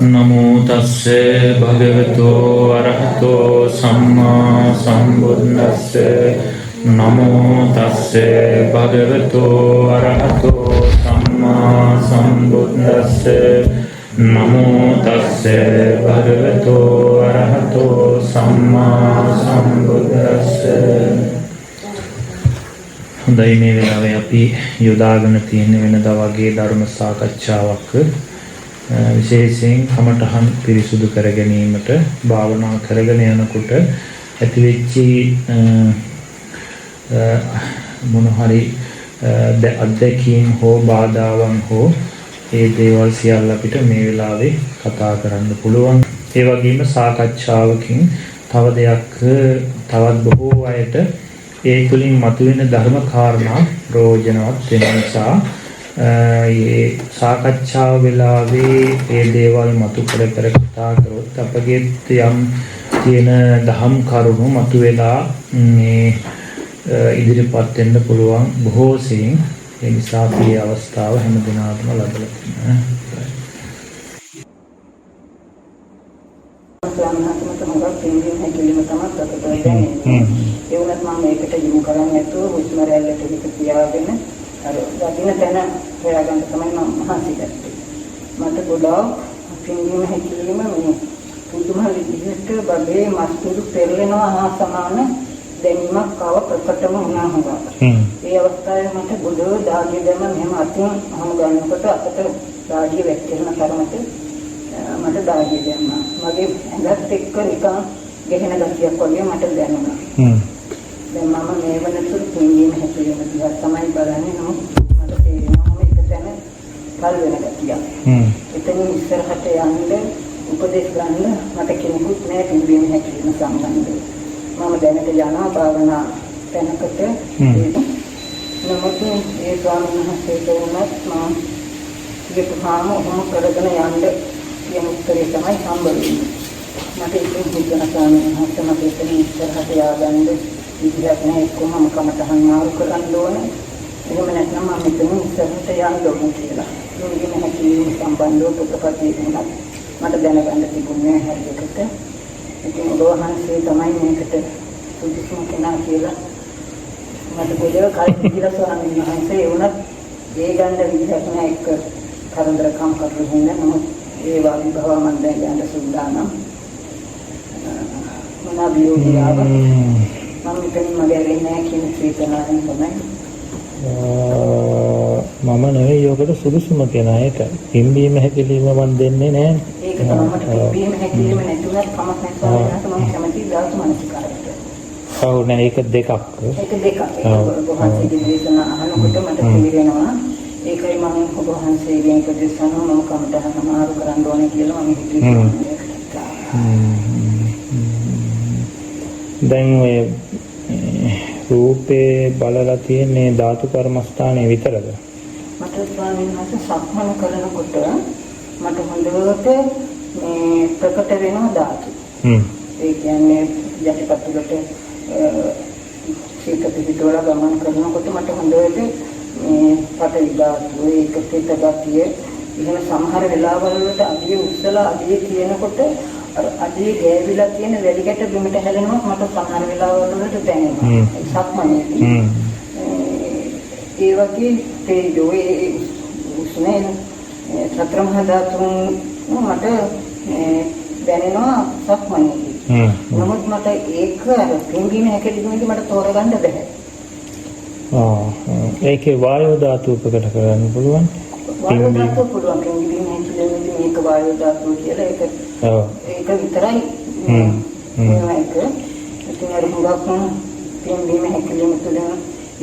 නමෝ තස්සේ භගවතෝ අරහතෝ සම්මා සම්බුද්දස්සේ නමෝ තස්සේ භගවතෝ අරහතෝ සම්මා සම්බුද්දස්සේ නමෝ තස්සේ භගවතෝ අරහතෝ සම්මා සම්බුද්දස්සේ. හොඳයි, මේ වෙලාවේ අපි යොදාගෙන තියෙන වෙනදා වගේ ධර්ම සාකච්ඡාවක් විශේෂයෙන් කමඨහන් පිරිසුදු කර ගැනීමට භාවනා කරගෙන යනකොට ඇතිවෙච්ච මොන හරි අත්දැකීම් හෝ බාධාවන් හෝ ඒ දේවල් සියල්ල අපිට මේ වෙලාවේ කතා කරන්න පුළුවන්. ඒ වගේම සාකච්ඡාවකින් තව දෙයක් තවත් බොහෝ අයට ඒ තුලින් මතුවෙන ධර්ම කාරණා ප්‍රයෝජනවත් වෙන නිසා ये साकච්ඡාව වෙලාවේ ඒ දේවල් මතු කර කතා කරොත් අපගේ යම් තියෙන දහම් කරුණු මතු වෙලා මේ ඉදිරිපත් වෙන්න පුළුවන් බොහෝ සෙයින්. ඒ නිසා මේ අවස්ථාව හැම දිනකටම ලැබලා තියෙනවා. ඒ වුණත් මම මේකට යොමු කරන්නේ නැතුව හුස්ම රැල්ලට හිත තියාගෙන අර වදින තැන හොයාගන්න තමයි මම මහන්සි ගත්තේ. මට ගොඩාක් පින්වීම හැකිලිම මේ පුදුම විදිහට බඩේ මස්තුරු පෙරලෙනවා හා සමාන දැනීමක් ආව ප්‍රකටම වුණා හොඟා. ඒ අවස්ථාවේ මට ගොඩ දාඩිය දැම්ම මෙහෙම අතින් අහම ගන්නකොට අතට දාඩිය වැක්කෙන තරමට මට දාඩිය දැම්මා. මගේ ඇඟත් එක්ක නිකන් ගෙහෙන ගතියක් වගේ මට දැනුණා. දැන් මම මේ වෙනතුරු පින්වීම හැකිලිම දිහා තමයි බලන්නේ. නමුත් මට තේරෙනවා මේක දැන කල් වෙන ගතියක්. එතනින් ඉස්සරහට යන්න උපදෙස් ගන්න මට කෙනෙකුත් නෑ පින්වීම හැකිලිම සම්බන්ධව. මම දැනට යනවා භාවනා තැනකට. නමුත් ඒ ස්වාමීන් වහන්සේට උනත් මම කියපුවාම ඔහොම කරගෙන යන්න කියන උත්තරේ තමයි හම්බෙන්නේ. මට ඉතින් හිතන ස්වාමීන් වහන්සේ මට එතනින් ඉස්සරහට ය아가න්න විදිහක් නැහැ. කොහොමම කමටහන් මාරු කරන්න ඕනේ. එහෙම නැත්නම් මම මෙතන ඉස්සරහට යන්න ඕනේ කියලා. මේ හැකිලිම සම්බන්ධව ප්‍රතිපත්තිය දුන්නා. මට දැනගන්න තිබුණේ හරියට. ඉතින් ඔබවහන්සේ තමයි මේකට සුදුසුම කෙනා කියලා මට පොඩ්ඩක් කල්පිලා ස්වාමීන් වහන්සේ වුණත් ඒ ගන්න විදිහක් නෑ. එක්ක කරදරකම් කරලා හින්න. නමුත් ඒ වගේ භව මන් දැන් යන්න සූදානම්. මම බියෝගියාව මම මෙතනින් මගේ වෙන්නේ නැහැ කියන චේතනාවෙන් තමයි මම නෙවෙයි යෝගට සුදුසුම කෙනා. ඒක පිම්බීම හැකිලිම මන් දෙන්නේ නැහැ. ඒක තමයි මට පිම්බීම හැකිලිම නැතුණත් කමක් නැහැ. මම කැමති ධාතු මනසිකාරයට. ඔව් නෑ, ඒක දෙකක්. ඒක දෙකක්. ඔබ වහන්සේගේ දේශනා අහනකොට මට තේරෙනවා ඒකයි මම ඔබ වහන්සේගෙන් උපදෙස් ගන්නවා මම කමටහන මාරු කරන්න ඕනේ කියලා මම හිතුවේ. දැන් ඔය රූපේ බලලා තියෙන්නේ ධාතු කර්මස්ථානයේ විතරද? මට ස්වාමීන් වහන්සේ සක්මන කරනකොට මට හොඳට මේ ප්‍රකට වෙනවා ධාතු. ඒ කියන්නේ යටිපතුලට සීත පිටවල ගමන් කරනකොට මට හොඳට මේ පටවි ධාතු ඒක සිත ගතිය ඉගෙන සමහර වෙලාවල් වලට අදිය උස්සලා අදිය කියනකොට අර අදිය ගෑවිලා තියෙන වැලි ගැට බිමට හැලෙනවා මට සමහර වෙලාවල් වලට දැනෙනවා. සක්මනේදී ඒ වගේ තේජෝ ඒ උස්නේ සතර මහා ධාතුන් මට දැනෙනවා සක්මනේදී. නමුත් මට ඒක පින්ගින හැකෙදිමේදී මට තෝරගන්න බැහැ. ඒකේ වායෝ ධාතුව ප්‍රකට කරන්න පුළුවන්. වායෝ ධාතුව පුළුවන්. පින්ගින හැකෙදිමේදී මේක වායෝ ධාතුව කියලා ඒක විතරයි. ඒක ඉතින් අර හුඟක් පින්ගින හැකෙදිම තුළින්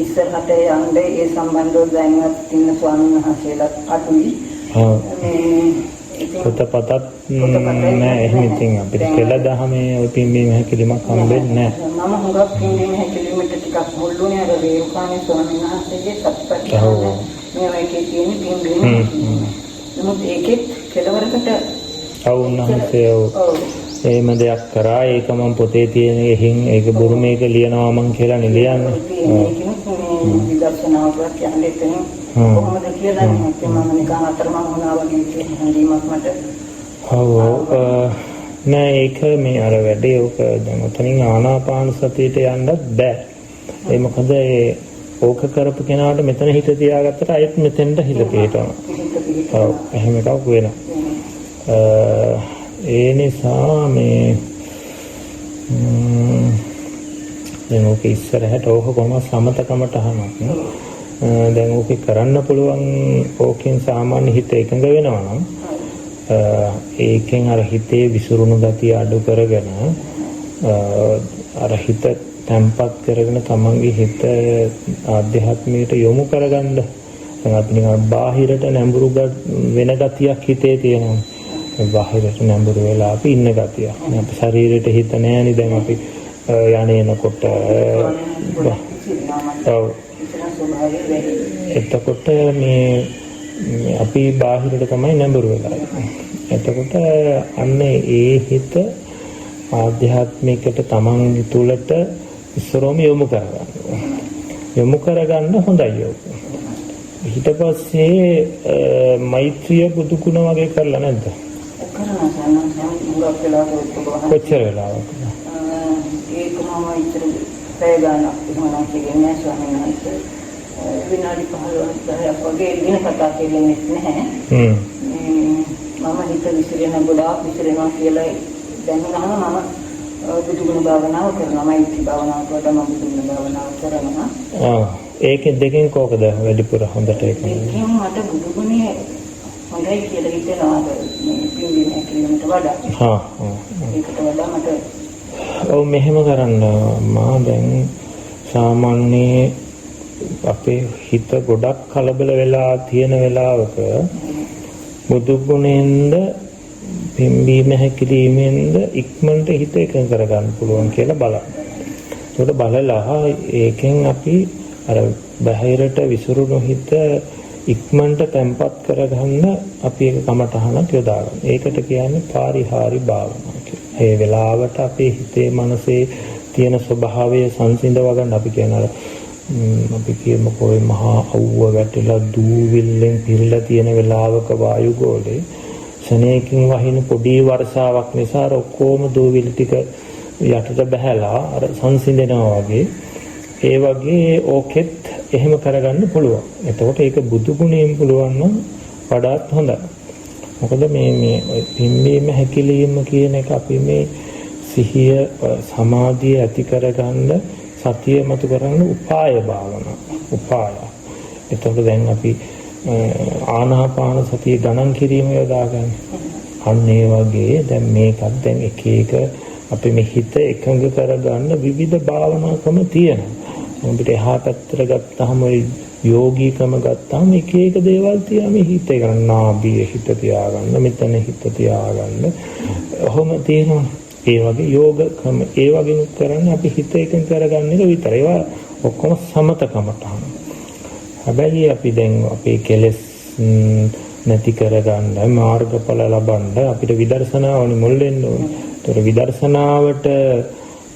ඉස්සරහට යන්නේ ඒ සම්බන්ධව දැනවත් ඉන්න ස්වාමීන් වහන්සේලාත් අතුයි. පොතපතත් නෑ. එහෙම ඉතින් අපිට කියලා දහමේ ඔය පින්බීම හැකිලිමක් හම්බෙන්නේ නෑ. මම හුඟක් පින්බීම හැකිලිමට ටිකක් මුල්ුණේ අර වේරුකාණේ ස්වාමීන් වහන්සේගේ සත්පත්තිය. මේවා එකේ තියෙන පින්බීම හැකිලිම. නමුත් ඒකෙත් කෙලවරකට උන්වහන්සේ එහෙම දෙයක් කරා. ඒක මම පොතේ තියෙන එකකින් ඒක බුරුමේක ලියනවා මං කියලා නෙලියන්නේ. විදර්ශනාවක් යන්නේ එතන කොහොමද කියලා මම නිකන් අතරමං වුණා වගේ කියන හැඟීමක් මට ඔව් නෑ ඒක මේ අර වැඩේ ඔක දැන් ඔතනින් ආනාපාන සතියට යන්නත් බෑ. ඒ මොකද ඕක කරපු කෙනාට මෙතන හිත තියාගත්තට අයත් මෙතෙන්ට හිත පිටවනවා. ඔව් එහෙම එකක් වෙනවා. ඒ නිසා මේ දැන් ඕක ඉස්සරහට ඕක කොහොම සමතකමට අහනක් දැන් ඕක කරන්න පුළුවන් ඕකෙන් සාමාන්‍ය හිත එකඟ වෙනවා නම් ඒකෙන් අර හිතේ විසිරුණු ගතිය අඩු කරගෙන අර හිත තැම්පත් කරගෙන තමන්ගේ හිත ආධ්‍යාත්මයට යොමු කරගන්න. දැන් අපි නිකන් බාහිරට නැඹුරු වෙන ගතියක් හිතේ තියෙනවා. බාහිරට නැඹුරු වෙලා අපි ඉන්න ගතිය. අපි ශරීරයට හිත නැහැනේ දැන් අපි යන්නේනකොට එතකොට මේ අපි බාහිරට තමයි නැඹුරු වෙලා. එතකොට අන්න ඒ හිත ආධ්‍යාත්මිකට තමන් තුළට ඉස්සරෝම යොමු කරගන්න. යොමු කරගන්න හොඳයි ඔක. ඊට පස්සේ මෛත්‍රිය බුදු ගුණ වගේ කරලා නැද්ද? කොච්චර වෙලාවක්? ඒකම මෛත්‍ර පැය ගානක් වුණා කියන්නේ ස්වාමීන් වහන්සේ. විනාඩි 15ක් වගේ දින කතා කෙරෙන්නේ නැහැ. මම හිත විසිරෙන ගොඩාක් විසිරෙනවා කියලා දැනගහම මම බුදුගුණ භාවනාව කරනවා. මෛත්‍රී භාවනාවට වඩා මම බුදුගුණ භාවනාව කරනවා. ඒකෙන් දෙකෙන් කෝකද වැඩිපුර හොඳට ඒක? ඒකෙන් මට බුදුගුණේ හොඳයි කියලා හිතෙනවා මේ පිළිවෙල හැකීමට වඩා. ඒකට වඩා මට ඔව් මෙහෙම කරන්න මා දැන් සාමාන්‍ය අපේ හිත ගොඩක් කලබල වෙලා තියෙන වෙලාවක බුදුගුණෙන්ද පිම්බීම හැකිරීමෙන්ද ඉක්මනට හිත එකඟ කරගන්න පුළුවන් කියලා බලන්න. ඒකට බලලා ඒකෙන් අපි අර බාහිරට විසිරුණු හිත ඉක්මනට තැම්පත් කරගන්න අපි ඒක කමටහනක් යොදා ගන්න. ඒකට කියන්නේ පාරිහාරි භාවනාව කියලා. ඒ වෙලාවට අපේ හිතේ මනසේ තියෙන ස්වභාවය සංසිඳව ගන්න අපි කියන අර අපි කියමුකෝ මහා අවුව වැටිලා දූවිල්ලෙන් පිරලා තියෙන වෙලාවක වායුගෝලේ ශනේකින් වහින පොඩි වර්ෂාවක් නිසා ඔක්කොම දූවිලි ටික යටට බහැලා අර සංසිඳනවා වගේ ඒ වගේ ඕකෙත් එහෙම කරගන්න පුළුවන්. එතකොට ඒක බුදු ගුණයෙන් පුළුවන් නම් වඩාත් හොඳයි. මොකද මේ පිම්බීම හැකිලිම කියන එක අපි මේ සිහිය සමාධිය ඇති කරගන්න සතිය මතු කරන්න උපාය භාවනා උපාය. එතකොට දැන් අපි ආනාපාන සතිය ගණන් කිරීම යොදාගන්න. අන්න ඒ වගේ දැන් මේකත් දැන් එක එක අපි මේ හිත එකඟ කරගන්න විවිධ භාවනා ක්‍රම තියෙනවා. අපිට එහා පැත්තට ගත්තාම යෝගීකම ගත්තාම එක එක දේවල් තියෙනවා. මේ හිත ගන්න නාභිය හිත තියාගන්න, මෙතන හිත තියාගන්න. ඔහොම තියෙනවා. ඒ වගේ යෝග ක්‍රම ඒ වගේ කරන්නේ අපි හිත එකඟ කරගන්න එක විතරයි. ඒවා ඔක්කොම සමතකමට. හැබැයි අපි දැන් අපේ කෙලෙස් නැති කරගන්න මාර්ගඵල ලබන්න අපිට විදර්ශනාවනේ මුල් වෙන්න ඕනේ. ඒතර විදර්ශනාවට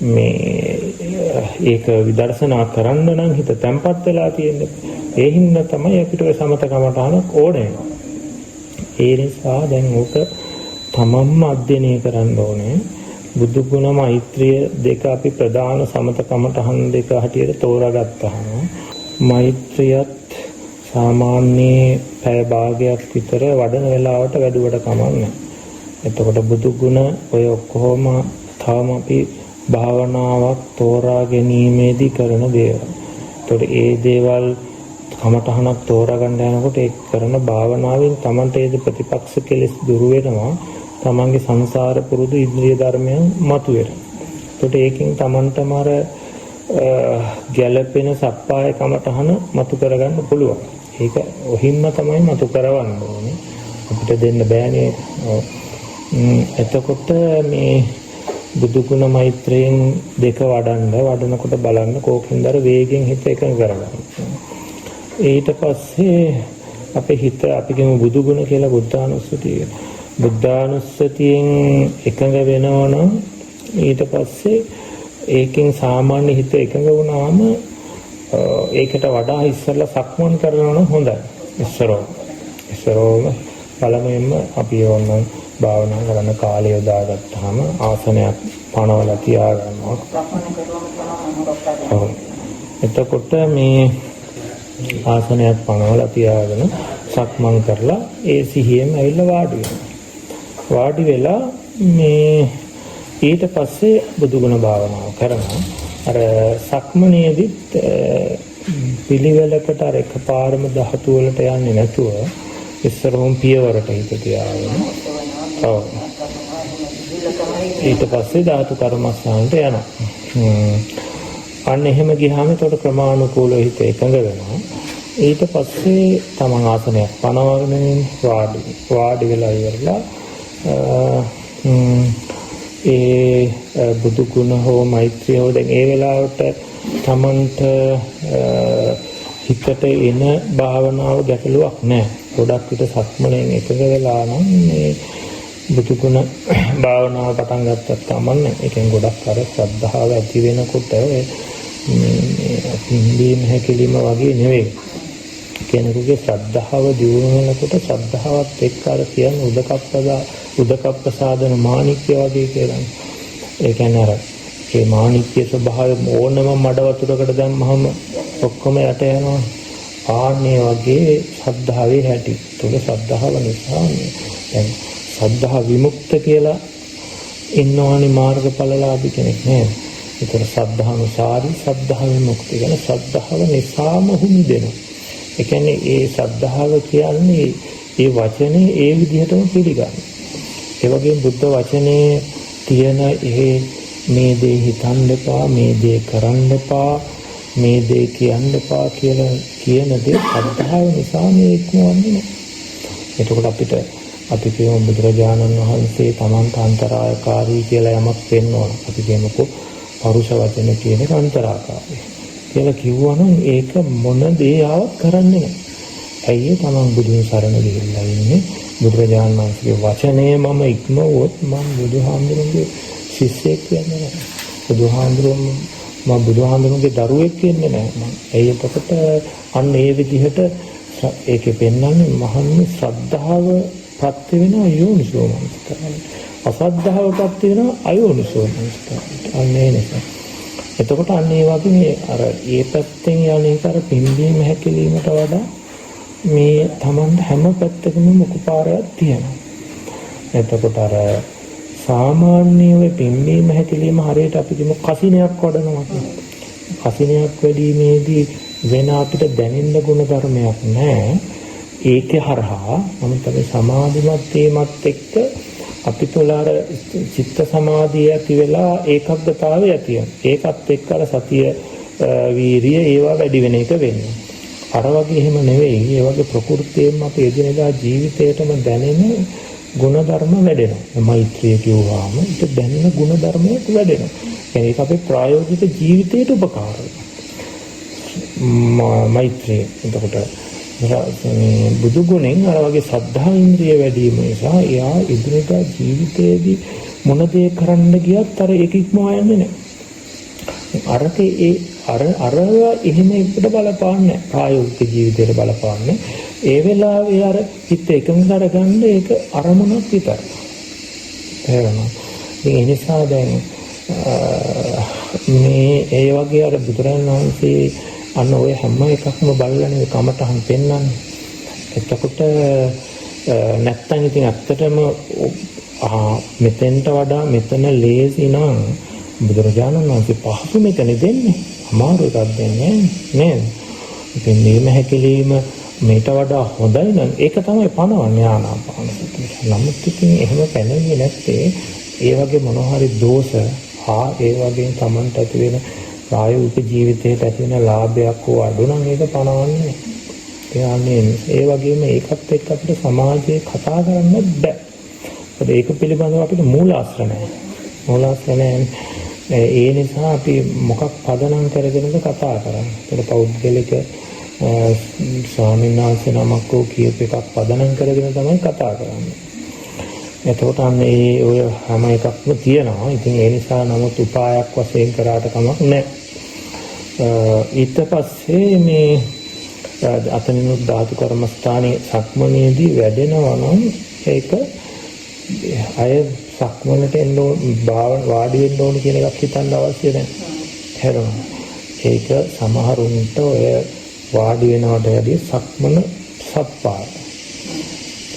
මේ ඒක විදර්ශනා කරන්න නම් හිත තැම්පත් වෙලා තියෙන්නේ. ඒ හින්දා තමයි අපිට ඔය සමතකමටහනක් ඕනේ. ඒ නිසා දැන් ඕක තමන්ම අධ්‍යයනය කරන්න ඕනේ. බුදු ගුණ මෛත්‍රිය දෙක අපි ප්‍රධාන සමතකමටහන් දෙක හැටියට තෝරාගත්තාම මෛත්‍රියත් සාමාන්‍ය පැය භාගයක් විතර වඩන වෙලාවට වැඩුවට කමන්නේ. එතකොට බුදු ගුණ ඔය ඔක්කොම තාම අපි භාවනාවක් තෝරා ගැනීමේදී කරන දේවල්. එතකොට ඒ දේවල් කමටහනක් තෝරා ගන්න යනකොට ඒ කරන භාවනාවෙන් Tamanට ඒ ප්‍රතිපක්ෂ කෙලෙස් දුරු වෙනවා. Tamanගේ සංසාර පුරුදු ඉන්ද්‍රිය ධර්මයන් මතුවෙනවා. එතකොට ඒකෙන් Tamanටම අර ගැළපෙන සප්පාය කමටහන මතු කරගන්න පුළුවන්. ඒක ඔහින්ම තමයි මතු කරවන්න ඕනේ. අපිට දෙන්න බෑනේ. එතකොට මේ බුදු ගුණ මෛත්‍රියෙන් දෙක වඩනකොට බලන්න කෝකින්දර වේගෙන් හිත එකඟ කරගන්න. ඊට පස්සේ අපේ හිත අපි කියමු බුදු ගුණ කියලා බුද්ධානුස්සතිය. බුද්ධානුස්සතියෙන් එකඟ වෙනවනම් ඊට පස්සේ ඒකෙන් සාමාන්‍ය හිත එකඟ වුණාම ඒකට වඩා ඉස්සෙල්ලා සක්මන් කරනවා නම් හොඳයි. ඉස්සරෝම පළමුවෙන්ම අපි ඕනනම් භාවනා කරන්න කාලය යොදාගත්තාම ආසනයක් පනවලා තියා ගන්නවා. එතකොට මේ ආසනයක් පනවලා තියාගෙන සක්මන් කරලා ඒ සිහියෙන් ඇවිල්ලා වාඩි වෙනවා. වාඩි වෙලා මේ ඊට පස්සේ බුදුගුණ භාවනාව කරනවා. අර සක්මනේදිත් පිළිවෙලකට අර එකපාරම ධාතු වලට යන්නේ නැතුව ඉස්සරහම පියවරට හිත තියාගෙන ඊට පස්සේ ධාතු කර්මස්ථානට යනවා. අන්න එහෙම ගියාම ඒකට ක්‍රමානුකූලව හිත එකඟ වෙනවා. ඊට පස්සේ තමන් ආසනයක් පනවගෙන වාඩි වෙලා ඉවරලා ඒ බුදු ගුණ හෝ මෛත්‍රිය හෝ දැන් ඒ වෙලාවට තමන්ට හිතට එන භාවනාව ගැටලුවක් නැහැ. ගොඩක් විට සක්මණෙන් එකඟ වෙලා නම් මේ බුදු ගුණ භාවනාව පටන් ගත්තත් කමන්නේ. ඒකෙන් ගොඩක් අර ශ්‍රද්ධාව ඇති වෙනකොට පිම්බීම හැකිලිම වගේ නෙවෙයි. කෙනෙකුගේ ශ්‍රද්ධාව දියුණු වෙනකොට ශ්‍රද්ධාවත් එක්ක අර කියන උදකප්පසාදන මාණික්‍ය වගේ කියලා. ඒ කියන්නේ අර ඒ මාණික්‍ය ස්වභාවය ඕනම මඩ වතුරකට දැම්මහම ඔක්කොම යට යනවා. ආන්නේ වගේ ශ්‍රද්ධාවේ හැටි. ඒක ශ්‍රද්ධාව නිසා දැන් ශ්‍රද්ධා විමුක්ත කියලා ඉන්නවනේ මාර්ගඵලලාභී කෙනෙක් නේද? ඒතර ශ්‍රද්ධානුසාරී ශ්‍රද්ධා විමුක්ති කියන ශ්‍රද්ධාව නිසාම හුමිදෙනවා. ඒ කියන්නේ ඒ ශ්‍රද්ධාව කියන්නේ ඒ වචනේ ඒ විදිහටම පිළිගන්න. ඒ වගේම බුද්ධ වචනේ තියෙන මේ දේ හිතන්න එපා, මේ දේ කරන්න එපා, මේ දේ කියන්න එපා කියලා කියන දේ ශ්‍රද්ධාව නිසා මේ ඉක්මවන්නේ නැහැ. එතකොට අපි කියමු බුදුරජාණන් වහන්සේ තමන්ට අන්තරායකාරී කියලා යමක් පෙන්වනවා. අපි කියමුකෝ පරුෂ වචන කියන එක අන්තරාකාරී කියලා කිව්වනම් ඒක මොන දේ ආවත් කරන්නේ නැහැ. ඇයි තමන් බුදුන් සරණ ගිහිල්ලා ඉන්නේ? බුදුරජාණන් වහන්සේගේ වචනේ මම ඉක්මවුවොත් මම බුදුහාමුදුරන්ගේ ශිෂ්‍යෙක් වෙන්නේ නැහැ. බුදුහාමුදුරන්ගේ දරුවෙක් වෙන්නේ නැහැ මම. ඇයි එතකොට අන්න ඒ විදිහට ඒකේ පෙන්වන්නේ මහන්නේ ශ්‍රද්ධාව ප්‍රත්‍ය වෙනවා යෝනිසෝ මනස්කාරය. අසද්ධාව ප්‍රත්‍ය වෙනවා අයෝනිසෝ මනස්කාරය. අන්න ඒ නිසා. එතකොට අන්න ඒ වගේ මේ අර ඒ පැත්තෙන් යන්නේ අර පිම්බීම හැකිලීමට වඩා මේ Taman හැම පැත්තකම මුකුපාරයක් තියෙනවා. එතකොට අර සාමාන්‍ය වෙ පිම්බීම හැකිලීම හරියට අපි කියමු කසිනයක් වඩනවා කියලා. කසිනයක් වැඩිීමේදී වෙන අපිට දැනෙන්න ගුණ ධර්මයක් නැහැ. ඒකේ හරහා නමුත් අපි සමාධිමත් වීමත් එක්ක අපි තුළ අර චිත්ත සමාධිය ඇති වෙලා ඒකග්ගතාවය ඇති වෙනවා. ඒකත් එක්ක අර සතිය වීරිය ඒවා වැඩි වෙන එක වෙන්නේ. අර වගේ එහෙම නෙවෙයි. ඒ වගේ ප්‍රകൃතියෙන්ම අපේ එදිනෙදා ජීවිතේටම දැනෙන ගුණධර්ම වැඩෙනවා. මෛත්‍රිය කියුවාම ඒක දැනෙන ගුණධර්මයක් වැඩෙනවා. ඒක අපේ ප්‍රායෝගික ජීවිතයට උපකාර වෙනවා. මෛත්‍රිය. එතකොට බුදු ගුණෙන් අර වගේ සද්ධා ඉන්ද්‍රිය වැඩි වීම නිසා එයා එදිනෙදා ජීවිතයේදී මොන දේ කරන්න ගියත් අර ඒක ඉක්මවා යන්නේ නැහැ. අරව එහෙම එකට බලපාන්නේ ප්‍රායෝගික ජීවිතයට බලපාන්නේ. ඒ වෙලාවේ අර හිත එකම කරගන්න ඒක අරමුණක් විතරයි. තේරෙනවද? ඉතින් ඒ නිසා දැන් මේ ඒ වගේ අර බුදුරජාණන් වහන්සේ අන්න ඔය හැම එකක්ම බලලානේ කමටහන් පෙන්වන්නේ. එතකොට නැත්තම් ඉතින් ඇත්තටම මෙතෙන්ට වඩා මෙතන ලේසි නම් බුදුරජාණන් වහන්සේ පහසු මෙතන දෙන්නේ. අමාරු එකක් දෙන්නේ නේද? ඉතින් මේ හැකලීම මේට වඩා හොඳයි නම් ඒක තමයි පනවන්නේ ආනාපාන සතිය. නමුත් ඉතින් එහෙම පැනෙන්නේ නැත්තේ ඒ වගේ මොනවා හරි දෝෂ ඒ වගේ Tamanට ඇති වෙන ප්‍රායෝගික ජීවිතයට ඇති වෙන ලාභයක් හෝ අඩු නම් ඒක පනවන්නේ. ඒ වගේම ඒකත් එක්ක අපිට සමාජයේ කතා කරන්න බෑ. ඒක පිළිබඳව අපිට මූලාශ්‍ර නැහැ. ඒ නිසා අපි මොකක් පදනම් කරගෙනද කතා කරන්නේ. ඒක පෞද්ගලික ස්වාමීන් වහන්සේ නමක් කියප එකක් පදනම් කරගෙන තමයි කතා කරන්නේ. එතකොට අන්නේ ඔය හැම එකක්ම තියෙනවා. ඉතින් ඒ නිසා නමුත් උපායක් වශයෙන් කරාට කමක් නැහැ. ඊට පස්සේ මේ අතනිනුත් ධාතු කර්මස්ථානයේ සක්මනේදී වැඩෙනවා නම් ඒක අය සක්මනට එන්න වාඩි වෙන්න ඕන කියන එකක් හිතන්න අවශ්‍ය නැහැ. හැරෙනවා. ඒක සමහරුන්ට ඔය වාඩි වෙනවට වැඩිය සක්මන සප්පාය.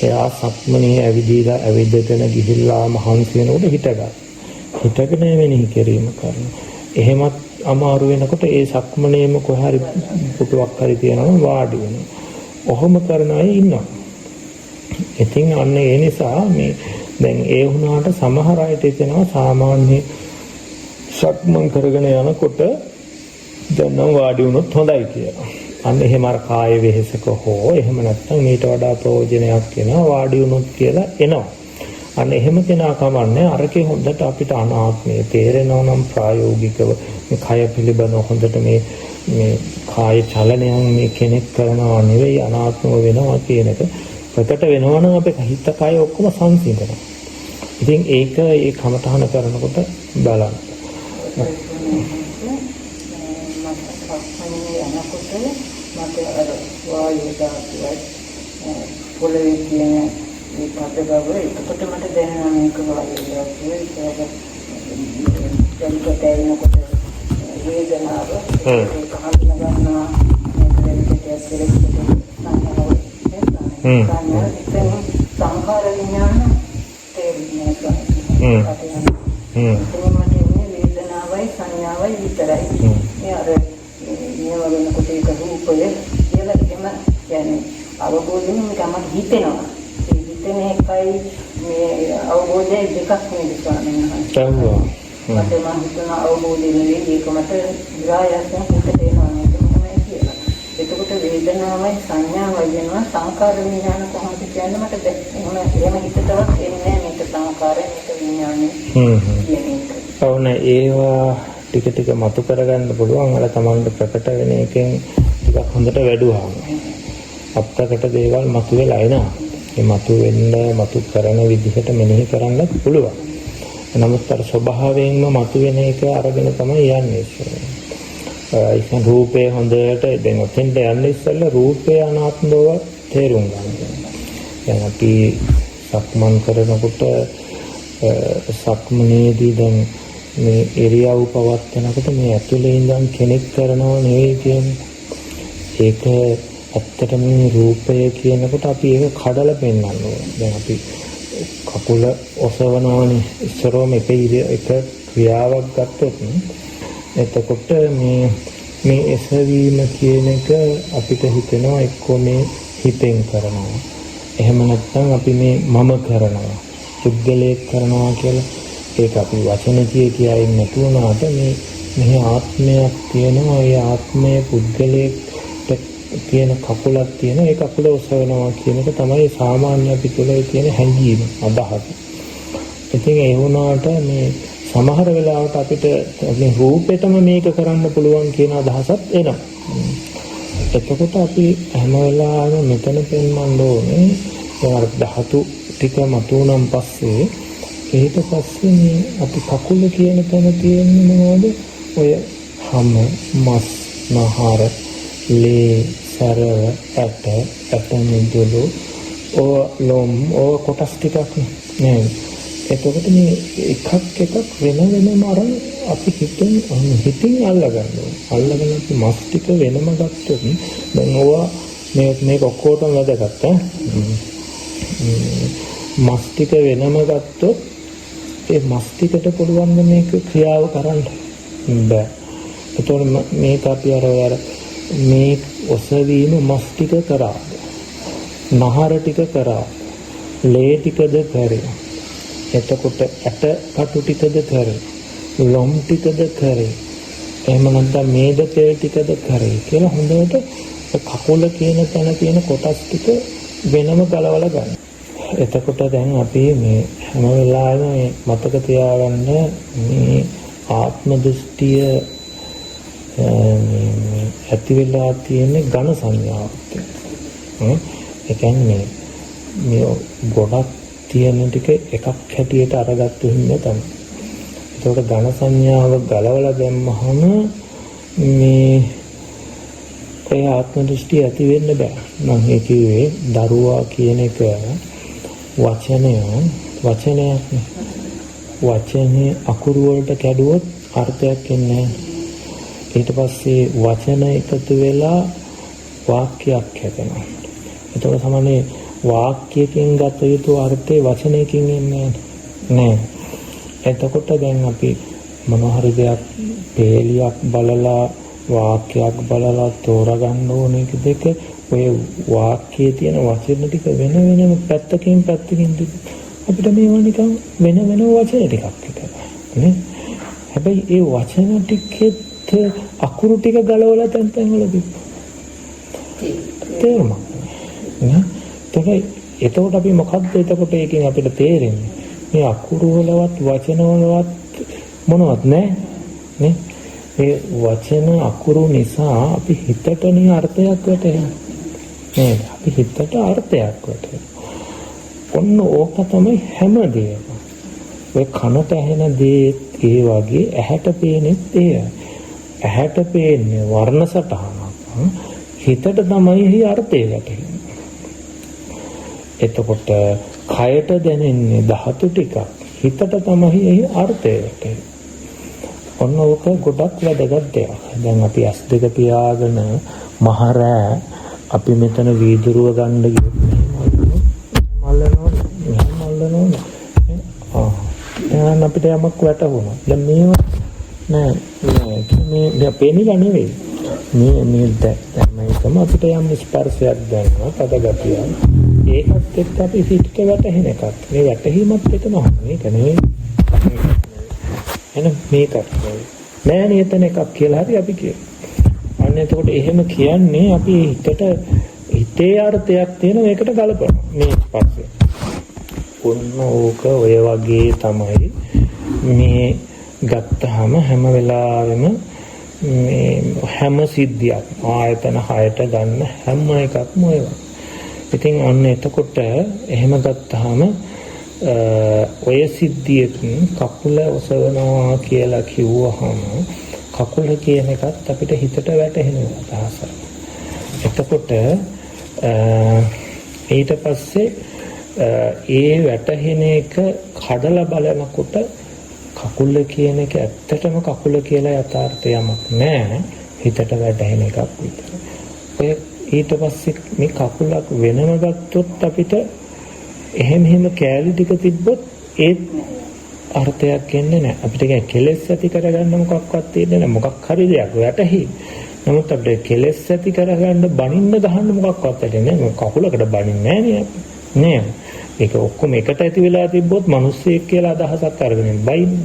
එයා සක්මනේ ඇවිදීලා ඇවිදගෙන ගිහිල්ලා මහන්සි වෙනකොට හිටගන්න. හිටගෙන මෙනෙහි කිරීම කරනවා. එහෙමත් අමාරු වෙනකොට ඒ සක්මනේම කොහරි පුටුවක් හරි තියනවා වාඩි වෙනවා. ඔහොම කරන අය ඉන්නවා. ඉතින් අන්න ඒ නිසා මේ දැන් ඒ වුණාට සමහර අයට හිතෙනවා සාමාන්‍ය සක්මන් කරගෙන යනකොට දැන් නම් වාඩි වුණොත් හොඳයි කියලා. අන්න එහෙම අර කාය වෙහෙසක හෝ එහෙම නැත්නම් ඊට වඩා ප්‍රයෝජනයක් වෙනවා වාඩි වුණොත් කියලා එනවා. අන්න එහෙම කෙනා කමන්නේ අරකේ හොඳට අපිට අනාත්මය තේරෙනවා නම් ප්‍රායෝගිකව මේ කය පිළිබඳව හොඳට මේ කාය චලනයන් මේ කෙනෙක් කරනවා නෙවෙයි අනාත්මව වෙනවා කියන එක ප්‍රකට වෙනවා නම් අපේ හිත කය ඔක්කොම සංසිඳනවා. ඉතින් ඒක ඒ කමතහන කරනකොට බලන්න. මට අර වායු දාතුයි පොළවේ තියෙන මේ පද බව එතකොට මට දැනෙනවා මේක වායු දාතුයි ඒක දැනෙනකොට වේදනාව ඒක හඳුනා ගන්නවා මේක සංඛාර විඥාන තේරුම් වේදනාවයි සංඥාවයි විතරයි මේ අර මේ වගේ කොට ඒක රූපය කියලා එහෙම يعني අවබෝධයෙන් මේකම හිතෙනවා ඒ හිතෙන එකයි මේ අවබෝධය දෙකක් නෙවෙයි ස්වාමීන් වහන්සේ මට මම හිතන අවබෝධය නෙවෙයි ඒක මට විරායයන් හිතට එනවා මේක තමයි කියලා එතකොට වේදනාවයි සංඥාවයි වෙනවා සංකාර විඥාන කොහොමද කියන්නේ මට එහෙම හිතටවත් එන්නේ මේක සංකාරය මේක විඥානය කියන එක ඔව්නේ ඒවා ටික ටික මතු කරගන්න පුළුවන් අර තමන්ට ප්‍රකට වෙන එකෙන් ටිකක් හොඳට වැඩුවාම අප්‍රකට දේවල් මතු වෙලා එනවා. මේ මතු වෙන්න මතු කරන විදිහට මෙනෙහි කරන්නත් පුළුවන්. නමුත් අර ස්වභාවයෙන්ම මතු වෙන එක අරගෙන තමයි යන්නේ. ඒක රූපේ හොඳට දැන් ඔතෙන්ට යන්නේ ඉස්සෙල්ලා රූපේ අනාත්ම බව තේරුම් ගන්න. දැන් අපි සක්මන් කරනකොට සක්මනේදී දැන් මේ එරියව් පවත්නකොට මේ ඇතුලේ ඉඳන් කෙනෙක් කරනව නෙවෙයි කියන්නේ. ඒක ඇත්තටම මේ රූපය කියනකොට අපි ඒක කඩලා පෙන්වන්න ඕනේ. දැන් අපි කකුල ඔසවනවනේ ඉස්සරෝම එක ක්‍රියාවක් ගත්තොත් එතකොට මේ එසවීම කියන එක අපිට හිතෙනවා එක්කෝ මේ හිතෙන් කරනවා. එහෙම නැත්නම් අපි මේ මම කරනවා. පුද්ගලයෙක් කරනවා කියලා ඒක අපි වචන කියයි නැතුණාට මේ ආත්මයක් තියෙනවා. ඒ ආත්මයේ පුද්ගලයෙක් තියෙන කකුලක් තියෙන ඒ කකුල ඔසවනවා කියන එක තමයි සාමාන්‍ය අපි තුළ තියෙන හැඟීම අදහස. ඉතින් ඒ වුණාට මේ සමහර වෙලාවට අපිට මේ රූපෙටම මේක කරන්න පුළුවන් කියන අදහසත් එනවා. එතකොට අපි හැම වෙලාවෙම මෙතන පෙන්වන්න ඕනේ ඒ ධාතු ටික මතුවනම් පස්සේ ඊට පස්සේ මේ අපි කකුල කියන තැන තියෙන්නේ මොනවද? ඔය හැම මස් නහර ලේ සරව ඇට මිදුළු ලොම් කොටස් ටිකක් නේද? එතකොට මේ එකක් වෙනම අරන් අපි හිතින් අල්ලගන්නවා. අල්ලගෙන අපි මස් ටික වෙනම ගත්තොත් දැන් ඕවා මේක ඔක්කොටම වැදගත් මස් ටික වෙනම ගත්තොත් ඒ මස් ටිකට පුළුවන් මේක ක්‍රියාව කරන්න බෑ. ඒතකොට මේක අපි අර මේ ඔසවීම මස් ටික කරා. නහර ටික කරා. ලේ ටිකද කරේ. එතකොට ඇට කටු ටිකද කරේ. ලොම් ටිකද කරේ. එහෙම නැත්නම් මේද තෙල් ටිකද කරේ කියලා හොඳට කකුල කියන තැන තියෙන කොටස් ටික වෙනම ගලවලා ගන්න. එතකොට දැන් අපි මේ හැම වෙලාවෙම මතක තියාගන්න මේ ආත්ම දෘෂ්ටිය ඇති වෙලා තියෙන ඝන සංඥාවක්. ඒ කියන්නේ මේ ගොඩක් තියෙන ටික එකක් හැටියට අරගත්තු හින්දා තමයි. ඒකට ඝන සංඥාව ගලවලා දැම්මහම මේ ඒ ආත්ම දෘෂ්ටිය ඇති වෙන්න බෑ. මම කිව්වේ දරුවා කියන එක වචනය වචනයක් නේ. වචනේ අකුරු වලට කැඩුවොත් අර්ථයක් එන්නේ නැහැ. ඊට පස්සේ වචන එකතු වෙලා වාක්‍යයක් හැදෙනවා. එතකොට තමයි වාක්‍යයෙන් ගත යුතු අර්ථය වචනයකින් එන්නේ නැහැ. එතකොට දැන් අපි මොන හරි දෙයක් පේලියක් බලලා වාක්‍යයක් බලලා තෝරගන්න ඕනේ දෙක ඔය වාක්‍යයේ තියෙන වචන ටික වෙන වෙනම පැත්තකින් අපිට මේවා නිකන් වෙන වචන ටිකක් විතරයි නේ. හැබැයි ඒ වචන ටිකෙත් අකුරු ටික ගලවලා තැන් වල තේරුමක් නේ. එතකොට අපි මොකද්ද එතකොට ඒකෙන් අපිට තේරෙන්නේ? මේ අකුරු වලවත් වචන වලවත් මොනවත් නැහැ නේ. මේ වචන අකුරු නිසා අපි හිතටනේ අර්ථයක් වැටෙන්නේ නේද? අපි හිතට අර්ථයක් වැටෙනවා. ඔන්න ඕක තමයි හැමදේම. ඔය කනට ඇහෙන දේ ඒ වගේ ඇහැට පේන්නේ ඒ. ඇහැට පේන්නේ වර්ණ සටහනක්. හිතට තමයි එහි අර්ථය වැටෙන්නේ. එතකොට කයට දැනෙන්නේ ධාතු ටිකක්. හිතට තමයි එහි අර්ථය වැටෙන්නේ. ඔන්න ඕක ගොඩක් වැදගත් දෙයක්. දැන් අපි S2 පියාගෙන මහරෑ අපි මෙතන වීදුරුව ගන්න ගියොත් මල්ලනෝනේ. දැන් අපිට යමක් වැටුණා. දැන් මේවා නෑ මේ පේන්නේ නෙවෙයි. මේ දැන් අපිට යම් ස්පර්ශයක් දැනෙනවා පදගතියක්. ඒකත් එක්ක අපි හිතට වැටෙන එකක්. මේ වැටහීමත් එක නෑ. මේක නෙවෙයි. එහෙනම් මේකත් නෑ නේතන එකක් කියලා හරි අපි කියනවා. අන්න එතකොට එහෙම කියන්නේ අපි හිතේ අර්ථයක් තියෙන මේකට ගලපනවා. මේ ස්පර්ශය. ඔන්න ඕක ඔය වගේ තමයි මේ ගත්තාම හැම වෙලාවෙම මේ හැම සිද්ධියක් ආයතන 6ට ගන්න හැම එකක්ම ඒවා. ඉතින් අන්න එතකොට එහෙම ගත්තාම ඔය සිද්ධියකින් කකුල ඔසවනවා කියලා කිව්වහම කකුල කියන එකත් අපිට හිතට වැටහෙන අදහසක්. එතකොට ඊට පස්සේ ඒ වැටහෙන එක කඩලා බලනකොට කකුල කියන එක ඇත්තටම කකුල කියලා යථාර්ථයක් නෑ, හිතට වැටහෙන එකක් විතරයි. ඔය ඊට පස්සේ මේ කකුලක් වෙනම ගත්තොත් අපිට එහෙම කෑලි ටික තිබ්බොත් ඒත් අර්ථයක් එන්නේ නැහැ. අපිට කෙලෙස් ඇති කරගන්න මොකක්වත් තියෙන්නේ නැහැ. මොකක් හරි දෙයක් වැටහි. නමුත් අපිට කෙලෙස් ඇති කරගන්න බනින්න ගහන්න මොකක්වත් ඇතින්නේ නැහැ. කකුලකට බනින්නේ නැහැ නේ. ඒක ඔක්කොම එකට ඇති වෙලා තිබ්බොත් මිනිස්සෙක් කියලා අදහසක් අරගෙන බයින්නේ.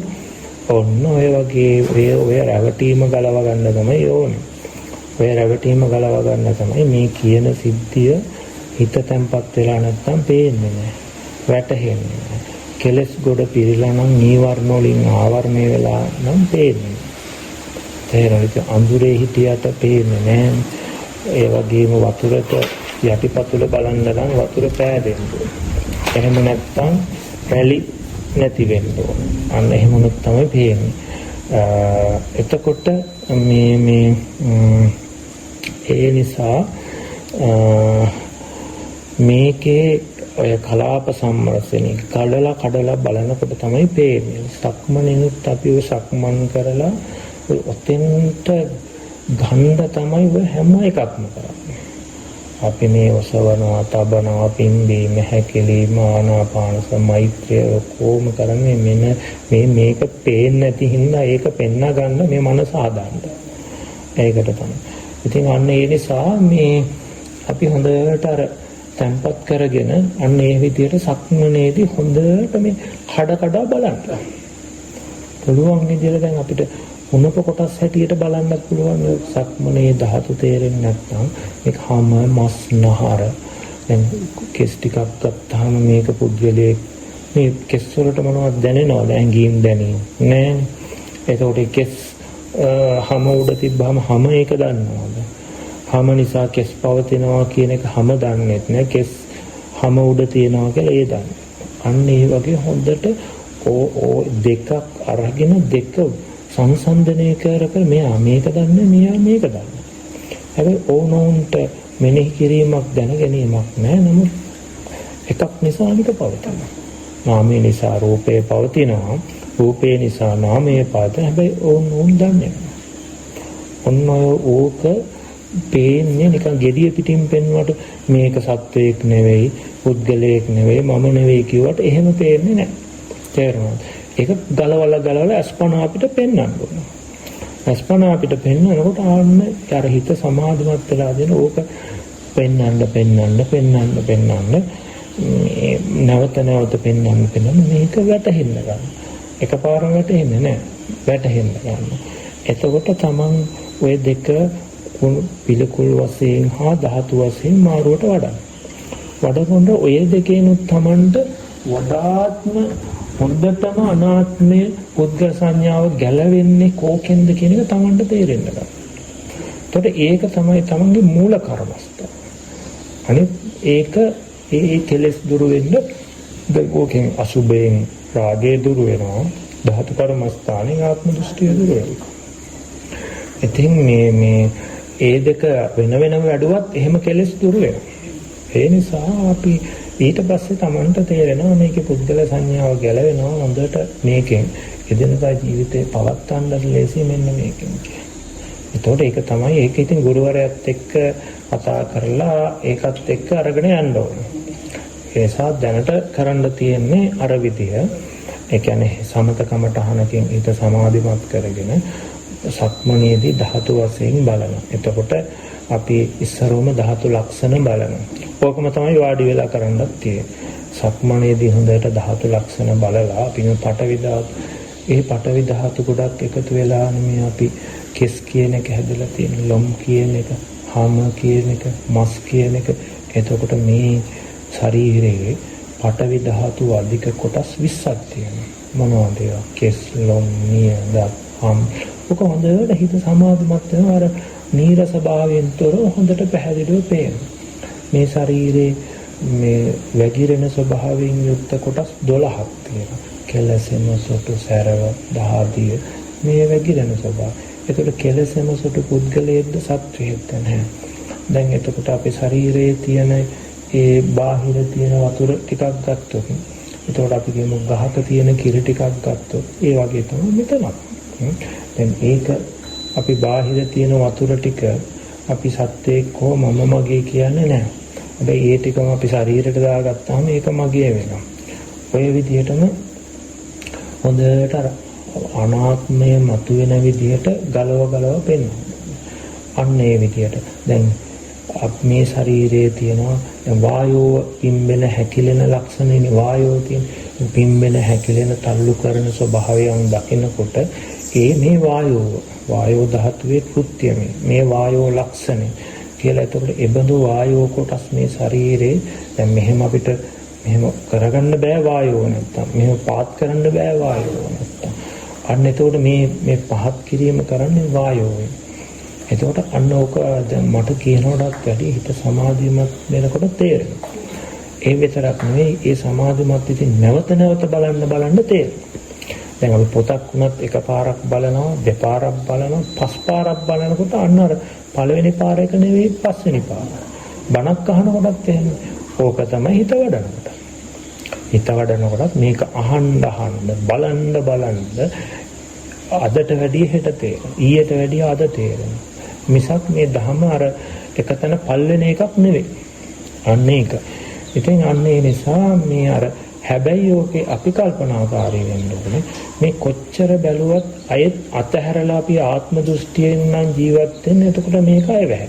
ඔන්න ඔය වගේ ඔය රැවටීම ගලව ගන්න තමයි ඕනේ. ඔය රැවටීම ගලව ගන්න තමයි මේ කියන සිද්ධිය හිත තැම්පත් වෙලා නැත්තම් පේන්නේ නැහැ. වැටහෙන්නේ නැහැ. කෙලස් ගොඩ පිරিলা නම් නීවරණ වලින් ආවරණය වෙලා නම් පේන්නේ. තේරෙයිද? අඳුරේ හිටියට පේන්නේ නැහැ. ඒ වගේම වතුරට යටිපතුල බලන්න නම් වතුර පෑදෙන්න ඕනේ. එහෙම නැත්තම් රැලි නැති වෙන්න ඕනේ. අන්න එහෙම වුණොත් තමයි පේන්නේ. එතකොට ඒ නිසා මේකේ ඔය කලාප සම්මර්ෂණය කඩලා බලනකොට තමයි පේන්නේ. සක්මනිනුත් අපි ඔය සක්මන් කරලා ඔතෙන්ට ගන්න තමයි ඔය හැම එකක්ම කරන්නේ. අපි මේ ඔසවනවා, තබනවා, පිම්බීම, හැකිලිම, ආනාපාන සමෛත්‍රිය කොහොම කරන්නේ මේක පේන්නේ නැති හින්දා ඒක පෙන්න ගන්න මේ මනස ආදාන්න. ඒකට තමයි. ඉතින් අන්න ඒ නිසා මේ අපි හොඳට අර තැම්පත් කරගෙන අන්න ඒ විදිහට සක්මනේදී හොඳට මේ කඩ බලන්න. පුළුවන් විදිහට දැන් අපිට මොනක කොටස් හැටියට බලන්නත් පුළුවන්. සක්මනේ ධාතු තේරෙන්නේ නැත්නම් මේක හැම මස් නහර දැන් කෙස් ටිකක් ගත්තාම මේක පුද්ගලයේ මේ කෙස් වලට මොනවද දැනෙනවද? ඇඟීම් දැනීම නෑ. එතකොට කෙස් හැම උඩ තිබ්බම හැම එක දන්නවද? හැම නිසා කෙස් පවතිනවා කියන එක හැම දන්නේ නැහැ. කෙස් හැම උඩ තියනවා කියලා ඒ දන්නේ. අන්න ඒ වගේ හොඳට දෙකක් අරගෙන දෙක සංසන්දනය කර මෙයා මේක දන්නේ, මෙයා මේක දන්නේ. හැබැයි ඕනෝන්ට මෙනෙහි කිරීමක් දැන ගැනීමක් නැහැ. නමුත් එකක් නිසා අනික පවතිනවා. නාමය නිසා රූපය පවතිනවා. රූපේ නිසා නාමය පවතින. හැබැයි ඕන් දන්නේ. ඔන්න ඕක පේන්නේ නිකන් gediya පිටින් පෙන්වුවට මේක සත්වයක් නෙවෙයි, පුද්ගලයෙක් නෙවෙයි, මම නෙවෙයි කිව්වට එහෙම පේන්නේ නැහැ. තේරෙනවද? ඒක ගලවලා අස්පනා අපිට පෙන්වන්න ඕන. අස්පනා අපිට පෙන්වනකොට ආන්න අර හිත සමාධිමත් වෙලා දෙන ඕක පෙන්වන්න නැවත පෙන්වන්න මේක වැටහෙන්න ගන්න. එකපාරම වැටෙන්නේ නැහැ. වැටහෙන්න ගන්න. එතකොට තමන් ওই දෙක පිළිකුල් වශයෙන් හා ධාතු වශයෙන් මාරුවට වඩනකොට ඔය දෙකේනුත් තමන්ට වඩාත්ම හොඳටම අනාත්මය පුද්ගල සංඥාව ගැලවෙන්නේ කෝකෙන්ද කියන එක තමන්ට තේරෙන්න ගන්න. එතකොට ඒක තමයි තමන්ගේ මූල කර්මස්ථාන. අනිත් ඒක ඒ කෙලෙස් දුරු වෙන්න දෙකෝකෙන් අසුබයෙන් රාගය දුරු වෙනවා. ධාතු කර්මස්ථානේ ආත්ම දෘෂ්ටිය දුරු වෙනවා. ඉතින් මේ ඒ දෙක වෙනම වැඩුවත් එහෙම කෙලෙස් දුරු වෙනවා. ඒ නිසා අපි ඊට පස්සේ Tamanට තේරෙනවා මේකේ පුද්ගල සංඥාව ගැලවෙනවා හොඳට මේකෙන් එදිනදා ජීවිතේ පවත්වන්න ලේසි මෙන්න මේකෙන් කියන්නේ. එතකොට ඒක තමයි ඒක ඉතින් ගුරුවරයාත් එක්ක කතා කරලා ඒකත් එක්ක අරගෙන යන්න ඕනේ. ඒ නිසා දැනට කරන්න තියෙන්නේ අර විදිය. ඒ කියන්නේ සමතකමට අහනකින් ඊට සමාධිමත් කරගෙන සක්මණේදී ධාතු වශයෙන් බලනවා. එතකොට අපි ඉස්සරවම ධාතු ලක්ෂණ බලනවා. ඕකම තමයි වාඩි වෙලා කරන්නත් තියෙන්නේ. සක්මණේදී හොඳට ධාතු ලක්ෂණ බලලා අපි පඨවි ධාතු ගොඩක් එකතු වෙලා මේ අපි කෙස් කියන එක හැදලා තියෙන, ලොම් කියන එක, හාම කියන එක, මස් කියන එක. එතකොට මේ ශරීරයේ පඨවි ධාතු අධික කොටස් 20ක් තියෙනවා. මොනවද ඒවා? කෙස්, ලොම්, නිය, දත්, හම්. ඔක හොඳට හිත සමාධිමත් වෙනවා. අර නීරස භාවයෙන් තොර හොඳට පැහැදිලිව පේනවා. මේ ශරීරයේ මේ වැగిරෙන ස්වභාවයෙන් යුක්ත කොටස් 12ක් තියෙනවා. කෙලසෙම සොටු සැරව දහදිය මේ වැగిරෙන ස්වභාවය. ඒකට කෙලසෙම සොටු පුද්ගලයේද සත්වයේද නැහැ. දැන් එතකොට අපේ ශරීරයේ තියෙන ඒ බාහිර තියෙන වතුර ටිකක් ගත්තොත්, එතකොට අපි කියමු ගහක තියෙන කිරි ටිකක් ගත්තොත්, ඒ වගේ තමයි මෙතනත්. දැන් ඒක අපි බාහිර තියෙන වතුර ටික අපි සත්‍යයක් හෝ මම මගේ කියන්නේ නැහැ. හැබැයි ඒ ටිකම අපි ශරීරයට දාගත්තාම ඒක මගේ වෙනවා. ඔය විදිහටම හොඳට අනාත්මය මතුවෙන විදිහට ගලව පෙන්වනවා. අන්න ඒ විදිහට දැන් මේ ශරීරයේ තියෙනවා වායෝ පිම්බෙන හැකිලෙන ලක්ෂණනේ. වායෝ තියෙන පිම්බෙන හැකිලෙන තල්ලු කරන ස්වභාවයන් දකිනකොට මේ වායෝ ධාතුවේ කෘත්‍යය මේ වායෝ ලක්ෂණය කියලා. එතකොට ඒබඳු වායෝ කොටස් මේ ශරීරේ දැන් මෙහෙම අපිට මෙහෙම කරගන්න බෑ වායෝ නැත්තම්, මෙහෙම පාත් කරන්න බෑ වායෝ නැත්තම්. අන්න එතකොට මේ පහත් කිරීම කරන්නේ වායෝවෙන්. එතකොට අන්න ඕක දැන් මට කියනකොටත් වැඩි හිත සමාධිමත් වෙනකොට තේරෙනවා. ඒ විතරක් නෙවෙයි, ඒ සමාධිමත් ඉතින් නැවත බලන්න තේරෙනවා. දැන් අපි පොතක් වුණත් එකපාරක් බලනවා, දෙපාරක් බලනවා, පස් පාරක් බලනකොට අන්න අර පළවෙනි පාර එක නෙවෙයි පස්වෙනි පාර. බණක් අහනකොටත් එහෙම. ඕක තමයි හිත වඩනකොට. හිත වඩනකොටත් මේක අහන්න බලන්න අදට වැඩිය හෙට තේරෙනවා. ඊයට වැඩිය අද තේරෙනවා. මිසක් මේ ධම අර එකතන පල් වෙන එකක් නෙවෙයි. අන්න ඒක. ඉතින් අන්න ඒ නිසා මේ අර හැබැයි ඕකේ අපි කල්පනාකාරී වෙන්න ඕනේ. මේ කොච්චර බැලුවත් අයත් අතහැරලා අපි ආත්ම දෘෂ්ටියෙන් නම් ජීවත් වෙන්නේ. එතකොට මේක අයවැය.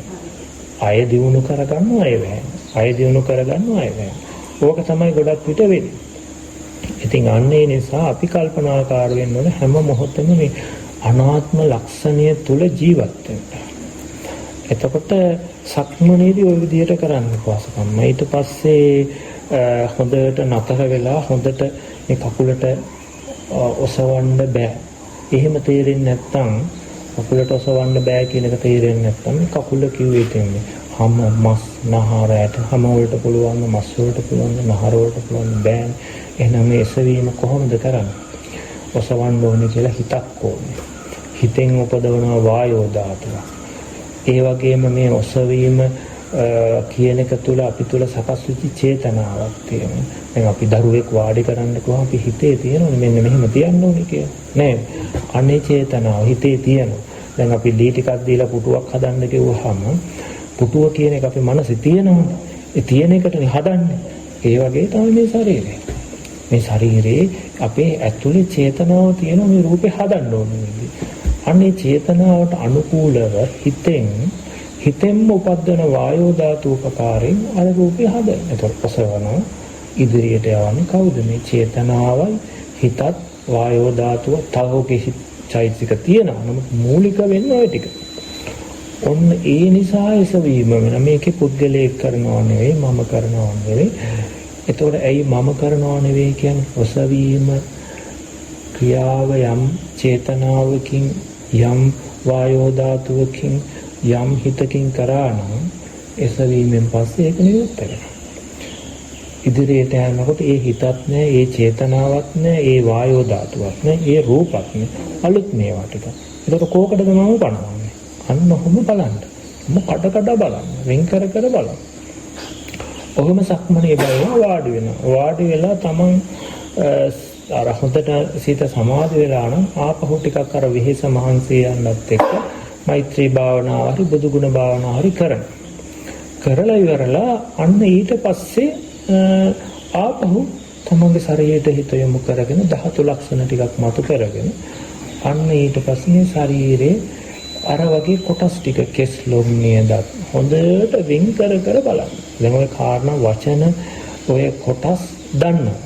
අය දිනු කරගන්න අයවැය. ඕක තමයි ගොඩක් විට වෙන්නේ. ඉතින් අන්න ඒ නිසා අපි කල්පනාකාර වෙන්න ඕනේ හැම මොහොතෙම මේ අනාත්ම ලක්ෂණය තුල ජීවත් වෙන්න. එතකොට සක්මනේදී ওই විදිහට කරන්න පස්සම. ඊට පස්සේ හොඳට නතර වෙලා හොඳට මේ කකුලට ඔසවන්න බෑ. එහෙම තේරෙන්නේ නැත්නම් කකුලට ඔසවන්න බෑ කියන එක තේරෙන්නේ නැත්නම් මේ කකුල කිව්වේ තියෙන්නේ හම මස් නහරයට හම වලට පුළුවන්, මස් වලට පුළුවන්, නහර වලට පුළුවන් බෑ. එහෙනම් මේ එසවීම කොහොමද කරන්නේ? ඔසවන්න ඕනේ කියලා හිතක් ඕනේ. හිතෙන් උපදවන වායෝ ධාතුව. ඒ වගේම මේ ඔසවීම කියන එක තුළ අපි තුළ සකස් වෙච්ච චේතනාවක් තියෙනවා. දැන් අපි දරුවෙක් වාඩි කරන්න කොහොම අපි හිතේ තියෙනවනේ මෙන්න මෙහෙම තියන්න ඕනේ කියලා. නේද? අනේ චේතනාව හිතේ තියෙනවා. දැන් අපි දී ටිකක් දීලා පුටුවක් හදන්න කිව්වහම පුටුව කියන එක අපේ මනසේ තියෙනවනේ. ඒ තියෙන එකටනේ හදන්නේ. ඒ වගේ තමයි මේ ශරීරය. මේ ශරීරේ අපේ ඇතුලේ චේතනාව තියෙන මේ රූපේ හදන්න ඕනේ. අනේ චේතනාවට අනුකූලව හිතෙන්ම උපද්දන වායෝ ධාතු උපකාරයෙන් අර රූපය හදන. ඒතකොට ඔසවන ඉදිරියට යවන්නේ කවුද? මේ චේතනාවයි හිතත් වායෝ ධාතුව තවෝගේ චෛතසික තියෙනවා. නමුත් මූලික වෙන්නේ ওই ටික. ඔන්න ඒ නිසා එසවීම වෙන මේකේ පුද්ගලයෙක් කරනවා නෙවෙයි මම කරනවා නෙවෙයි. ඒතකොට ඇයි මම කරනවා නෙවෙයි කියන්නේ? ඔසවීම ක්‍රියාව යම් චේතනාවකින් යම් වායෝ ධාතුවකින් යම් හිතකින් කරා නම් එසවීමෙන් පස්සේ ඒක නිරුද්ධ වෙනවා. ඉදිරියට යනකොට ඒ හිතත් නෑ, ඒ චේතනාවක් නෑ, ඒ වායෝ ධාතුවක් නෑ, ඒ රූපත් නෑ. අලුත් මේවා ටික. ඒකට කෝකටද මම බලන්නේ? අන්න ඔහොම බලන්න. කඩ බලන්න. වෙන් කර බලන්න. ඔහොම සක්මනේ බලලා වාඩි වෙනවා. වාඩි වෙලා තමන් අර හොඳට සිත සමාධි වෙලා නම් ආපහු ටිකක් අර විහෙස මහන්සිය යන්නත් එක්ක මෛත්‍රී භාවනාව හරි බුදු ගුණ භාවනාව හරි කරලා ඉවරලා අන්න ඊට පස්සේ ආපහු තමන්ගේ ශරීරයට හිත යොමු කරගෙන ධාතු ලක්ෂණ ටිකක් මතු කරගෙන අන්න ඊට පස්සේ ශරීරේ අර වගේ කොටස් ටික කෙස් ලොම් නියදත් හොඳට වෙන් කර බලන්න. දැන් ඔය කාරණා වචන ඔය කොටස් දන්නවා.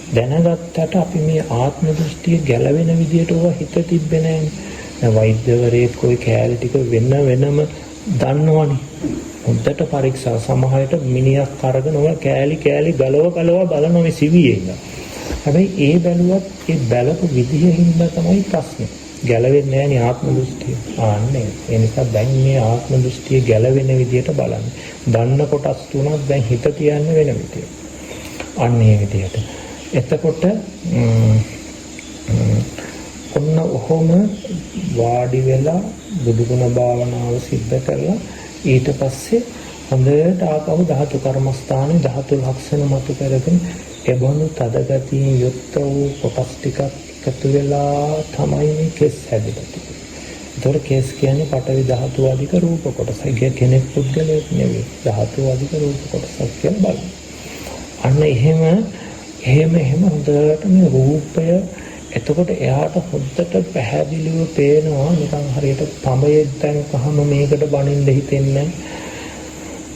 දැනගත්තට අපි මේ ආත්ම දෘෂ්ටිය ගැලවෙන විදියට ඔය හිත තිබ්බේ නැහැ. වෛද්‍යවරයෙක් કોઈ කෑලි ටික වෙනම දන්නවනේ. හොඳට පරීක්ෂා සමහරට මිනිහක් අරගෙන ඔය කෑලි ගලව බලන මේ සිවියේ ඉන්න. හැබැයි ඒ බැලුවත් ඒ බලපු විදිය හින්දා තමයි ප්‍රශ්නේ. ගැලවෙන්නේ නැහැ නේ ආත්ම දෘෂ්ටිය. ආන්නේ ඒ නිසා දැන් මේ ආත්ම දෘෂ්ටිය ගැලවෙන විදියට බලන්න. දන්න කොටස් තුනක් දැන් හිත තියන්නේ වෙන විදියට. අන්නේ විදියට. එතකොට ඔන්න ඔහොම වාඩි වෙලා බුදුගුණ භාවනාව සිද්ධ කරලා ඊට පස්සේ හොඳට ආපහු ධාතු කර්මස්ථානේ ධාතු ලක්ෂණ මත කරගෙන එබඳු තදගතියෙන් යුක්ත වූ කොටස් ටිකක් එකතු වෙලා තමයි මේ කෙස් හැදෙන්නේ. ඒතකොට කෙස් කියන්නේ පඨවි ධාතු අධික රූප කොටස. ඒක කෙනෙක් පුද්ගලයෙක් නෙවෙයි. ධාතු අධික රූප කොටසක් කියලා බලන්න. අන්න එහෙම හොඳට මේ රූපය එතකොට එයාට හොද්දට පැහැදිලිව පේනවා නිකන් හරියට තඹයෙක් දැක්කහම මේකට බනින්න හිතෙන්නේ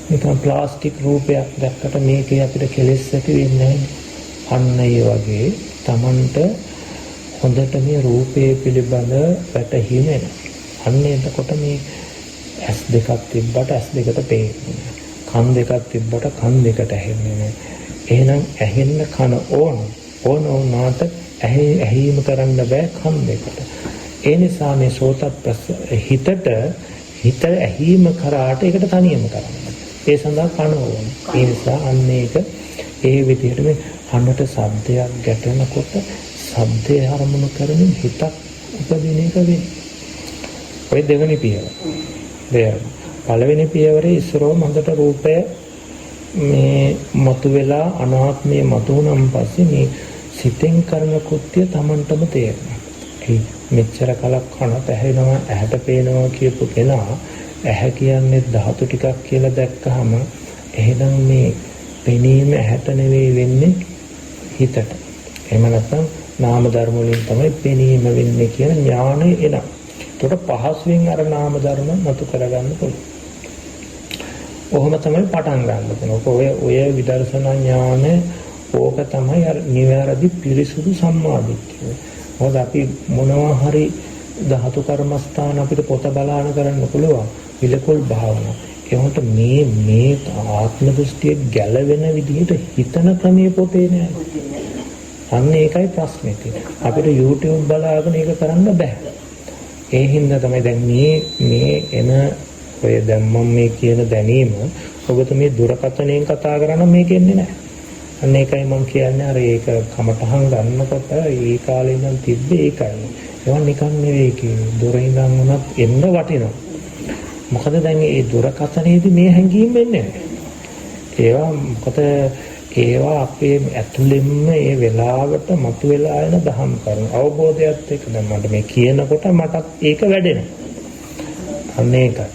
නිකන් ප්ලාස්ටික් රූපයක් දැක්කට මේකේ අපිට කෙලෙස් ඇති වෙන්නේ අන්න ඒ වගේ Tamanට හොඳට මේ රූපය පිළිබඳ වැටහීම එනවා. අන්න එතකොට මේ ඇස් දෙකක් තිබ්බට ඇස් දෙකට පේන්නේ. කන් දෙකක් තිබ්බට කන් දෙකට ඇහෙන්නේ නැහැ. එහෙනම් ඇහෙන්න කන ඕන වුණාට ඇහිම කරන්න බෑ කන් දෙකට. ඒ නිසා මේ සෝතප්පස්ස හිත ඇහිම කරාට ඒකට තනියම කරන්න. ඒ සඳහා කන ඕන. ඒ නිසා අන්න ඒක ඒ විදිහට මේ කනට ශබ්දයක් ගැටෙනකොට ශබ්දය අරමුණු කරමින් හිතක් උපදින එක වෙන්නේ. ඔය දෙවෙනි පියවර. පළවෙනි පියවරේ ඉස්සරෝම හොඳට රූපය මේ මතුවලා අනාත්මයේ මතුවුනන් පස්සේ මේ සිතෙන් කරන කෘත්‍ය Tamanටම තේරෙනවා. ඒ මෙච්චර කලක් කන පැහැෙනවා ඇහැට පේනවා කියපු කෙනා ඇහැ කියන්නේ ධාතු ටිකක් කියලා දැක්කහම එහෙනම් මේ පෙනීම ඇහැට නෙවෙයි වෙන්නේ හිතට. එහෙම නැත්නම් නාම ධර්ම වලින් තමයි පෙනීම වෙන්නේ කියන ඥාණය එනවා. ඒකට පහසුවෙන් අර නාම ධර්ම මතු කරගන්න පුළුවන්. ඔහොම තමයි පටන් ගන්න ඕනේ. ඔය විදර්ශනා ඥානය ඕක තමයි අර නිවැරදි පිරිසුදු සම්මාදිට්ඨිය. මොකද අපි මොනවා හරි ධාතු කර්මස්ථාන අපිට පොත බලාන කරන්න පුළුවන්. පිළිකුල් භාවනා. ඒකට මේ ආත්ම දෘෂ්ටිය ගැලවෙන විදිහට හිතන ක්‍රමයේ පොතේ නෑ. අන්න ඒකයි ප්‍රශ්නේ තියෙන්නේ. අපිට YouTube බලාගෙන ඒක කරන්න බෑ. ඒ හින්දා තමයි දැන් මේ එන ඔය දැන් මම මේ කියන දැනීම ඔබට මේ දුරකථනයෙන් කතා කරන මේක එන්නේ නැහැ. අන්න ඒකයි මම කියන්නේ අර ඒක කමටහන් ගන්නකොට ඒ කාලේ ඉඳන් තිබ්බේ ඒකයි. ඒවා නිකන් නෙවෙයි කියන්නේ. දොර ඉඳන් උනත් එන්න වටිනවා. මොකද දැන් මේ දුරකථනයේදී මේ හැංගීම් වෙන්නේ නැහැ. ඒවා මොකද ඒවා අපේ ඇතුළෙන්ම ඒ වෙලාවට මතුවලා එන දහම් කරුණු අවබෝධයත් එක්ක දැන් මට මේ කියනකොට මටත් ඒක වැඩෙනවා. අන්න ඒකයි.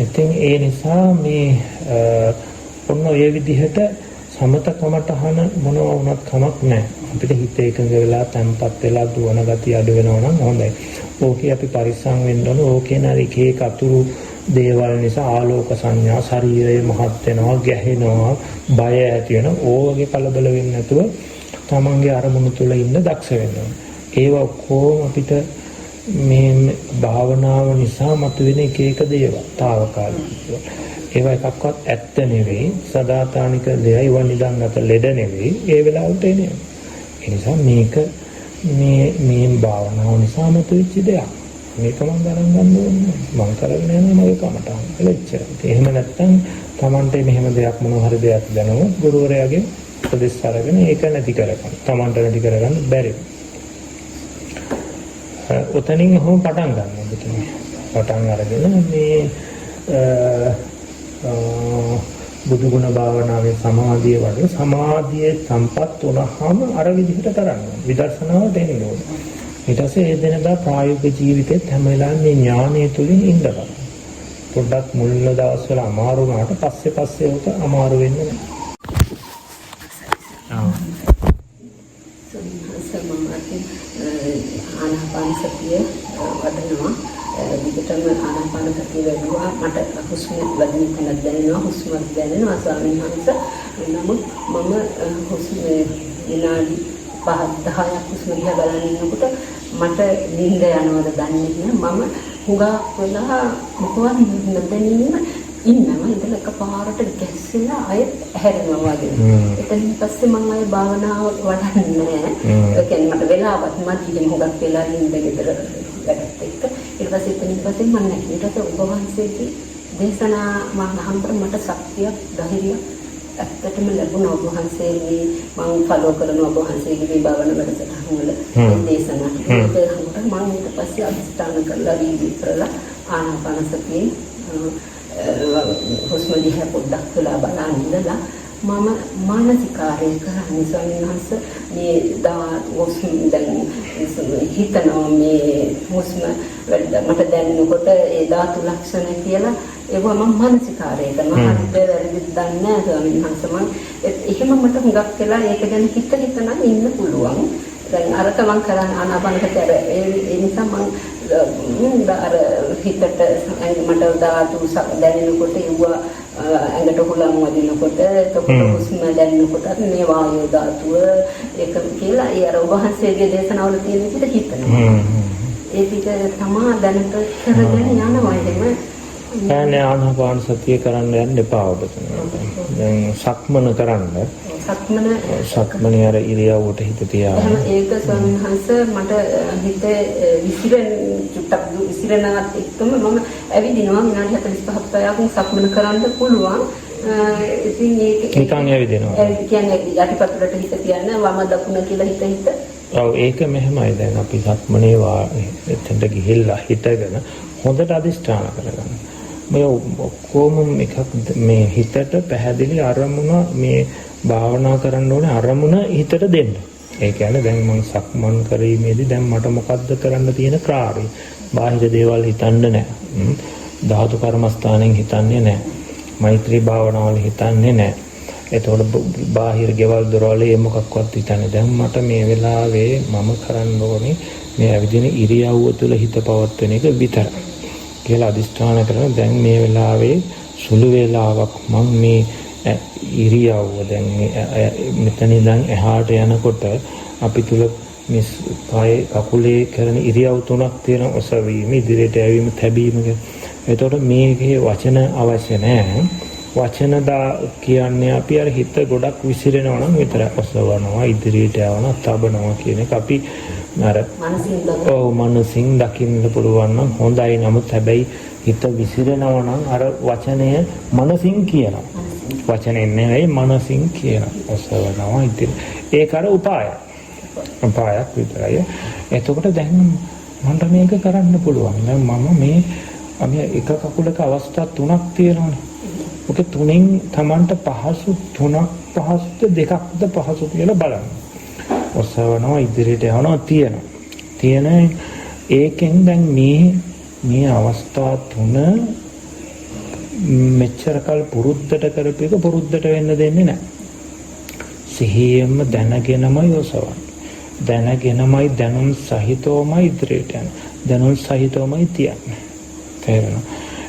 ඉතින් ඒ නිසා මේ ඔන්න ඔය විදිහට සමත කමටහන මොනවා වුණත් කමක් නැහැ. අපිට හිත එකඟ වෙලා තැම්පත් වෙලා දුවන ගතිය අඩු වෙනවා නම් හොඳයි. ඕකේ අපි පරිස්සම් වෙන්න ඕන. ඕකේ නර එක එක අතුරු දේවල් නිසා ආලෝක සංඥා ශරීරය මහත් වෙනවා, ගැහෙනවා, බය ඇති වෙනවා. ඕවගේ කලබල වෙන්නේ නැතුව තමන්ගේ අරමුණු තුල ඉන්න දක්ෂ වෙන්න ඕන. ඒව ඔක්කොම අපිට මේ භාවනාව නිසා මතුවෙන එක එක දේවල් తాවකාලිකව. ඒවා එකක්වත් ඇත්ත නෙවෙයි, සදාතානික දෙයයි, ඒවා නිදන්ගත ලෙඩ නෙවෙයි. ඒ වෙලාවට එන්නේ. ඒ නිසා මේක මේ භාවනාව නිසා මතුවෙච්ච දෙයක්. මේක මම ගණන් ගන්න ඕනේ. මම කරගෙන යනවා මගේ කමටහන්. එච්චරයි. එහෙම නැත්නම් Tamante මෙහෙම දෙයක් මොනවා හරි දෙයක් දැනුම ගුරුවරයාගේ උපදෙස් අරගෙන ඒක නැති කරගන්න. Tamante නැති කරගන්න බැරි. ඔතනින් ඔහොම පටන් ගන්නවා මෙතන. පටන් අරගෙන මේ බුදු ගුණ භාවනාවේ සමාධිය වගේ සමාධියේ සම්පත් උනහම අර විදිහට කරන්න. විදර්ශනාවට එන්න ඕනේ. ඊට පස්සේ ඒ දෙනදා ප්‍රායෝගික ජීවිතෙත් හැම වෙලාවෙම මේ ඥානය තුලින් ඉඳලා. පොඩ්ඩක් මුල් දවස්වල අමාරු වුණාට පස්සේ උට අමාරු වෙන්නේ නැහැ. ආනාපාන සතිය වඩනවා. විකටම ආනාපාන සතිය වැඩුවා. මට හුස්ම වැඩි වෙනක් දැනෙනවා. හුස්ම දැනෙනවා ස්වාමීන් වහන්සේ. නමුත් මම හුස්ම විනාඩි 5-10ක් හුස්ම දිහා බලන ඉන්නකොට මට නිින්ද යනවද දන්නේ නැහැ. මම හුඟක් වෙලා මොකවත් නොදැනීම ඉන්නවා. ඉතින් එකපාරට ගැස්සෙලා ආයෙත් හැරෙනවා වගේ. එතනින් පස්සේ මම ආයෙ භාවනාව වඩන්නේ නැහැ. ඒ කියන්නේ මට වෙලාවත් මදි හුඟක් වෙලා නිින්ද ගෙදර වැඩත් එක්ක. ඊට පස්සේ එතනින් පස්සේ මම නැගිටට ඔබ වහන්සේගේ දේශනා මම අහම්බර මට ශක්තියක් ධෛර්යයක් ඇත්තටම ලැබුණා. ඔබ වහන්සේගේ මම ෆලෝ කරන ඔබ වහන්සේගේ මේ භාවනා වැඩසටහන් වල දේශනා. ඒකට මම ඊට පස්සේ අධිෂ්ඨාන කරලා වීඩියෝ කරලා ආනාපාන සතියේ හුස්ම දිහා පොඩ්ඩක් වෙලා බලන් ඉඳලා මම මානසිකාරය කරන්නේ ස්වාමීන් වහන්සේ මේ හුස්ම දැන් හිතනවා මේ හුස්ම මට දැනෙනකොට ඒ ධාතු ලක්ෂණ කියලා ඒව මම මානසිකාරය කරනවා. හරිද වැරදිද දන්නේ නැහැ ස්වාමීන් වහන්සේ. මම එහෙම මට හුඟක් වෙලා ඒක ගැන හිත නම් ඉන්න පුළුවන්. දැන් අරක මම කරන ආනාපානකට ඒ නිසා මම අර හිතට මට ධාතු දැනෙනකොට ඒව ඇඟට හුලම් වදිනකොට එතකොට හුස්ම දැනෙනකොට මේ වායු ධාතුව ඒක කියලා ඒ අර ඔබ වහන්සේගේ දේශනාවල තියෙන විදිහට හිතනවා. ඒ ටික තමයි දැනට කරගෙන යනවා. එහෙම ආනාපාන සතිය කරන්න යන්න එපා ඔබතුමා. දැන් සක්මන කරන්න. සක්මනේ අර ඉරියව්වට හිත තියාගන්න. ඒක ස්වාමීන් වහන්සේ මට හිතේ විසිරෙනවත් එක්කම මම ඇවිදිනවා විනාඩි 45ක් සක්මන කරන්න පුළුවන්. ඉතින් ඒක නිකන් ඇවිදිනවා. ඒ කියන්නේ යටිපතුලට හිත තියන්න වම දකුණ කියලා හිත. ඔව් ඒක මෙහෙමයි. දැන් අපි සක්මනේ එතනට ගිහිල්ලා හිතගෙන හොඳට අදිෂ්ඨාන කරගන්න. මේ ඔක්කොම එකක් මේ හිතට පැහැදිලි අරමුණ මේ භාවනා කරන්න ඕනේ අරමුණ හිතට දෙන්න. ඒ කියන්නේ දැන් මම සක්මන් කිරීමේදී දැන් මට මොකද්ද කරන්න තියෙන කාර්යය? බාහිර දේවල් හිතන්න නැහැ. ධාතු කර්මස්ථානෙන් හිතන්නේ නැහැ. මෛත්‍රී භාවනාවල හිතන්නේ නැහැ. එතකොට බාහිර ගෙවල් දොරවල් මොකක්වත් හිතන්නේ. දැන් මට මේ වෙලාවේ මම කරන්න ඕනේ මේ ඇවිදින ඉරියව්ව තුළ හිත පවත්වන එක විතරයි. කියලා අදිෂ්ඨාන කරන දැන් මේ වෙලාවේ සුළු වේලාවක් මම මේ ඉරියව්ව දැන් මෙතන ඉඳන් එහාට යනකොට අපි තුල මේ පායේ කකුලේ කරන ඉරියව් තුනක් තියෙන ඔසවීම ඉදිරියට යැවීම තැබීම. එතකොට මේකේ වචන අවශ්‍ය නැහැ. වචන කියන්නේ අපි අර හිත ගොඩක් විසිරෙනවා නම් විතරයි. ඔසවනවා ඉදිරියට යවනවා තබනවා කියන එක අපි අර මනසින් දකින්න පුළුවන් නම් හොඳයි. නමුත් හැබැයි හිත විසිරෙනවා නම් අර වචනය මනසින් කියනවා. වචනෙන් නෙවෙයි මනසින් කියනවා. ඔසවනවා ඉතින් ඒක අර උපායක් විතරයි. එතකොට දැන් මට මේක කරන්න පුළුවන්. දැන් මම මේ අපි එක කකුලක අවස්ථා 3ක් තියෙනවානේ. ඔක තුනෙන් Tamanට පහසු 3ක් පහසුද 2ක්ද පහසු කියලා බලන්න. ඔසවනවා ඉදිරියට යනවා තියෙන ඒකෙන් දැන් මේ අවස්ථා 3 මෙච්චර කල් පුරුද්දට කරපේක පුරුද්දට වෙන්න දෙන්නේ නැහැ. සිහියෙන්ම දැනගෙනමයි ඔසවන්නේ. දැනගෙනමයි දැනුම් සහිතවමයි ඉදිරියට යන්නේ. දැනුම් සහිතවමයි තියන්නේ. තේරෙනවද?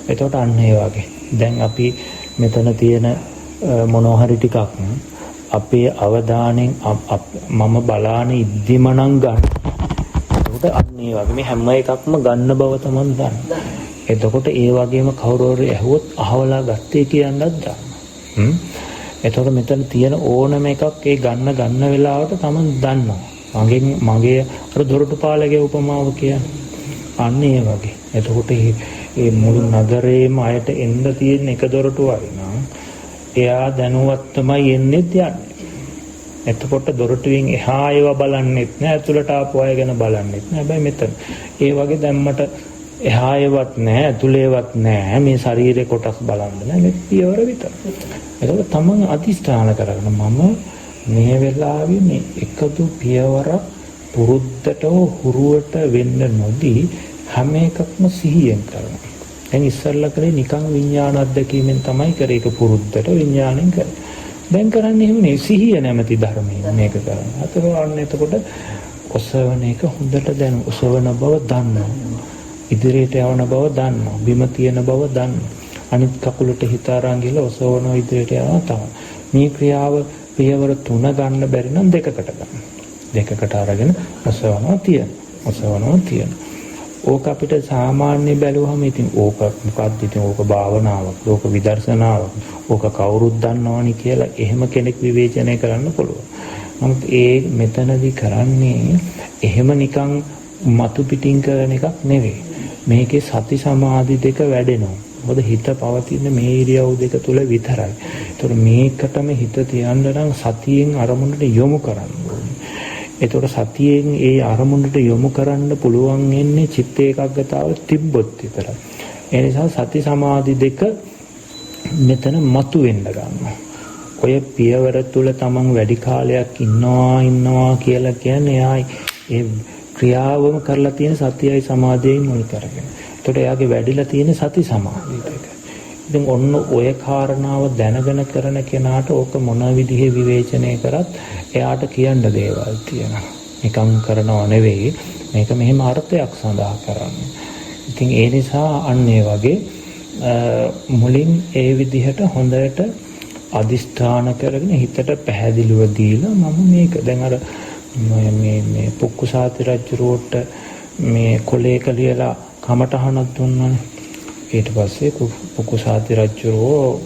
එතකොට අන්න ඒ වගේ. දැන් අපි මෙතන තියෙන මොනවා හරි ටිකක් අපේ අවධානයෙන් මම බලාන ඉද්දිමනම් ගන්න. එතකොට අන්න ඒ වගේ මේ හැම එකක්ම ගන්න බව තමයි දන්නේ. එතකොට ඒ වගේම කවුරු හරි ඇහුවොත් අහවලා ගත්තේ කියන්නත් දාන්න. එතකොට මෙතන තියෙන ඕනම එකක් ඒ ගන්න වෙලාවට තමයි දන්නවා. මගේ අර දොරටු පාලගේ උපමාව කියන්නේ. අන්න ඒ වගේ. එතකොට මේ මුළු නගරේම අයට එන්න තියෙන එක දොරටුවයි නම් එයා දැනුවත් තමයි එන්නේ යන්නේ. එතකොට දොරටුවෙන් එහා ඒවා බලන්නෙත් නෑ, ඇතුළට ආපු අය ගැන බලන්නෙත් නෑ. හැබැයි මෙතන ඒ වගේ දැම්මට එහා ඒවත් නෑ, ඇතුළේවත් නෑ, මේ ශරීරේ කොටස් බලන්න නෑ, මේ පියවර විතරයි. එතකොට තමන් අධිෂ්ඨාන කරගෙන මම මේ වෙලාවේ මේ එකදු පියවර පුරුද්දට හුරුවට වෙන්න නොදී හැම එකක්ම සිහියෙන් කරනවා. දැන් ඉස්සල්ලා කරේ නිකන් විඥාන අධ්‍යක්ීමෙන් තමයි කරේ, ඒක පුරුද්දට විඥාණයෙන් කරේ. දැන් කරන්නේ එහෙම නෙවෙයි, සිහිය නැමැති ධර්මයෙන් මේක කරන්නේ. අතවන්න එතකොට ඔසවන එක හොඳට දැන ඔසවන බව දන්නවා. ඉදිරියට යවන බව දන්නවා. බිම තියෙන බව දන්නවා. අනිත් කකුලට හිත අරන් ගිහලා ඔසවන ඉදිරියට යනවා තමයි. මේ ක්‍රියාව පියවර 3 ගන්න බැරි නම් 2කට ගන්න. 2කට අරගෙන ඔසවනවා තියෙන. ඕක අපිට සාමාන්‍ය බැලුවම ඉතින් ඕක මොකක්ද ඉතින් ඕක භාවනාවක්, ඕක විදර්ශනාවක්, ඕක කවුරුත් දන්නවනි කියලා එහෙම කෙනෙක් විවේචනය කරන්න පුළුවන්. නමුත් ඒ මෙතනදී කරන්නේ එහෙම නිකන් මතු පිටින් කරන එකක් නෙවෙයි. මේකේ සති සමාධි දෙක වැඩෙනවා. මොකද හිත පවතින මේ ඉරියව් දෙක තුල විතරයි. ඒතකොට මේකටම හිත තියන්න නම් සතියෙන් අරමුණට යොමු කරන්න ඕනේ. ඒතකොට සතියෙන් ඒ අරමුණට යොමු කරන්න පුළුවන් වෙන්නේ චිත්ත ඒකාග්‍රතාව තිබ්බොත් විතරයි. ඒ නිසා සති සමාධි දෙක මෙතන මතු වෙන්න ගන්නවා. ඔය පියවර තුල තමන් වැඩි කාලයක් ඉන්නවා කියලා කියන්නේ ඒ ක්‍රියාවම කරලා තියෙන සතියයි සමාධියයි මුල් කරගෙන. ඒතකොට එයාගේ වැඩිලා තියෙන සති සමාධිය දෙක. ඉතින් ඔන්න ඔය කාරණාව දැනගෙන කරන කෙනාට ඕක මොන විදිහේ විවේචනය කරත් එයාට කියන්න දේවල් තියෙනවා. නිකම් කරනව නෙවෙයි, මේක මෙහෙම අර්ථයක් සඳහා කරන්නේ. ඉතින් ඒ නිසා අන්න ඒ වගේ මුලින් ඒ විදිහට හොඳට අදිෂ්ඨාන කරගෙන හිතට පැහැදිලිව දීලා මම මේක දැන් අර මේ පුක්කුසාති රජුට මේ කොලේක ලියලා කමටහනක් දුන්නානේ. ඊට පස්සේ පුක්කුසාති රජුරෝ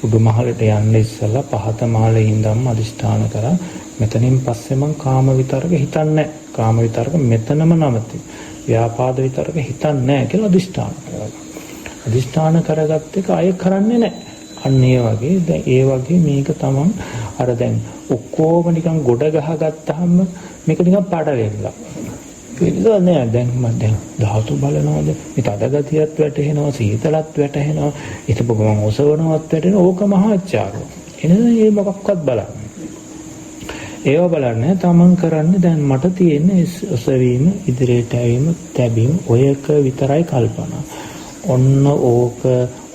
උඩුමහලට යන්න ඉස්සලා පහත මහලේ ඉඳන්ම අදිෂ්ඨාන කරා මෙතනින් පස්සේ මං කාම විතරක හිතන්නේ නැහැ. කාම විතරක මෙතනම නවති. ව්‍යාපාද විතරක හිතන්නේ නැහැ කියලා අදිෂ්ඨාන කරා. අදිෂ්ඨාන කරගත්ත එක අය කරන්නේ නැහැ. අන්න ඒ වගේ දැන් ඒ වගේ මේක තමන් අර දැන් ඔක්කොම නිකන් ගොඩ ගහගත්තාම මේක නිකන් පාඩ වෙනවා. ඒක නෑ දැන් මම දැන් ධාතු බලනවාද මේ තදගතියත් වැටෙනවා සීතලත් වැටෙනවා හිතපො ගමන් ඔසවනවත් වැටෙනවා ඕක මහාචාරය. එනද මේ මොකක්වත් බලන්නේ. ඒව බලන්නේ තමන් කරන්නේ දැන් මට තියෙන්නේ ඔසවීම ඉදිරියට යෑම තැබීම ඔයක විතරයි කල්පනා. ඔන්න ඕක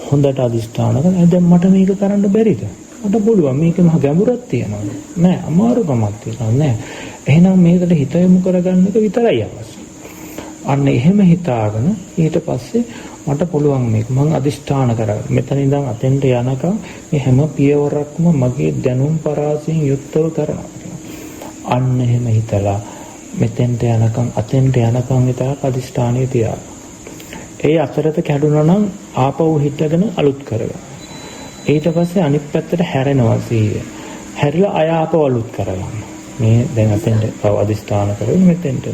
හොඳට අදිෂ්ඨාන කරගෙන දැන් මට මේක කරන්න බැරිද? මට පුළුවන්. මේක මහ ගැඹුරක් තියෙනවා. නෑ අමාරුකමක් තියෙනවා නෑ. එහෙනම් මේකට හිත යොමු කරගන්න එක විතරයි අවශ්‍ය. අන්න එහෙම හිතාගෙන ඊට පස්සේ මට පුළුවන් මේක මම අදිෂ්ඨාන කරගන්න. මෙතන ඉඳන් අතෙන්ට යනකම් මේ හැම පියවරක්ම මගේ දැනුම් පරාසයෙන් යුක්තව කරනවා. අන්න එහෙම හිතලා මෙතෙන්ට යනකම් අතෙන්ට යනකම් විතරක් අදිෂ්ඨානිය තියාගන්න. ඒ අතරත කැඩුනා නම් ආපහු හිටගෙන අලුත් කරගන්න. ඊට පස්සේ අනිත් පැත්තට හැරෙනවා සීය. හැරිලා අය ආපහු අලුත් කරගන්න. මේ දැන් අතෙන්ට අදිෂ්ඨාන කරගෙන මෙතෙන්ට.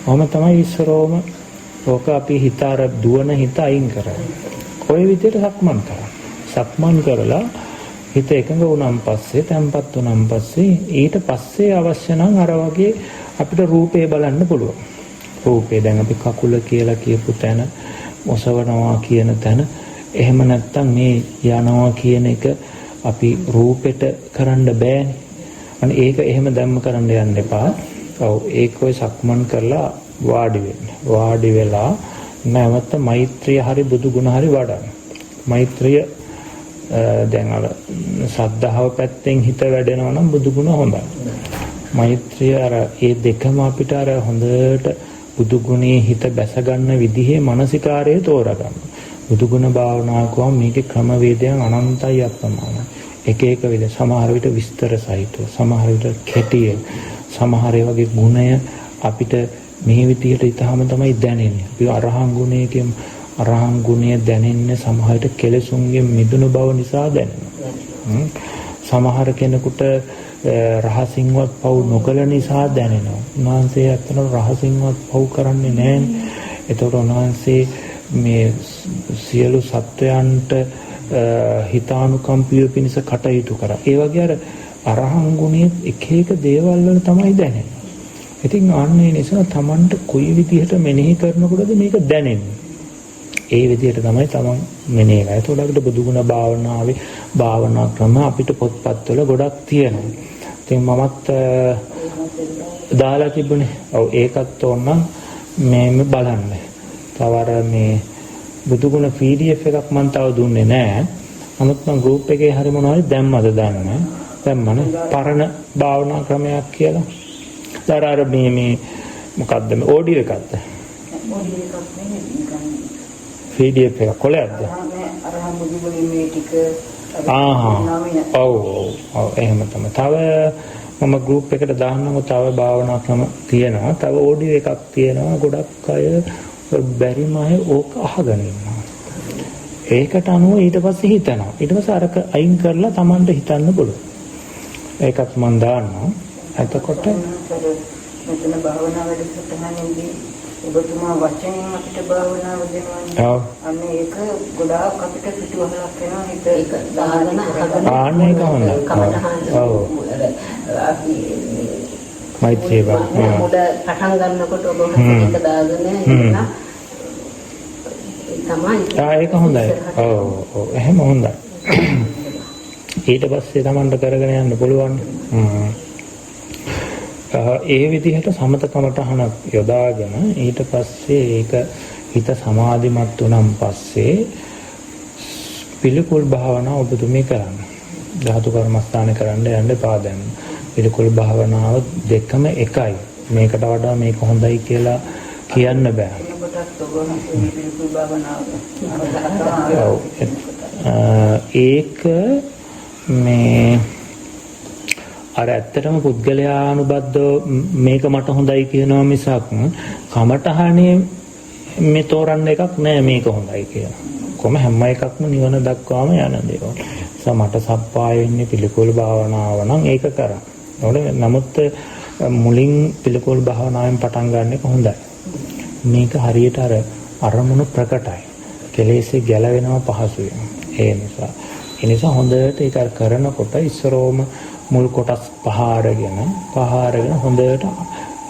ඔහොම තමයි ඉස්සරෝම ඕක අපි හිත අර දුවන හිත අයින් කරන්නේ. ඔය විදිහට සක්මන් කරා. සක්මන් කරලා හිත එකඟ වුණාන් පස්සේ තැම්පත් වුණාන් පස්සේ ඊට පස්සේ අවශ්‍ය නම් අර වගේ අපිට රූපේ බලන්න පුළුවන්. රූපේ දැන් අපි කකුල කියලා කියපු තැන ඔසවනවා කියන තැන. එහෙම නැත්තම් මේ යනවා කියන එක අපි රූපෙට කරන්න බෑනේ. අනේ ඒක එහෙම දැම්ම කරන්න යන්න එපා. ඔව් ඒක ඔය සක්මන් කරලා වාඩි වෙන්න. වාඩි වෙලා නැවත මෛත්‍රිය හරි බුදු ගුණ හරි වඩන්න. මෛත්‍රිය දැන් අර ශ්‍රද්ධාව පැත්තෙන් හිත වැඩෙනවා නම් බුදු ගුණ හොඳයි. මෛත්‍රිය අර ඒ දෙකම අපිට අර හොඳට බුදු ගුණේ හිත බැස ගන්න විදිහේ මානසිකාරය තෝරගන්න. බුදු ගුණ භාවනාව කියවම මේකේ ක්‍රමවේදයන් අනන්තයි අප්‍රමාණයි. එක එක විදිහ සමහර විට විස්තර සහිතව, සමහර විට කෙටිය, සමහර වගේ ගුණය අපිට මේ විදිහට ඊටාම තමයි දැනෙන්නේ. අපි අරහං ගුණය කියමු. අරහං ගුණය දැනෙන්නේ සමහර විට කෙලෙසුන්ගෙන් මිදුණු බව නිසා දැනෙනවා. සමහර කෙනෙකුට රහසින්වත් පව් නොකළ නිසා දැනෙනවා. උන්වහන්සේ ඇත්තටම රහසින්වත් පව් කරන්නේ නැහැනේ. ඒතකොට උන්වහන්සේ මේ සියලු සත්වයන්ට හිතානුකම්පිය පිණිස කටයුතු කරා. ඒ වගේ අර අරහං ගුණයේ එක එක දේවල් වල තමයි දැනෙන්නේ. ඉතින් ආන්නේ නිසා Tamanට කොයි විදිහට මෙනෙහි කරනකොටද මේක දැනෙන්නේ. ඒ විදිහට තමයි Taman මෙනෙහි කරන්නේ. ඒතකොට අපිට බුදුගුණ භාවනාවේ භාවනා ක්‍රම අපිට පොත්පත්වල ගොඩක් තියෙනවා. ඉතින් මමත් දාලා තිබුණේ. ඔව් ඒකත් ඕනනම් මේ බලන්න. තව අර මේ බුදුගුණ PDF එකක් මම තව දුන්නේ නැහැ. නමුත් මම group එකේ හරි මොනවද දැම්මද දන්නේ. දැම්මනේ පරණ භාවනා ක්‍රමයක් කියලා. අර මේ මොකද්ද මේ ඔඩියෝ එකක්ද? ඔඩියෝ එකක් නෙමෙයි. PDF එක කොලයක්ද? අරහන් බුදුගුණේ මේ ටික ඔව් එහෙම තමයි. තව මම group එකට දාන්නකො තව භාවනා ක්‍රම තියෙනවා. තව ඔඩියෝ එකක් තියෙනවා. ගොඩක් අය බැරිම අය ඕක අහගෙන ඉන්නවා. ඒකට අනුව ඊට පස්සේ හිතනවා. ඊට පස්සේ අරක අයින් කරලා Tamanට හිතන්න පුළුවන්. ඒකත් මම දාන්නවා. එතකොට මෙතන භාවනා වැඩසටහනේදී ඔබතුමා වචනින් අපිට භාවනාව දෙනවනේ. ඔව්. අන්න ඒක ගොඩාක් අපිට පිටුවහලක් වෙනවා. හිත ඒක දාගෙන ආන්න ඒක හොඳයි. ඔව්. අපි මෛත්‍රී භාවනාව මුද පටන් ගන්නකොට ඔබ ඒක දාගෙන ඉන්න තමයි. ඒක හොඳයි. ඔව් එහෙම හොඳයි. ඊට පස්සේ Tamanට කරගෙන යන්න පුළුවන්. ඒ විදිහට සමතකමටහනක් යොදාගෙන ඊට පස්සේ ඒක හිත සමාධිමත් වුණාන් පස්සේ පිළිකුල් භාවනාව ඔබතුමී කරන්න. ධාතු කර්මස්ථාන කරන්න යන්න එපා දැන්. පිළිකුල් භාවනාව දෙකම එකයි. මේකට වඩා මේක හොඳයි කියලා කියන්න බෑ. ඒක මේ අර ඇත්තටම පුද්ගලයා අනුබද්ධව මේක මට හොඳයි කියනවා මිසක් කමටහනේ මේ තෝරන්න එකක් නෑ මේක හොඳයි කියලා. කොහොම හැම එකක්ම නිවන දක්වාම යන දේවල්. මට සප්පාය වෙන්නේ පිළිකුල් භාවනාව නම් ඒක කරා. නමුත් මුලින් පිළිකුල් භාවනාවෙන් පටන් ගන්න එක හොඳයි. මේක හරියට අර අරමුණු ප්‍රකටයි. කෙලෙසේ ගැලවෙනවා පහසුයි. ඒ නිසා හොඳට ඒක කරනකොට ඉස්සරෝම මුල් කොටස් පහ අරගෙන හොඳට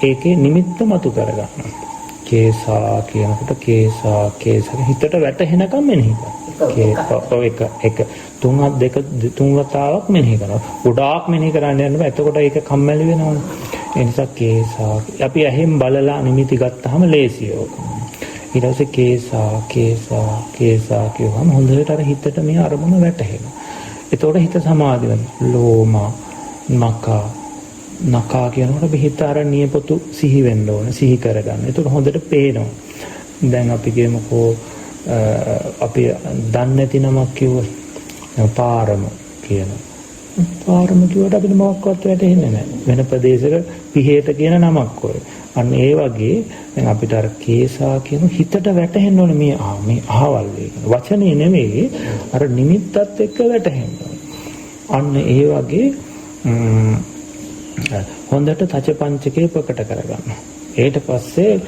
ඒකේ නිමිත්ත මතු කරගන්න. කේසා කියනකොට කේසා හිතට වැටෙනකම් මෙනෙහි කරන්න. එක තුන් වතාවක් මෙනෙහි කරනවා. ගොඩාක් මෙනෙහි කරන්න යන්න බෑ. එතකොට ඒක කම්මැලි වෙනවනේ. ඒ නිසා කේසා අපි ඇහෙන් බලලා නිමිති ගත්තාම ලේසියි ඕක. ඊට පස්සේ කේසා කියවම හොඳට අර හිතට මේ අරමුණ වැටහෙනවා. එතකොට හිත සමාධි වෙනවා. ලෝමා නකා කියනකොට අපි හිත අර නියපොතු සිහි වෙන්න ඕන. සිහි කරගන්න. එතකොට හොඳට පේනවා. දැන් අපි කියමුකෝ අපි දන්නේ නැති නමක් කිව්වොත් පාරම කියනවා. පාරම කිව්වට අපිට මොකක්වත් වැටහෙන්නේ නැහැ. වෙන ප්‍රදේශයක පිහේට කියන නමක් ඔය. අන්න ඒ වගේ දැන් අපිට අර කේසා කියන හිතට වැටහෙන්න ඕනේ මේ අහවල් වේගන. වචනේ නෙමෙයි අර නිමිත්තත් එක්ක වැටහෙන්න. අන්න ඒ වගේ හොඳට තච පංචකේ ප්‍රකට කරගන්න. ඊට පස්සේ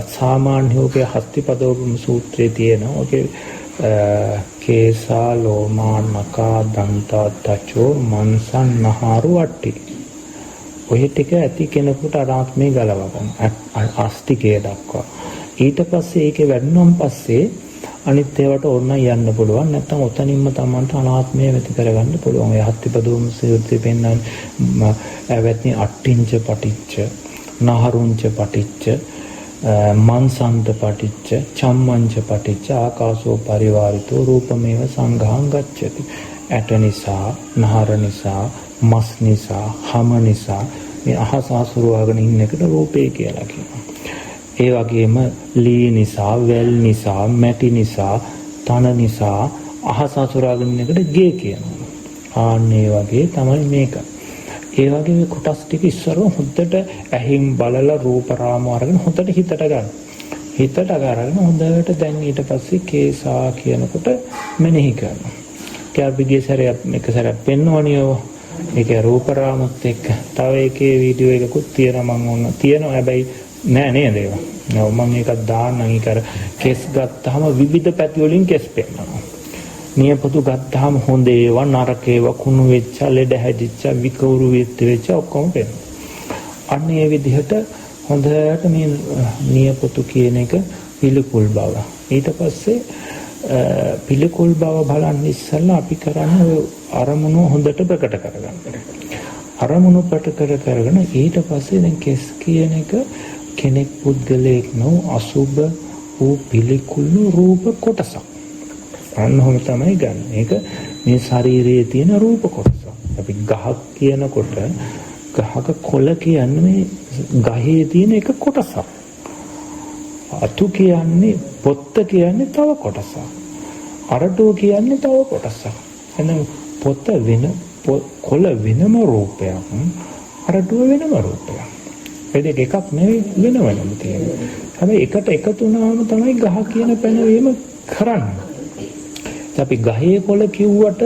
සාමාන්‍ය යෝගයේ හස්තිපදෝපම සූත්‍රයේ තියෙනවා. ඔකේ කේසා ලෝමා නකා දන්තා තචෝ මන්සන් නහාරු වට්ටි. ඔය ටික ඇති කෙනෙකුට අනාත්මේ ගලව ගන්න. අස්තිකය දක්වා. ඊට පස්සේ ඒකේ වැඩුණාන් පස්සේ අනිත් ඒවාට ඕන යන්න පුළුවන්. නැත්නම් ඔතනින්ම Tamanට අනාත්මය වෙති කරගන්න පුළුවන්. ඒ හත්තිපදෝම සූත්‍රයේ පෙන්නන ඇවැත්නි අට්ඨිංච පටිච්ච, නහරුංච පටිච්ච, මන්සන්ත පටිච්ච, චම්මංච පටිච්ච, ආකාශෝ පරිවාරිතෝ රූපමේව සංඝාං ගච්ඡති. ඇට නිසා, නහර නිසා, මස් නිසා, හම නිසා මේ අහස අසුරවගෙන ඉන්න එකට රූපේ කියලා කියනවා. ඒ වගේම ලී නිසා, වැල් නිසා, මැටි නිසා, තන නිසා අහස අසුරවගෙන ඉන්න එකට ගේ කියනවා. ආන්න ඒ වගේ තමයි මේක. ඒ වගේ මේ කොටස් ටික ඉස්සරව හොඳට ඇහින් බලලා රූප රාම අරගෙන හොඳට හිතට ගන්න. හිතට අරගෙන හොඳට දැන් ඊට පස්සේ කේසා කියනකොට මෙනෙහි කරනවා. කැබිගේ සැරයක් එක සැරයක් පෙන්වනියෝ. ඒක රූප රාමත් එක්ක තව එකේ වීඩියෝ එකකුත් තියෙනවා මම ඕන තියෙනවා හැබැයි නෑ නේද ඒක. නෝ මම ඒකක් දාන්නම් ඒක අර කෙස් ගත්තාම විවිධ පැති වලින් කෙස් පෙන්නනවා. නියපොතු ගත්තාම හොඳ ඒවා නරක ඒවා කුණු වෙච්ච ලෙඩ හැදිච්ච විකවුරු වෙච්ච ඔක්කොම පෙන්නනවා. අන්න ඒ විදිහට හොඳට මේ නියපොතු කියන එක පිළිකුල් බව. ඊට පස්සේ පිළිකුල් බව බලන්න ඉස්සෙල්ලා අපි කරන්නේ අරමුණු හොඳට ප්‍රකට කරගන්න. අරමුණු ප්‍රකට කරගෙන ඊට පස්සේ දැන් කෙස් කියන එක කෙනෙක් පුද්ගලයෙක් නෝ අසුබ වූ පිළිකුල් රූප කොටසක්. අන්නෝම තමයි ගන්න. ඒක මේ ශරීරයේ තියෙන රූප කොටස. අපි ගහක් කියනකොට ගහක කොළ කියන්නේ මේ ගහේ තියෙන එක කොටසක්. අතු කියන්නේ පොත්ත කියන්නේ තව කොටසක්. අරටුව කියන්නේ තව කොටසක්. එහෙනම් පොත්ත වෙන කොළ වෙනම රූපයක්. අරටුව වෙනම රූපයක්. ඒ දෙක එකක් නෙවෙයි වෙන වෙනම තියෙනවා. හැබැයි එකට එකතු වුණාම තමයි ගහ කියන පැනවීම කරන්නේ. අපි ගහේ කොළ කිව්වට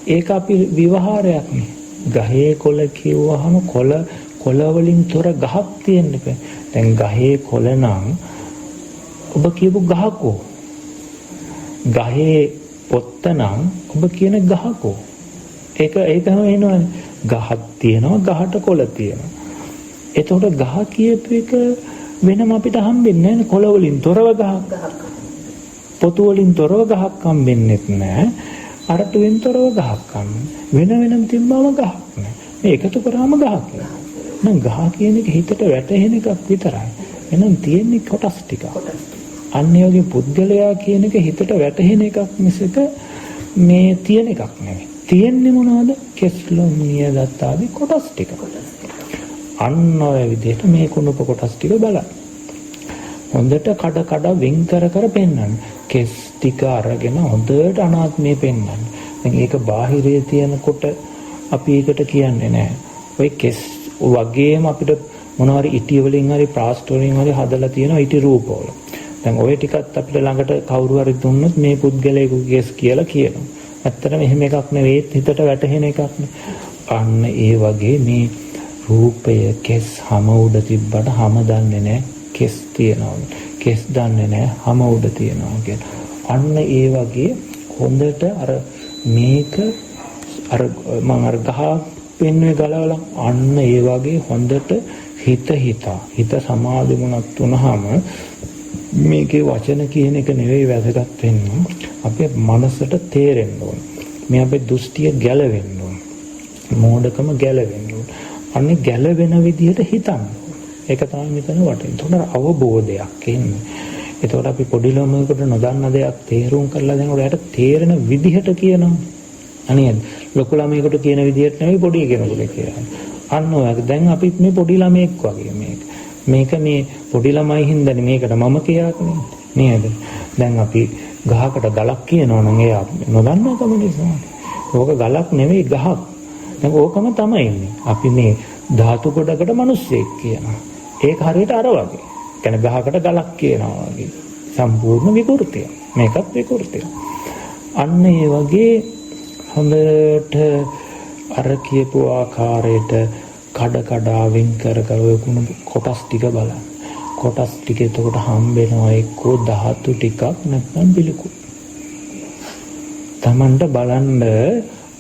ඒක අපි විවහාරයක් නේ. ගහේ කොළ කිව්වහම කොළ වලින් තොර ගහක් තියෙන්න බෑ. දැන් ගහේ කොළ නම් ඔබ කියපු ගහකෝ. ගහේ පොත්ත නම් ඔබ කියන ගහකෝ. ඒකම එනවනේ. ගහක් තියෙනවා ගහට කොළ තියෙනවා. එතකොට ගහ කියපු එක වෙනම අපිට හම්බෙන්නේ නැහැ. කොළ වලින් තොරව ගහක්. පොතු වලින් තොරව ගහක් හම්බෙන්නේ නැහැ. අරටුවෙන් තොරව ගහක් හම්බෙන්නේ. වෙන වෙනම තිබ්බම ගහක් නැහැ. මේ එකතු කරාම ගහක් නෑ. නම් ගහ කියන එක හිතට වැටහෙන එකක් විතරයි. එහෙනම් තියෙන්නේ කොටස් ටිකක්. අන්න ඒ වගේ පුද්ගලයා කියන එක හිතට වැටහෙන එකක් මිසක මේ තියෙන එකක් නෙවෙයි. තියෙන්නේ මොනවද? කෙස්ලොම් නියදත් ආදී කොටස් ටික. අන්න ඔය විදිහට මේ කුණප කොටස් ටික බලන්න. හොඳට කඩ වෙන් කර පෙන්වන්න. කෙස් ටික අරගෙන හොඳට අනාත්මය පෙන්වන්න. දැන් ඒක බාහිරයේ තියෙනකොට අපි ඒකට කියන්නේ නැහැ. ඔය කෙස් වගේම අපිට මොනවාරි ඉටි වලින් හරි ප්ලාස්ටර් වලින් හරි හදලා තියෙනවා ඉටි රූපවල. දැන් ඔය ටිකත් අපිට ළඟට කවුරු හරි දුන්නොත් මේ පුද්ගලයෙකුගේ කෙස් කියලා කියනවා. ඇත්තටම එහෙම එකක් නෙවෙයි හිතට වැටහෙන එකක් නේ. අන්න ඒ වගේ මේ රූපය කෙස් හැම උඩ තිබ්බට හැම දන්නේ නැහැ කෙස් තියනවා. කෙස් දන්නේ නැහැ හැම උඩ තියනවා කියලා. අන්න ඒ වගේ හොඳට අර මේක අර මම අර ගහ පෙන්වේ ගලවලා අන්න ඒ වගේ හොඳට හිත සමාධිමුණක් තුනහම මේකේ වචන කියන එක නෙවෙයි වැදගත් වෙන්නේ. අපේ මනසට තේරෙන්න ඕන. මේ අපේ දෘෂ්ටිය ගැලවෙන්න ඕන. මෝඩකම ගැලවෙන්න ඕන. අන්නේ ගැලවෙන විදිහට හිතන්න. ඒක තමයි මෙතන වටින්නේ. ඒතකොට අවබෝධයක් එන්නේ. ඒතකොට අපි පොඩි ළමයෙකුට නොදන්න දෙයක් තේරුම් කරලා දෙනකොට එයාට තේරෙන විදිහට කියනවා. අනේද? ලොකු ළමයෙකුට කියන විදිහට නෙවෙයි පොඩි කෙනෙකුට කියන්නේ. අන්න ඔය දැන් අපිත් මේ පොඩි ළමයෙක් වගේ මේක මේ පොඩි ළමයි හින්දානේ මේකට මම කියන්නේ නේද? දැන් අපි ගහකට ගලක් කියනවා නම් එයා නොදන්නකම නිසා. ඕක ගලක් නෙවෙයි ගහක්. දැන් ඕකම තමයි ඉන්නේ. අපි මේ ධාතු කොටකට මිනිස්සෙක් කියනවා. ඒක හරියට අර වගේ. කියන්නේ ගහකට ගලක් කියනවා වගේ. සම්පූර්ණ විකෘතිය. මේකත් විකෘතිය. අන්න ඒ වගේ හොඳට අර කියපු ආකාරයට කඩ වෙන් කර ඔයකුණු කොටස් ටික බලන්න. කොටස් ටික එතකොට හම්බෙනවා එක්කෝ ධාතු ටිකක් නැත්නම් පිළිකුල්. Tamanට බලන්න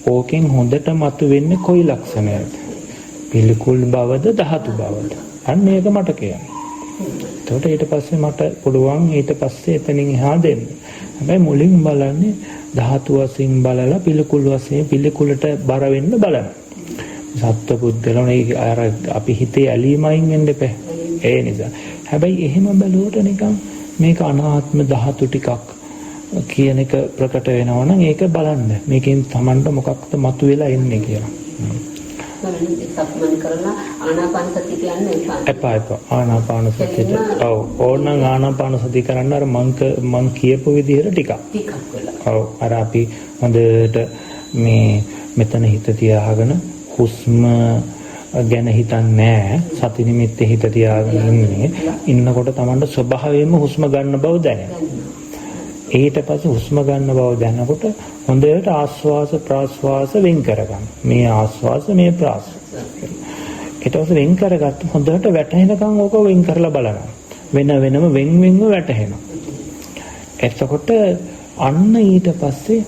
ඕකෙන් හොඳට මතුවෙන්නේ කොයි ලක්ෂණයද? පිළිකුල් බවද ධාතු බවද? අන්න ඒක මට කියන්න. එතකොට ඊට පස්සේ මට පුළුවන් ඊට පස්සේ එතනින් එහා දෙන්න. හැබැයි මුලින් බලන්නේ ධාතු වශයෙන් බලලා පිළිකුල් වශයෙන් පිළිකුලට බර වෙන්න බලන්න. සත්ව පුද්ගලනේ අර අපි හිතේ ඇලීමයින් වෙන්න එපා. ඒ නිසා. හැබැයි එහෙම බැලුවට නිකන් මේක අනාත්ම ධාතු ටිකක් කියන එක ප්‍රකට වෙනවා නම් ඒක බලන්න. මේකෙන් Tamanට මොකක්ද මතුවෙලා එන්නේ කියලා. සක්මන් කරලා ආනාපාන සතිය කියන්නේ එපා. ආනාපාන සතියට. ඔව්. ඕනනම් ආනාපාන සතිය කරන්න අර මං කියපු විදිහට ටිකක් වෙලා. ඔව්. අර අපි හොඳට මේ මෙතන හිත තියාගෙන හුස්ම ගැන හිතන්නේ නැහැ. සති නිමිත්තේ හිත තියාගෙන ඉන්නකොට Tamanට ස්වභාවයෙන්ම හුස්ම ගන්න බව දැනෙනවා. ඊට පස්සේ හුස්ම ගන්න බව දැනනකොට හොඳට ආස්වාස ප්‍රාස්වාස වෙන් කරගන්න. මේ ආස්වාස මේ ප්‍රාස්වාස. ඊට පස්සේ වෙන් කරගත්ත හොඳට වැටෙනකන් ඕක වෙන් කරලා බලනවා. වෙනම වෙන්ව වැටෙනවා. එතකොට අන්න ඊට පස්සේ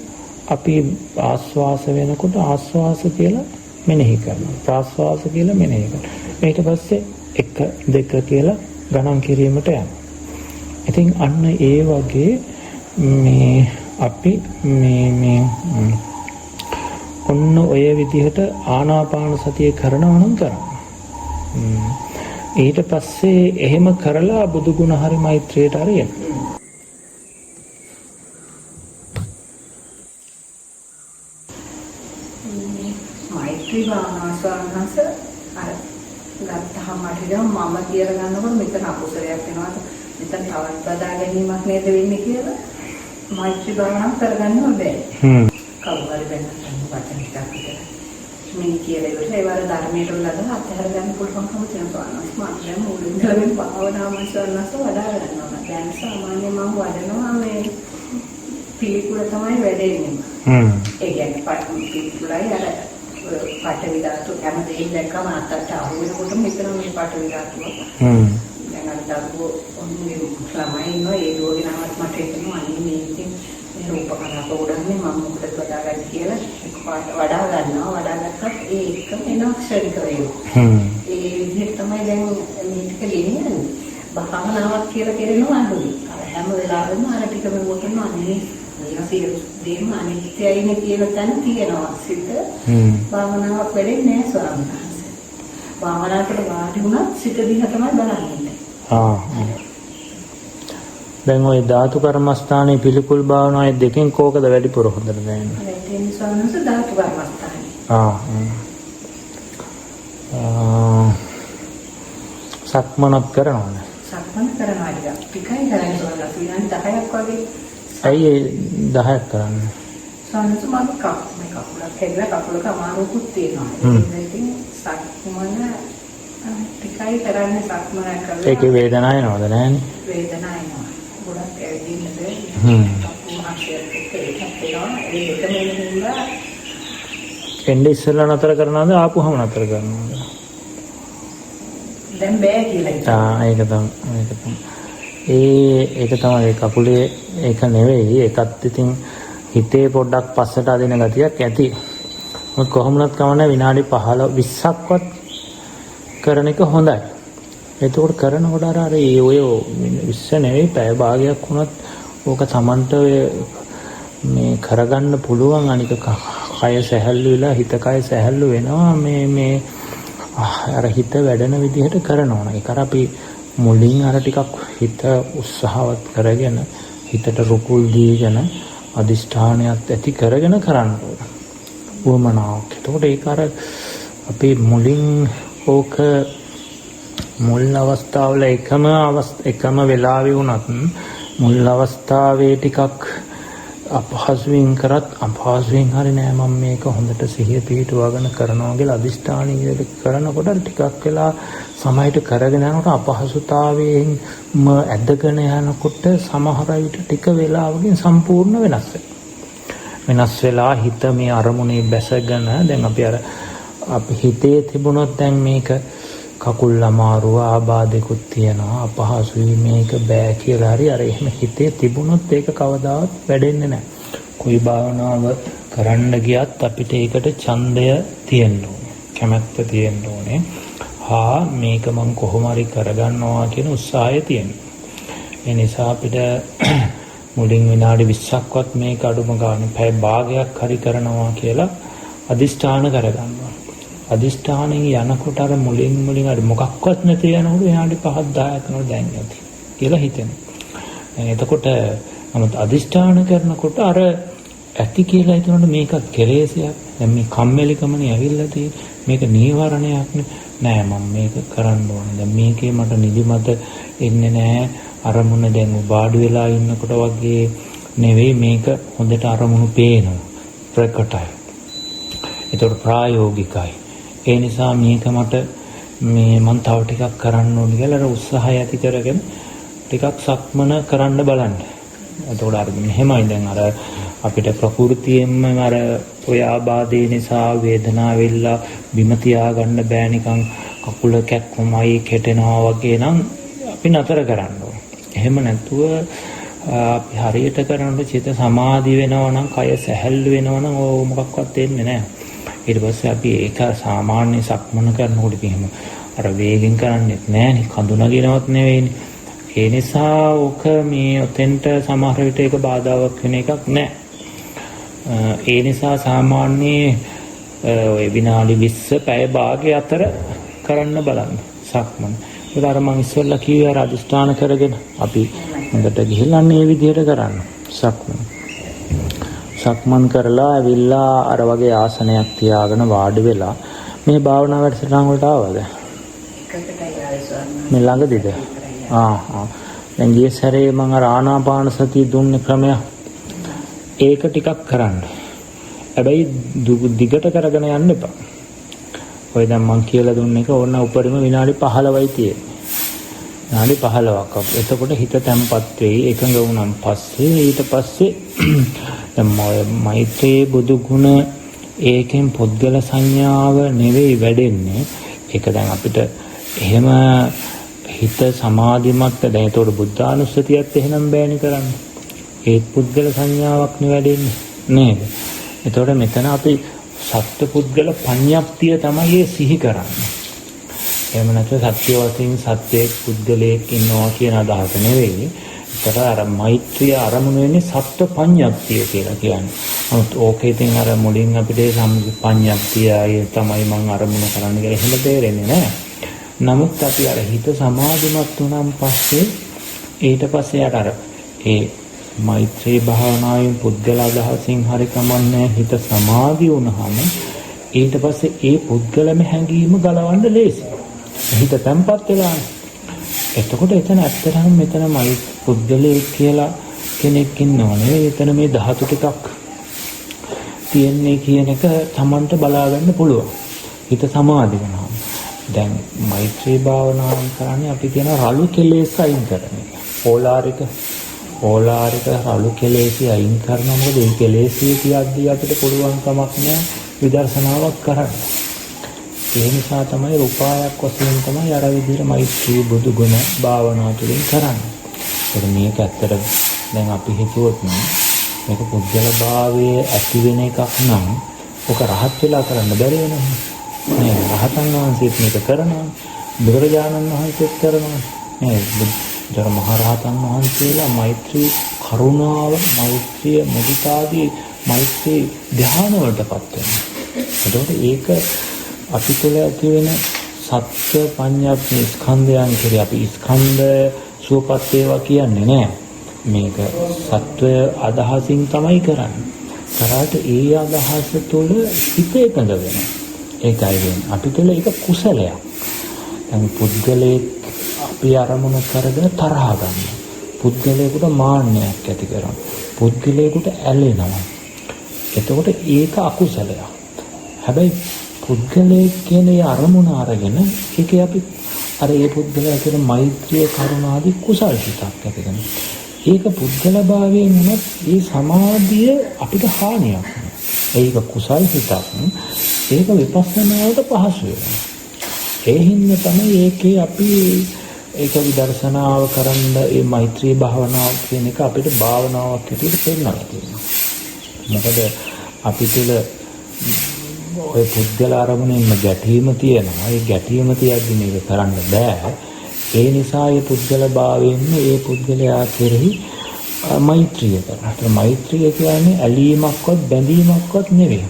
අපි ආස්වාස වෙනකොට ආස්වාස කියලා මෙනෙහි කරනවා. ප්‍රාස්වාස කියලා මෙනෙහි කරනවා. ඊට පස්සේ 1 2 කියලා ගණන් කිරීමට යනවා. ඉතින් අන්න ඒ වගේ මේ අපි මේ ඔන්න ඔය විදිහට ආනාපාන සතිය කරනවා නම් කරනවා. ඊට පස්සේ එහෙම කරලා බුදු ගුණ හරි මෛත්‍රියට හරියන. මෛත්‍රී භාවනාවසනස අර ගත්තහම මට මම කියලා ගන්නකොට මෙතන අකුසලයක් වෙනවා. මෙතන තවත් බදා ගැනීමක් නේද වෙන්නේ කියලා මෛත්‍රී භාවනාව කරගන්න බෑ. කවුරු හරි වෙනත් වචන ටිකක් විතර. මේ කියලා ඉවරයි. ඒ වල ධර්මයට උලදලා අත්හැර ගන්න පුළුවන්කම තියෙනවා. මම දැන් මුලින් කරගෙන භාවනාව මනසන්නස වඩා ගන්නවා. දැන් සාමාන්‍යයෙන් මම වඩනවා මේ පිළිකුල තමයි වැඩෙන්නේ. ඒ කියන්නේ පිළිකුලයි අර පාඨවි ධාතු හැම දෙයක්ම දැක්කම අතට අහු වෙනකොටම හිතන මේ පාඨවි ධාතුව. දැන් අර දරුවෝ ඔන්නේ ළමයි නෝ ඒ දෝගේ නමත් මට හිතෙනවා අනේ මේකෙන් මේ රූපකලාප උඩන්නේ මම මොකටද වඩාගන්නේ කියලා එකපාරට වඩා ගත්තත් ඒ එකම එනවා ක්ෂණික වේවා. ඒ විදිහට තමයි දැන් මේක ගෙනියන්නේ. භාවනාවක් කියලා කරනවා අඳුයි. අර හැම වෙලාවෙම අර ටික මෙවොතන අනේ මේක දෙන්න අනිත්‍යයිනේ කියලා දැන් තියෙනවා. සිත භාවනාවක් වෙන්නේ නැහැ ස්වාමීන් වහන්සේ. භාවනාවකට වාඩි වුණත් සිත දිහා තමයි බලන්නේ. දැන් ওই ධාතු කර්මස්ථානයේ පිළිකුල් භාවනාවේ දෙකෙන් කෝකද වැඩිපුර හොඳට දැනෙන්නේ? ඒ නිසා නේද ධාතු කර්මස්ථානේ. සක්මනක් කරනවනේ. සක්මන් කරනවා ටිකයි කරන්නේ වල විනාඩි 10ක් වගේ. ඇයි 10ක් කරන්නේ? සානස මම කකුලක් හැදලා කකුලක අමාරුකුත් තියෙනවා. ඉතින් සක්මන ටිකයි කරන්නේ සක්මන කරලා. ඒකේ වේදනාවක් එනවද නැහනේ? වේදනාවක් එනවා. ගොඩක් ඇවිදින්නද? එන්නේ ඉස්සෙල්ලා නතර කරනවද ආපුවම නතර කරනවද? දැන් බෑ කියලා. ඒක තමයි. ඒක තමයි කකුලේ ඒක නෙවෙයි. ඒකත් ඉතින් හිතේ පොඩ්ඩක් පස්සට අදින ගතියක් ඇති. මොකද කොහොමවත් කවන්න විනාඩි 15 20ක්වත් කරන එක හොඳයි. එතකොට කරනකොට අර ඔය 20 නෙවෙයි පැය භාගයක් වුණත් ඕක Tamanට මේ කරගන්න පුළුවන්. අනික කය සැහැල්ලු වෙලා හිත කය සැහැල්ලු වෙනවා. මේ අර හිත වැඩෙන විදිහට කරනවා. ඒක අර අපි මුලින් අර ටිකක් හිත උත්සාහවත් කරගෙන හිතට රුකුල් දීගෙන අදිෂ්ඨානයත් ඇති කරගෙන කරන්න ඕන. උවමනාවක්. එතකොට ඒක අර අපි මුලින් ඕක මුල් අවස්ථාවල එකම වෙලාවෙ වුණත් මුල් අවස්ථාවේ ටිකක් අපහසුයෙන් කරත් අපහසුයෙන් හරි නෑ මම මේක හොඳට සිහිය පිහිටුවාගෙන කරනවා කියලා අදිෂ්ඨානීය කරනකොට ටිකක් වෙලා සමහිත කරගෙන යනකොට අපහසුතාවයෙන්ම ඇදගෙන යනකොට සමහර විට ටික වෙලාවකින් සම්පූර්ණ වෙනස් වෙලා හිත මේ අරමුණේ බැසගෙන දැන් අපි හිතේ තිබුණොත් දැන් මේක කකුල් අමාරුව ආබාධිකුත් තියෙනවා අපහසුයි මේක බෑ කියලා හරි අර එහෙම හිතේ තිබුණොත් ඒක කවදාවත් වැඩෙන්නේ නැහැ. કોઈ භාවනාව කරන්න ගියත් අපිට ඒකට ඡන්දය තියෙන්න ඕනේ. කැමැත්ත තියෙන්න ඕනේ. හා මේක මම කොහොම හරි කරගන්නවා කියන උත්සාහය තියෙනවා. ඒ නිසා අපිට මුලින් විනාඩි 20ක්වත් මේක අඩුම ගන්න පැය භාගයක් හරි කරනවා කියලා අදිෂ්ඨාන කරගන්නවා. අදිෂ්ඨානෙන් යනකොට අර මුලින් අර මොකක්වත් නැති යනකොට විනාඩි 5ක් 10ක් යනකොට දැන් නැති කියලා හිතෙනවා. එතකොට නමුත් අදිෂ්ඨාන කරනකොට අර ඇති කියලා හිතනකොට මේක කෙලෙසයක්. දැන් මේ කම්මැලිකමනේ ඇවිල්ලා තියෙන්නේ. මේක නීවරණයක් නෑ මම මේක කරන්න ඕනේ. දැන් මේකේ මට නිදිමත එන්නේ නෑ. අරමුණ දැන් වාඩි වෙලා ඉන්නකොට වගේ නෙවෙයි මේක හොඳට අරමුණු පේනවා. ප්‍රකටයි. ඒතකොට ප්‍රායෝගිකයි. ඒ නිසා මේක මට මේ මම තව ටිකක් කරන්න ඕනේ කියලා අර උත්සාහය ඇති කරගෙන ටිකක් සක්මන කරන්න බලන්න. එතකොට අර මෙහෙමයි දැන් අර අපිට ප්‍රകൃතියෙන්ම අර ඔය ආබාධය නිසා වේදනාව වෙලා බිම තියාගන්න බෑ නිකන් කකුල කැක්කමයි කෙටෙනවා වගේ නම් අපි නතර කරන්න ඕනේ. එහෙම නැතුව අපි හරියට කරනකොට චිත සමාධි වෙනවා නම් කය සැහැල්ලු වෙනවා නම් ඕ මොකක්වත් වෙන්නේ නැහැ. ඊට පස්සේ අපි ඒක සාමාන්‍ය සක්මන කරනකොට එහෙම අර වේගෙන් කරන්නේ නැහැනේ කඳුනගිනවත් නෙවෙයිනේ. ඒ නිසා ඔක මේ ඔතෙන්ට සමහර විට ඒක බාධාවක් වෙන එකක් නැහැ. ඒ නිසා සාමාන්‍ය ඔය විනාඩි 20 පැය භාගය අතර කරන්න බලන්න සක්මන. ඒක අර මම ඉස්සෙල්ලා කිව්වේ අර අදිස්ථාන කරගෙන අපි හොඳට ගිහිල්ලා මේ විදිහට කරන්න සක්මන. සක්මන් කරලා ඇවිල්ලා අර වගේ ආසනයක් තියාගෙන වාඩි වෙලා මේ භාවනා වැඩසටහන වලට ආවද? මේ ළඟදිද? දැන් ගිය සැරේ මම අර ආනාපාන සතිය දුන්නේ ක්‍රමය ඒක ටිකක් කරන්න. හැබැයි දිගට කරගෙන යන්න එපා. ඔය දැන් මම කියලා දුන්න එක ඕන උඩරිම විනාඩි 15යි තියෙන්නේ. විනාඩි 15ක්. එතකොට හිත තැම්පත් වෙයි. එකඟ වුණාන් පස්සේ ඊට පස්සේ දැන් මෛත්‍රී බුදු ගුණ ඒකෙන් පුද්ගල සංඥාව නෙවෙයි වැඩෙන්නේ. ඒක දැන් අපිට එහෙම හිත සමාධිමත් දැන් ඒතකොට බුද්ධානුස්සතියත් එහෙනම් බෑනේ කරන්න. ඒත් පුද්ගල සංඥාවක් නෙවෙන්නේ නේද? ඒතකොට මෙතන අපි සත්‍ය පුද්ගල පඤ්ඤප්තිය තමයි සිහි කරන්නේ. එහෙම නැත්නම් සත්‍ය වශයෙන් සත්‍යයේ පුද්ගලයෙක් ඉන්නවා කියන අදහස නෙවෙයි. ඒතර අර මෛත්‍රිය අරමුණු වෙන්නේ සත්‍ය පඤ්ඤප්තිය කියලා කියන්නේ. නමුත් ඕකේ තියෙන අර මුලින් අපිට පඤ්ඤප්තියයි තමයි මම අරමුණු කරන්න කියලා එහෙම තේරෙන්නේ නැහැ. නමුත් අපි අර හිත සමාධිමත් වුණාන් පස්සේ ඊට පස්සේ අර ඒ මෛත්‍රී භාවනාවෙන් පුද්ගල අදහසින් හරි කමන්නේ හිත සමාධි වුණාම ඊට පස්සේ ඒ පුද්ගලම හැඟීම ගලවන්න ලේසි. හිත තැම්පත් වෙලා. එතකොට එතන ඇත්තටම මෙතනමයි පුද්ගලයෙක් කියලා කෙනෙක් ඉන්නවනේ. එතන මේ ධාතු ටිකක් තියෙන්නේ කියන එක Tamanට බලා ගන්න පුළුවන්. හිත සමාධි වෙනවා. දැන් මෛත්‍රී භාවනාවෙන් කරන්නේ අපි කියන රළු කෙලෙස් අයින් කරන එක. ඕලාරික රළු කෙලෙස් අයින් කරනවා. මොකද මේ කෙලෙස් කියද්දී අපිට පුළුවන් කමක් නැහැ විදර්ශනාවක් කරන්න. ඒ නිසා තමයි උපායක් වශයෙන් තමයි අර විදිහට මෛත්‍රී බුදු ගුණ භාවනා තුළින් කරන්නේ. ඒක මේක ඇත්තට දැන් අපි හිතුවොත් මේක පුද්ගල භාවයේ ඇති වෙන එකක් නම් ඔක රහත් වෙලා කරන්න බැරි වෙනවා. නේ රහතන් වහන්සේත් මේක කරනවා. බුදුරජාණන් වහන්සේත් කරනවා. නේ බුදුර මහරහතන් වහන්සේලා මෛත්‍රී කරුණාව මෛත්‍රිය මුදිතාදී මෛත්‍රී ධ්‍යාන වලටපත් වෙනවා. එතකොට ඒක අපි තුළ ඇති වෙන සත්‍ය පඤ්ඤාප්ති ස්කන්ධයන් කියලා අපි ස්කන්ධ සුවපත් වේවා කියන්නේ නෑ. මේක සත්‍ය අදහසින් තමයි කරන්නේ. කරාට ඒ අදහස තුළ හිත එකඟ වෙනවා. ඒකයි වෙන්නේ. අපි තුළ ඒක කුසලයක්. දැන් පුද්ගලයෙක් අපි අරමුණු කරගෙන තරහ ගන්නවා. පුද්ගලයෙකුට මාන්නයක් ඇති කරනවා. පුද්ගලයෙකුට ඇලෙනවා. එතකොට ඒක අකුසලයක්. හැබැයි පුද්ගලයෙක් කියන අරමුණ අරගෙන ඒකේ අපි අර ඒ පුද්ගලයා කියන මෛත්‍රිය කරුණාදී කුසල් හිතක් ඇති කරනවා. ඒක පුද්ගල භාවයෙන් උනත් ඒ සමාධිය අපිට හානියක් නෑ. ඒක කුසල් හිතක්. ඒක විපස්සනාවට පහසු වෙනවා. ඒ හින්දා තමයි ඒකේ අපි ඒක විදර්ශනාව කරන්න ඒ මෛත්‍රී භාවනාව කියන එක අපිට භාවනාවක් විදිහට පෙන්වලා තියෙනවා. මොකද අපි තුළ ඔය පුද්ගල අරමුණෙන්ම ගැටීම තියෙනවා. ඒ ගැටීම තියද්දි මේක කරන්න බෑ. ඒ නිසා ඒ පුද්ගල භාවයෙන්ම ඒ පුද්ගලයා කෙරෙහි මෛත්‍රිය කරනවා. ඒත් මෛත්‍රිය කියන්නේ ඇලීමක්වත් බැඳීමක්වත් නෙවෙයි.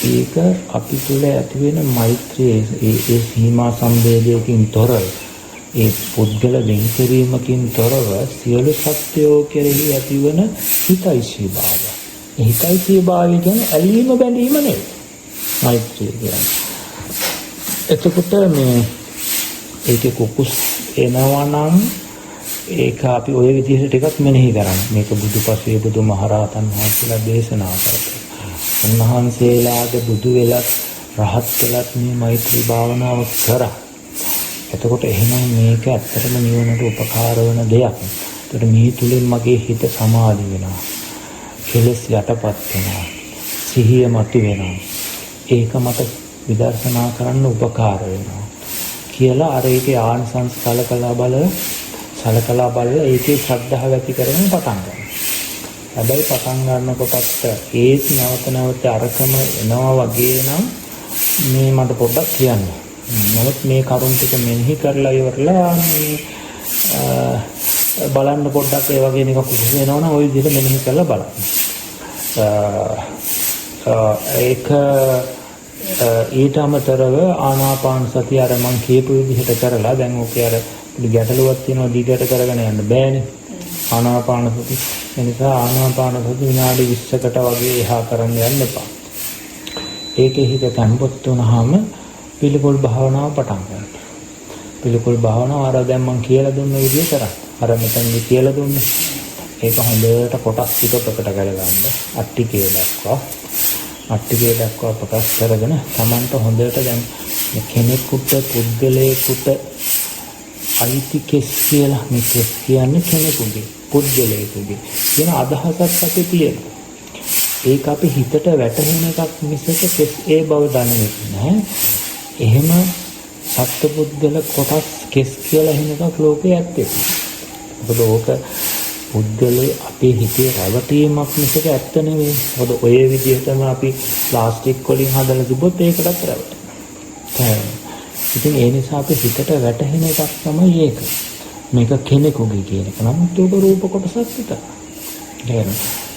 ඒක අපි තුළ ඇති වෙන මෛත්‍රියේ ඒ සීමා සම්බේධයකින් තොරව, ඒ පුද්ගල වෙන්කිරීමකින් තොරව සියලු සත්‍යෝ කෙරෙහි ඇතිවන හිතෛෂී භාවය. ඒ හිතෛෂී භාවය කියන්නේ ඇලීම බැඳීම නෙවෙයි. මෛත්‍රිය කියන්නේ. එතකොට මේ ඒකේ කුකුස් එනවා නම් ඒක අපි ওই විදිහට ටිකක් මෙනෙහි කරන්න. මේක බුදුපසේ බුදුමහරහතන් වහන්සේලා දේශනා කරා. උන්වහන්සේලාගේ බුදු වෙලත් රහත් වෙලත් මේ මෛත්‍රී භාවනාව කරා. එතකොට එහෙනම් මේක ඇත්තටම නිවනට උපකාර වෙන දෙයක්. එතකොට මේ තුලින් මගේ හිත සමාධි වෙනවා. කෙලෙස් යටපත් වෙනවා. සිහිය මතුවෙනවා. ඒක මට විදර්ශනා කරන්න උපකාර වෙනවා කියලා අර ඒකේ ආනිසංස සලකලා බලලා ඒකේ ශ්‍රද්ධාව ඇති කරගෙන පටන් ගන්නවා. හැබැයි පටන් ගන්නකොටත් ඒත් නැවත අරකම එනවා වගේ නම් මේ මට පොඩ්ඩක් කියන්න. නමුත් මේ කරුණ ටික මෙනෙහි කරලා ඉවරලා මේ බලන්න පොඩ්ඩක් ඒ වගේ නිකන් කුසු වෙනවා නම් ওই විදිහට මෙනෙහි කරලා බලන්න. ඒක ඊට අමතරව ආනාපාන සතිය අර මං කියපු විදිහට කරලා දැන් ඕකේ අර ගැටලුවක් තියෙනවා දිගට කරගෙන යන්න බෑනේ ආනාපාන සතිය. ඒ නිසා ආනාපාන සතිය විනාඩි 20කට වගේ එහා කරන්න යන්න එපා. ඒකේ හිත තැම්පත් වුණාම පිළිකුල් භාවනාව පටන් ගන්න. පිළිකුල් භාවනාව අර දැන් මං කියලා දුන්න විදිහ කරා. අර මෙතනදී කියලා දුන්නේ. ඒක හොඳට කොටස් ටික ප්‍රකට කරගන්න. අට්ටිකේ දක්වා ප්‍රකාශ කරගෙන Tamanට හොඳට දැන් කෙනෙකුට පුද්ගලයෙකුට අයිති කෙස් කියලා මේ කෙස් කියන්නේ කෙනෙකුගේ පුද්ගලයෙකුගේ කියන අදහසක් අපි තියෙනවා. ඒක අපි හිතට වැටහෙන එකක් මිසක කෙස් ඒ බව දන්නේ නැහැ. එහෙම සත්පුද්ගල කොටස් කෙස් කියලා එහෙම එකක් ලෝකේ ඇත්තේ. මොකද ඕක පුද්ගලයේ අපේ හිතේ රැවටීමක් මිසක ඇත්ත නෙවෙයි. මොකද ඔය විදිහටම අපි ප්ලාස්ටික් වලින් හදලා තිබ්බොත් ඒකටත් රැවටෙනවා. ඉතින් ඒ නිසා අපි හිතට වැටහෙන එකක් තමයි ඒක. මේක කෙනෙකුගේ කියන එක. නමුත් ඒක රූප කොටසක් විතරයි.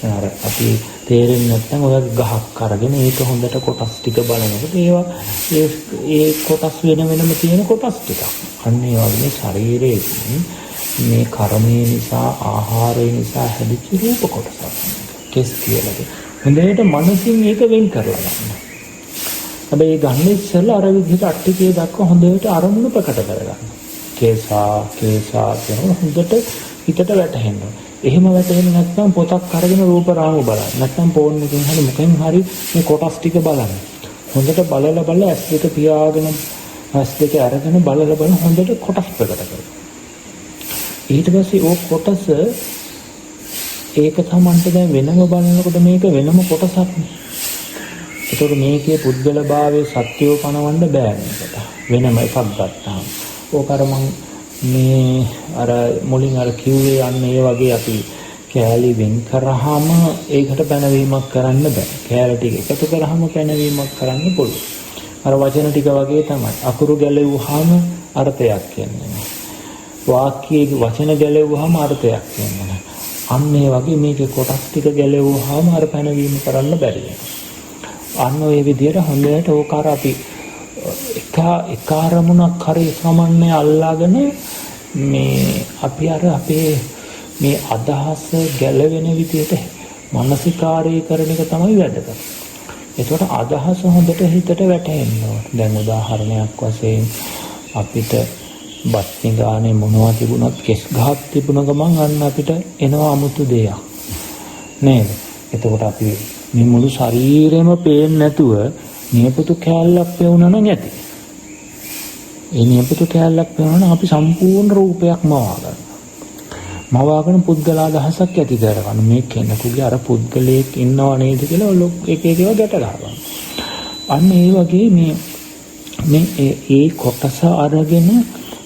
අර අපි තේරෙන්නේ නැත්නම් ඔය ගහක් අරගෙන ඒක හොඳට කොටස් ටික බලනකොට ඒවා ඒ කොටස් වෙනම තියෙන කොටස් ටික. අන්න ඒ වගේ ශරීරයේ මේ කර්මයේ නිසා ආහාරය නිසා හැදිච්ච රූප කොටසක්. කෙස් කියලා. හොඳට මනසින් ඒක වෙන් කරලා ගන්න. හැබැයි ගන්න ඉස්සෙල්ලා අර විදිහට අට්ටිකේ දක්වා හොඳට අරමුණු ප්‍රකට කරගන්න. කේසා කියන හොඳට හිතට වැටහෙන්න. එහෙම වැටෙන්නේ නැත්නම් පොතක් අරගෙන රූප රාමු බලන්න. නැත්නම් ෆෝන් එකෙන් හරි මොකෙන් හරි මේ කොටස් ටික බලන්න. හොඳට බලලා ඇස් දෙක පියාගෙන ඇස් දෙක අරගෙන බලලා හොඳට කොටස් ප්‍රකට කරගන්න. ඊට පස්සේ ඕක කොටස ඒක තමන්ට දැන් වෙනම බලනකොට මේක වෙනම කොටසක් නේ. ඒතකොට මේකේ පුද්ගල භාවයේ සත්‍යව පනවන්න බෑ මේකට. වෙනම එකක් ගත්තාම. ඕක අර මං මේ අර මුලින් අර කිව්වේ අන්න ඒ වගේ අපි කෑලි වෙන් කරාම ඒකට පැනවීමක් කරන්න බෑ. කෑලි ටික එකතු කරාම පැනවීමක් කරන්න පුළුවන්. අර වචන ටික වගේ තමයි. අකුරු ගැලෙව්වහම අර්ථයක් කියන්නේ. වාක්‍යයේ වචන ගැලෙව්වහම අර්ථයක් කියන්නේ. අන්න ඒ වගේ මේකේ කොටස් ටික ගැලෙව්වහම අර පැනවීම කරන්න බැරි වෙනවා. අන්න ඔය විදිහට හොඳට ඕක අර අපි එක අරමුණක් හරි සමන්නේ අල්ලාගෙන මේ අපි අර අපේ මේ අදහස ගැලවෙන විදිහට මානසිකාරය කරන එක තමයි වැදගත්. ඒකට අදහස හොඳට හිතට වැටෙන්න ඕන. දැන් උදාහරණයක් වශයෙන් අපිට බත්නි ගානේ මොනවා තිබුණත් කෙස් ගහක් තිබුණ ගමන් අන්න අපිට එනවා 아무තු දෙයක් නේද? එතකොට අපි මේ මුළු ශරීරෙම පේන්නේ නැතුව නියපොතු කෑල්ලක් පෙවුනා නම් ඇති. ඒ නියපොතු කෑල්ලක් පෙවුනා නම් අපි සම්පූර්ණ රූපයක් මවාගෙන පුද්ගල අදහසක් ඇති කරගන්න. මේ කෙනෙකුගේ අර පුද්ගලයෙක් ඉන්නව නේද කියලා එක ඒවා ගැට ගන්නවා. අන්න ඒ වගේ මේ ඒ කොටස අරගෙන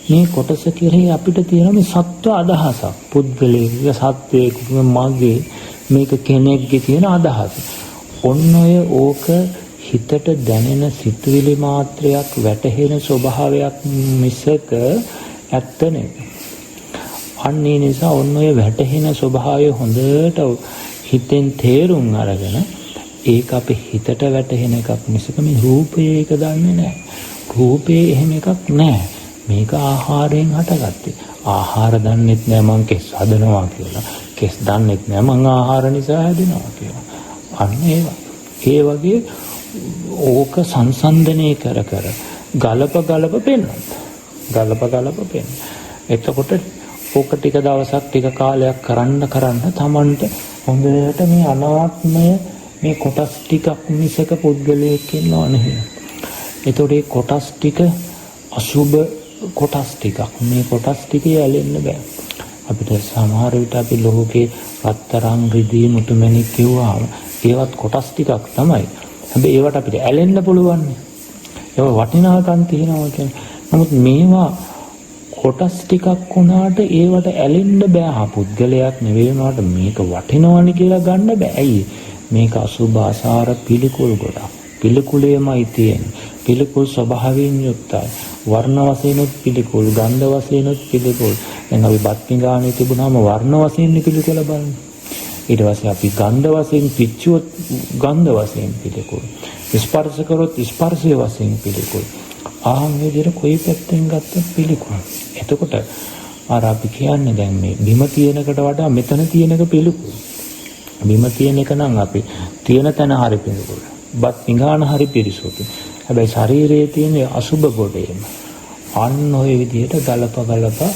මේ කොටස කෙරෙහි අපිට තියෙන මේ සත්ව අදහසක්. පුද්ගලයෙකුගේ සත්වයෙකුගේ මගේ මේක කෙනෙක්ගේ තියෙන අදහස. ඔන්න ඔය ඕක හිතට දැනෙන සිතුවිලි මාත්‍රයක් වැටහෙන ස්වභාවයක් මිසක ඇත්ත නෙවෙයි. අන්න ඒ නිසා ඔන්න ඔය වැටහෙන ස්වභාවය හොඳට හිතෙන් තේරුම් අරගෙන ඒක අපේ හිතට වැටහෙන එකක් මිසක මේ රූපේ ඒක දන්නේ නැහැ. රූපේ එහෙම එකක් නැහැ. මේක ආහාරයෙන් හටගත්තේ. ආහාර දන්නෙත් නෑ මං කෙස් හදනවා කියලා. කෙස් දන්නෙත් නෑ මං ආහාර නිසා හැදෙනවා කියලා. අන්න ඒ වගේ ඕක සංසන්දනය කර ගලප පෙන්නන. එතකොට ඕක ටික දවසක් ටික කාලයක් කරන්න තමන්ට හොඳට මේ අනාත්මය මේ කොටස් ටිකක් මිසක පුද්ගලයෙක් ඉන්නව නෙවෙයි. එතකොට මේ කොටස් ටික අසුබ කොටස් ටිකක්. මේ කොටස් ටිකේ ඇලෙන්න බෑ. අපිට සමහර විට අපි ලෝකේ රත්තරන් රිදී මුතුමැණික් කියුවාම ඒවත් කොටස් ටිකක් තමයි. හැබැයි ඒවට අපිට ඇලෙන්න පුළුවන්. ඒවා වටිනාකම් තියෙනවා කියන්නේ. නමුත් මේවා කොටස් ටිකක් වුණාට ඒවට ඇලෙන්න බෑ. පුද්ගලයක් නෙවෙයි වුණාට මේක වටිනවනේ කියලා ගන්න බෑ. ඇයි? මේක අසුභ ආසාර පිළිකුල් ගොඩක්. පිළිකුලේමයි තියෙන්නේ. පිළිකුල් ස්වභාවයෙන් යුක්තයි. වර්ණ වශයෙන්ුත් පිළිකුල්, ගන්ධ වශයෙන්ුත් පිළිකුල්. දැන් අපි බත් පිඟානේ තිබුණාම වර්ණ වශයෙන් පිළිකුල බලන්න. ඊට පස්සේ අපි ගන්ධ වශයෙන් පිච්චුවොත් ගන්ධ වශයෙන් පිළිකුල්. ස්පර්ශ කරොත් ස්පර්ශයේ වශයෙන් පිළිකුල්. ආන් මේ විදිහට කොයි පැත්තෙන් ගත්තත් පිළිකුල්. එතකොට අර අපි කියන්නේ දැන් මේ බිම තියෙනකට වඩා මෙතන තියෙන එක පිළිකුල්. බිම තියෙන එක නම් අපි තියෙන තැන හරි පිළිකුල්. බත් පිඟාන හරි පිරිසුදු. හැබැයි ශරීරයේ තියෙන අසුබ ගොඩේම අන්න ඔය විදිහට ගලප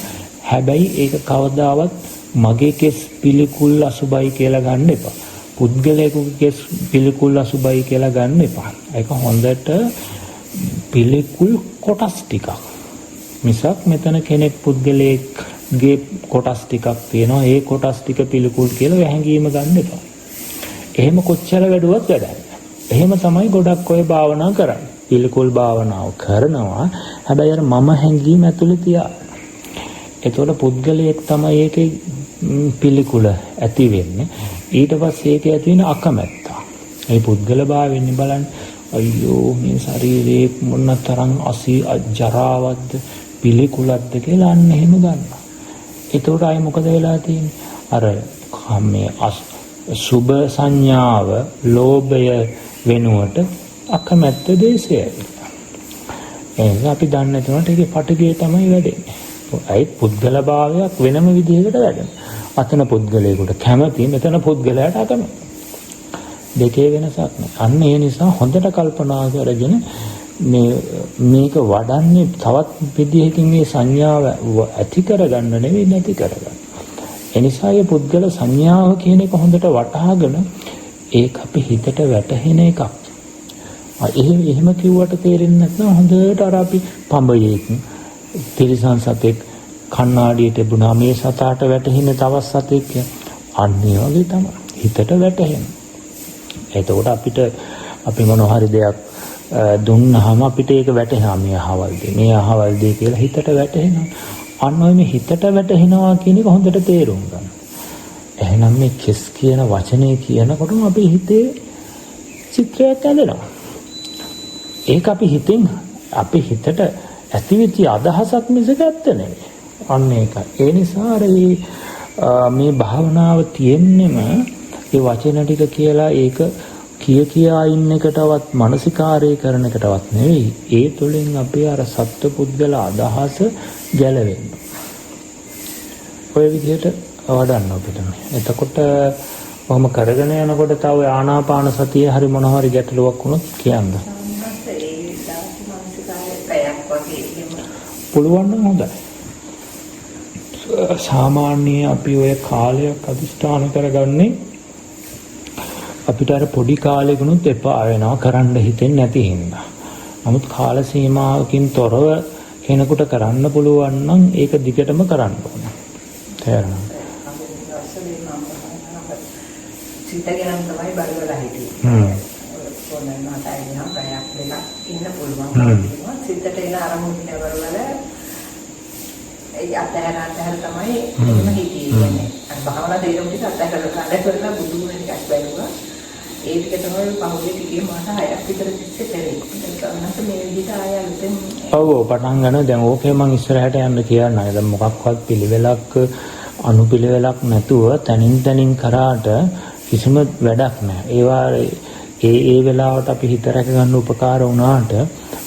හැබැයි ඒක කවදාවත් මගේ කෙස් පිළිකුල් අසුබයි කියලා ගන්න එපා. පුද්ගලයෙකුගේ කෙස් පිළිකුල් අසුබයි කියලා ගන්න එපා. ඒක හොඳට පිළිකුල් කොටස් ටිකක්. මිසක් මෙතන කෙනෙක් පුද්ගලයෙක්ගේ කොටස් ටිකක් තියෙනවා. ඒ කොටස් ටික පිළිකුල් කියලා වැහැඟීම ගන්න එපා. එහෙම කොච්චර වැඩුවත් වැඩක්. එහෙම තමයි ගොඩක් ඔය භාවනා කරන්නේ. පිළිකුල් භාවනාව කරනවා. හැබැයි අර මම හැංගීම ඇතුලේ තියා. ඒතකොට පුද්ගලයෙක් තමයි ඒකේ පිළිකුල ඇති වෙන්නේ. ඊට පස්සේ ඒකේ ඇති වෙන අකමැත්ත. ඒ පුද්ගල භාවයෙන් බලන්න අයියෝ මේ ශරීරේ මොන තරම් ජරාවක්ද පිළිකුලක්ද කියලා අන්න එහෙම ගන්නවා. ඒතකොට අය මොකද වෙලා තියෙන්නේ? අර මේ සුභ සංඥාව, ලෝභය වෙනුවට අකමැත්ත දේශය. එහෙනම් අපි දන්නේ නැතුනට ඒකේ පටගිය තමයි වැඩෙන්නේ. ඒ පුද්ගල භාවයක් වෙනම විදිහකට වැඩෙනවා. අතන පුද්ගලයෙකුට කැමති, මෙතන පුද්ගලයාට අකමැති. දෙකේ වෙනසක් නෑ. අන්න ඒ නිසා හොඳට කල්පනා කරගෙන මේක වඩන්නේ තවත් විදිහකින් මේ සංඥාව ඇති කරගන්න නෙවෙයි නැති කරගන්න. ඒ නිසා මේ පුද්ගල සංඥාව කියන එක හොඳට වටහාගෙන ඒක අපි හිතට වැටහෙන එකක්. එහෙම කිව්වට තේරෙන්නේ නැත්නම් හොඳට අර අපි පඹයේක් තිරිසන් සතෙක් කණ්ණාඩියට තිබුණා මේ සතාට වැටෙන තවත් සතෙක් අන්නේ වගේ තමයි හිතට වැටහෙන. එතකොට අපිට අපි මොන හරි දෙයක් දුන්නාම අපිට ඒක වැටහෙනවා මේ අහවල් දෙය කියලා හිතට වැටහෙනවා. අන්න ඔය මේ හිතට වැටහෙනවා කියන එක හොඳට තේරුම් ගන්න. එහෙනම් මේ කෙස් කියන වචනේ කියනකොටම අපේ හිතේ චිත්‍රයක් ඇදෙනවා. ඒක අපි හිතෙන් අපේ හිතට ඇතිවෙච්ච අදහසක් මිසක ඇත්ත නෙවෙයි. අන්න ඒකයි. ඒ නිසා මේ භාවනාව තියෙන්නෙම ඒ වචන ටික කියලා ඒක කියා ඉන්න එකටවත් මානසිකාරය කරන එකටවත් නෙවෙයි. ඒ තුළින් අපේ අර සත්පුද්ගල අදහස ගැලවෙන්න. ඔය විදිහට වඩන්න අපිට. එතකොට කොහොම කරගෙන යනකොට තව ආනාපාන සතිය හරි මොන හරි ගැටලුවක් වුණොත් කියන්න. පුළුවන් නම් හොඳයි. සාමාන්‍ය අපි ඔය කාලයක් අදිස්ථාන කරගන්නේ අපිට අර පොඩි කාලෙකුනුත් එපා වෙනවා කරන්න හිතෙන්නේ නැති හින්දා. නමුත් කාල සීමාවකින් තොරව කෙනෙකුට කරන්න පුළුවන් නම් ඒක දිගටම කරන්න ඕන. තේරෙනවද? සිතගෙන තමයි බලවලා හිටියේ. කොහොමද මාතයි නම් ප්‍රයක් දෙකක් ඉන්න පුළුවන්. සිතට එන අරමුණු නවරවල ඒ අතහැර තමයි එන්න හිටියේ. අර භාවනා දේරුම් ටික අතහැරලා කරලා බුදු වෙන එකක් බැලුවා. ඒ ටික තමයි පහුගිය ටිකේ මාස 6ක් විතර තිස්සේ කරේ. ඒක ගන්නත් මේ විදිහට ආය අලුතෙන් ඔව් පටන් ගන්න දැන් ඕකේ මම ඉස්සරහට යන්න කියන්නයි. දැන් මොකක්වත් පිළිවෙලක් අනුපිළිවෙලක් නැතුව තනින් කරාට කිසිම වැඩක් නැහැ. ඒවා ඒ වෙලාවට අපි හිත රැක ගන්න උපකාර වුණාට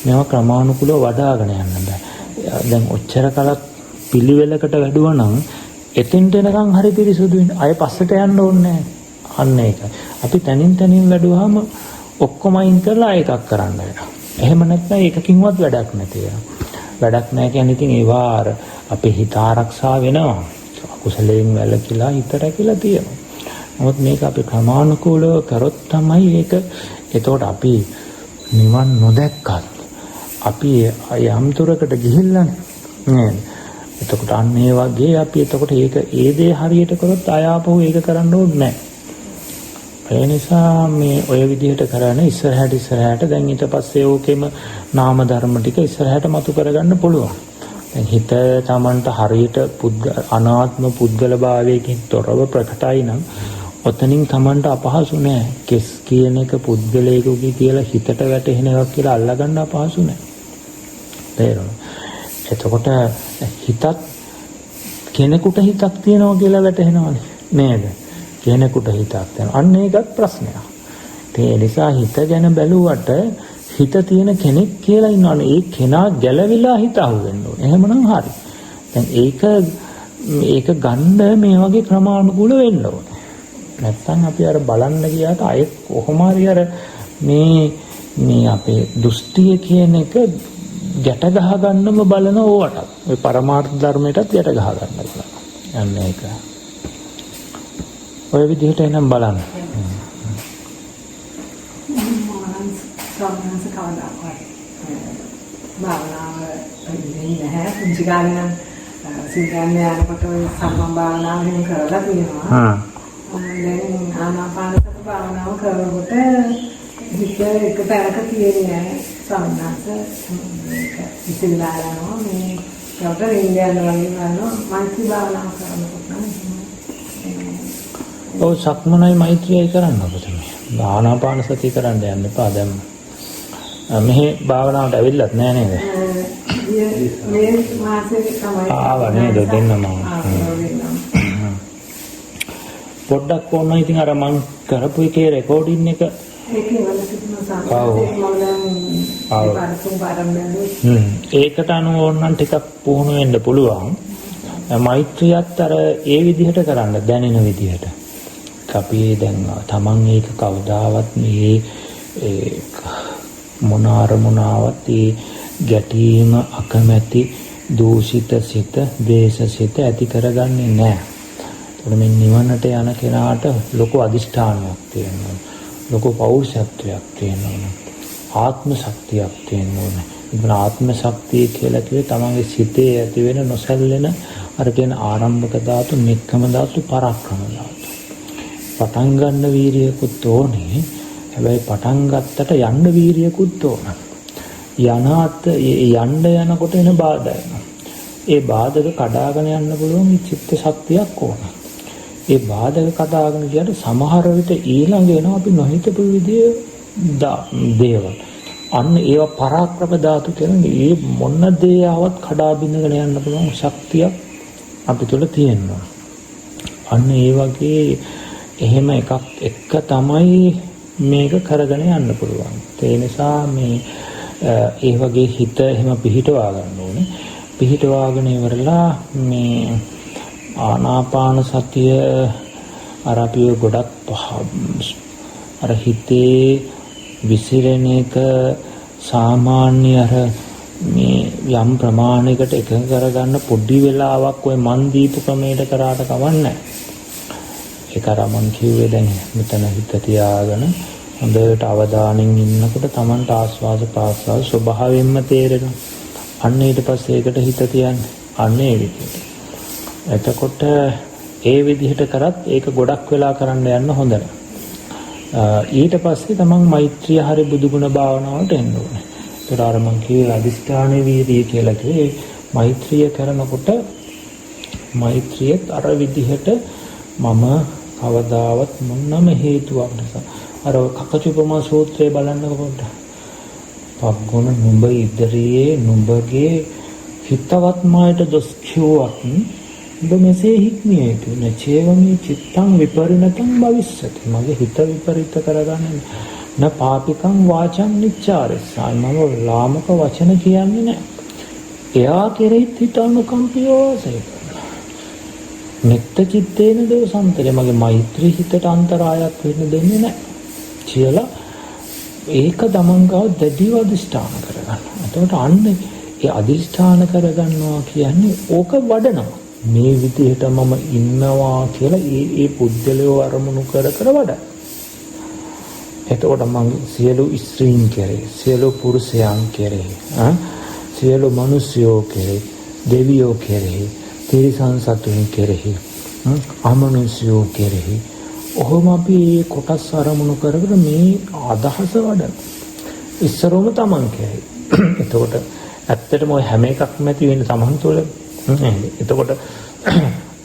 මේවා ක්‍රමානුකූලව වඩ아가න යන්න බෑ. දැන් ඔච්චර කලක් පිළිවෙලකට වැඩුවා නම් එතෙන්ට එනකන් හරි පිරිසුදු වෙන. අය පස්සට යන්න ඕනේ නැහැ. අන්න ඒකයි. අපි තනින් වැඩුවාම ඔක්කොම අයින් කරලා එකක් කරන්න වෙනවා. එහෙම නැත්නම් එකකින්වත් වැඩක් නැති වෙනවා. වැඩක් නැහැ කියන්නේ ඉතින් ඒවා අපේ හිත ආරක්ෂා වෙනවා. අකුසලයෙන් වැළකීලා හිත රැකිලා තියෙනවා. නමුත් මේක අපි ක්‍රමානුකූලව කරොත් තමයි ඒක. එතකොට අපි නිවන් නොදැක්කත් අපි යම් තුරකට ගිහිල්ලානේ නේද? එතකොට අන්න ඒ වගේ අපි එතකොට ඒක ඒ දේ හරියට කරොත් ආයාපහුව ඒක කරන්න ඕනේ නැහැ. ඒ නිසා මේ ඔය විදිහට කරන්නේ ඉස්සරහට දැන් ඊට පස්සේ ඕකෙම නාම ධර්ම ටික ඉස්සරහට මතු කරගන්න පුළුවන්. දැන් හිත තමන්ට හරියට අනාත්ම පුද්ගල භාවයකින් තොරව ප්‍රකටයි නම් ඔතනින් තමන්ට අපහසු නෑ. කෙස් කියන එක පුද්ගලයෙකුගේ කියලා හිතට වැටෙන එකක් කියලා අල්ලගන්න අපහසු නෑ. තේරුණා? එතකොට හිතත් කෙනෙකුට හිතක් තියෙනවා කියලා වැටහෙනවනේ නේද? කෙනෙකුට හිතක් තියෙනවා. අන්න ඒකත් ප්‍රශ්නයක්. ඒ නිසා හිත ගැන බැලුවට හිත තියෙන කෙනෙක් කියලා ඉන්නවනේ. ඒ කෙනා ගැලවිලා හිත අහුවෙන්න ඕනේ. එහෙමනම් හරි. දැන් ඒක ගන්න මේ වගේ ක්‍රමානුකූල වෙන්න ඕනේ. නැත්තම් අපි අර බලන්න ගියාට අය කොහොම හරි අර මේ අපේ දෘෂ්ටිය කියන එක ගැට ගහ ගන්නම බලන ඕවට. ඔය පරමාර්ථ ධර්මයටත් ගැට ගහ ගන්න කියලා. යන්න ඒක. ඔය විදිහට එනම් බලන්න. සම්මාස කවදාවත් භාවනාව දෙන්නේ නැහැ. පුංචි කාලේ නම් සිංහාන යනකොට සම්මා භාවනාව හිම කරලා තියෙනවා. දැන් ආනාපාන සති භාවනාව කරනකොට හිත එක තැනක තියෙන්නේ නැහැ. සම්මාස මේක ඉතිරිලා යනවා. මේ ඩොක්ටර් ඉන්දියානු වගේ කරනවා. මෛත්‍රී භාවනාව කරනකොට නම් ඔව් සක්මනයි මෛත්‍රියයි කරන්න ඔබට මේ. ආනාපාන සතිය කරන්න යන්න එපා දැන්. මෙහි භාවනාවට ඇවිල්ලත් නෑ නේද? මේ මාසේ තමයි ආවා නේද දෙන්නම. පොඩ්ඩක් ඕන ඉතින් අර මං කරපු එකේ රෙකෝඩින් එක ඒකේ වල තිබුණ සාකච්ඡා ඒකට අනුව ඕනනම් ටිකක් පුහුණු වෙන්න පුළුවන්. මෛත්‍රියත් අර ඒ විදිහට කරන්න දැනෙන විදිහට. අපි දැන් තමන් ඒක කවදාවත් මේ මොන අරමුණාවත් ඒ ගැටීම අකමැති දූෂිත සිත, ද්වේෂ සිත ඇති කරගන්නේ නැහැ. ඒතකොට මේ නිවනට යන කෙනාට ලොකු අදිෂ්ඨානයක් තියෙනවා. ලොකු පෞරුෂත්වයක් තියෙනවා. ආත්ම ශක්තියක් තියෙනවා. ඉතින් ආත්ම ශක්තිය කියලා කිව්වේ තමන්ගේ සිතේ ඇති වෙන නොසැලෙන අර කියන ආරම්භක ධාතු, නික්කම ධාතු, පරාක්‍රම ධාතු. පටන් ගන්න වීරියකුත් ඕනේ. හැබැයි පටන් ගත්තට යන්න වීරියකුත් ඕන. යන්න යනකොට එන බාධා. ඒ බාධක කඩාගෙන යන්න පුළුවන් චිත්ත ශක්තියක් ඕන. ඒ බාධක කඩාගෙන ගියට සමහර විට ඊළඟ වෙනවා අපි නොහිතපු විදිහේ දේවල්. අන්න ඒවා පරාක්‍රම ධාතු කියන්නේ මේ මොන දේ ආවත් කඩා බිඳගෙන යන්න පුළුවන් ශක්තියක් අපි තුල තියෙනවා. අන්න ඒ වගේ එහෙම එකක් එක්ක තමයි මේක කරගෙන යන්න පුළුවන්. ඒ නිසා මේ ඒ වගේ හිත එහෙම පිහිටවා ගන්න ඕනේ. පිහිටවාගෙන ඉවරලා මේ ආනාපාන සතිය අර අපි ගොඩක් අර හිතේ විසිරෙන එක සාමාන්‍ය අර මේ යම් ප්‍රමාණයකට එකඟ කරගන්න පොඩි වෙලාවක් ඔය මන් දීපු ක්‍රමයට කරාට කවන්නේ නැහැ. ඒක අර මං කිව්වේ දැන් මෙතන හිත තියාගෙන හොඳට අවධානයෙන් ඉන්නකොට Tamanට ආස්වාද ප්‍රාස්වාද ස්වභාවයෙන්ම තේරෙනවා. අන්න ඊට පස්සේ ඒකට හිත තියන්නේ. අන්න ඒ විදිහට. එතකොට ඒ විදිහට කරත් ඒක ගොඩක් වෙලා කරන්න යන්න හොඳ නැහැ. ඊට පස්සේ Taman මෛත්‍රිය හරි බුදුගුණ භාවනාවට එන්න ඕනේ. ඒතර අර මං කිව්වේ අදිස්ථානේ වීර්යය කියලා කිව්වේ මෛත්‍රිය කරනකොට මෛත්‍රියත් අර විදිහට මම කවදාවත් මොනම හේතුවක් නිසා අර කකචුපමා සූත්‍රය බලන්නකො පොඩ්ඩක්. පග්ගොන නුඹ ඉදිරියේ නුඹගේ හිතවත් මායට දොස් කිව්වත් ඔබ මෙසේ හික්මිය යුතුයි. නචේවමි චිත්තං විපරිණතං භවිස්සති. මගේ හිත විපරිත කරගන්න න පාපිකං වාචං නිච්චාරස්සයි. මම ලාමක වචන කියන්නේ නැහැ. එයා කෙරෙහිත් හිත අනුකම්පිතව වාසය කරනවා. මෙත්ත චිත්තේන දෝසන්තරේ මගේ මෛත්‍රී හිතට අන්තරායක් වෙන්න දෙන්නේ නැහැ කියලා ඒක තමන්ගව දැඩිව අධිෂ්ඨාන කරගන්න. එතකොට අන්නේ ඒ අධිෂ්ඨාන කරගන්නවා කියන්නේ ඕක වඩනවා. මේ විදිහට මම ඉන්නවා කියලා ඒ පුද්ගලයව අරමුණු කර වඩා. එතකොට මම සියලු ස්ත්‍රීන් කෙරේ, සියලු පුරුෂයන් කෙරේ, සියලු මිනිස්යෝ කෙරේ, දෙවියෝ කෙරේ, තිරිසන් සතුන් කෙරේ, අමනුෂ්‍යෝ කෙරේ. ඔහොම අපි මේ කොටස් අරමුණු කරගෙන මේ අදහස වඩන. ඉස්සරොම තමන් කෙරේ. එතකොට ඇත්තටම ඔය හැම එකක්ම ඇති වෙන්නේ තමන් තුළ. එතකොට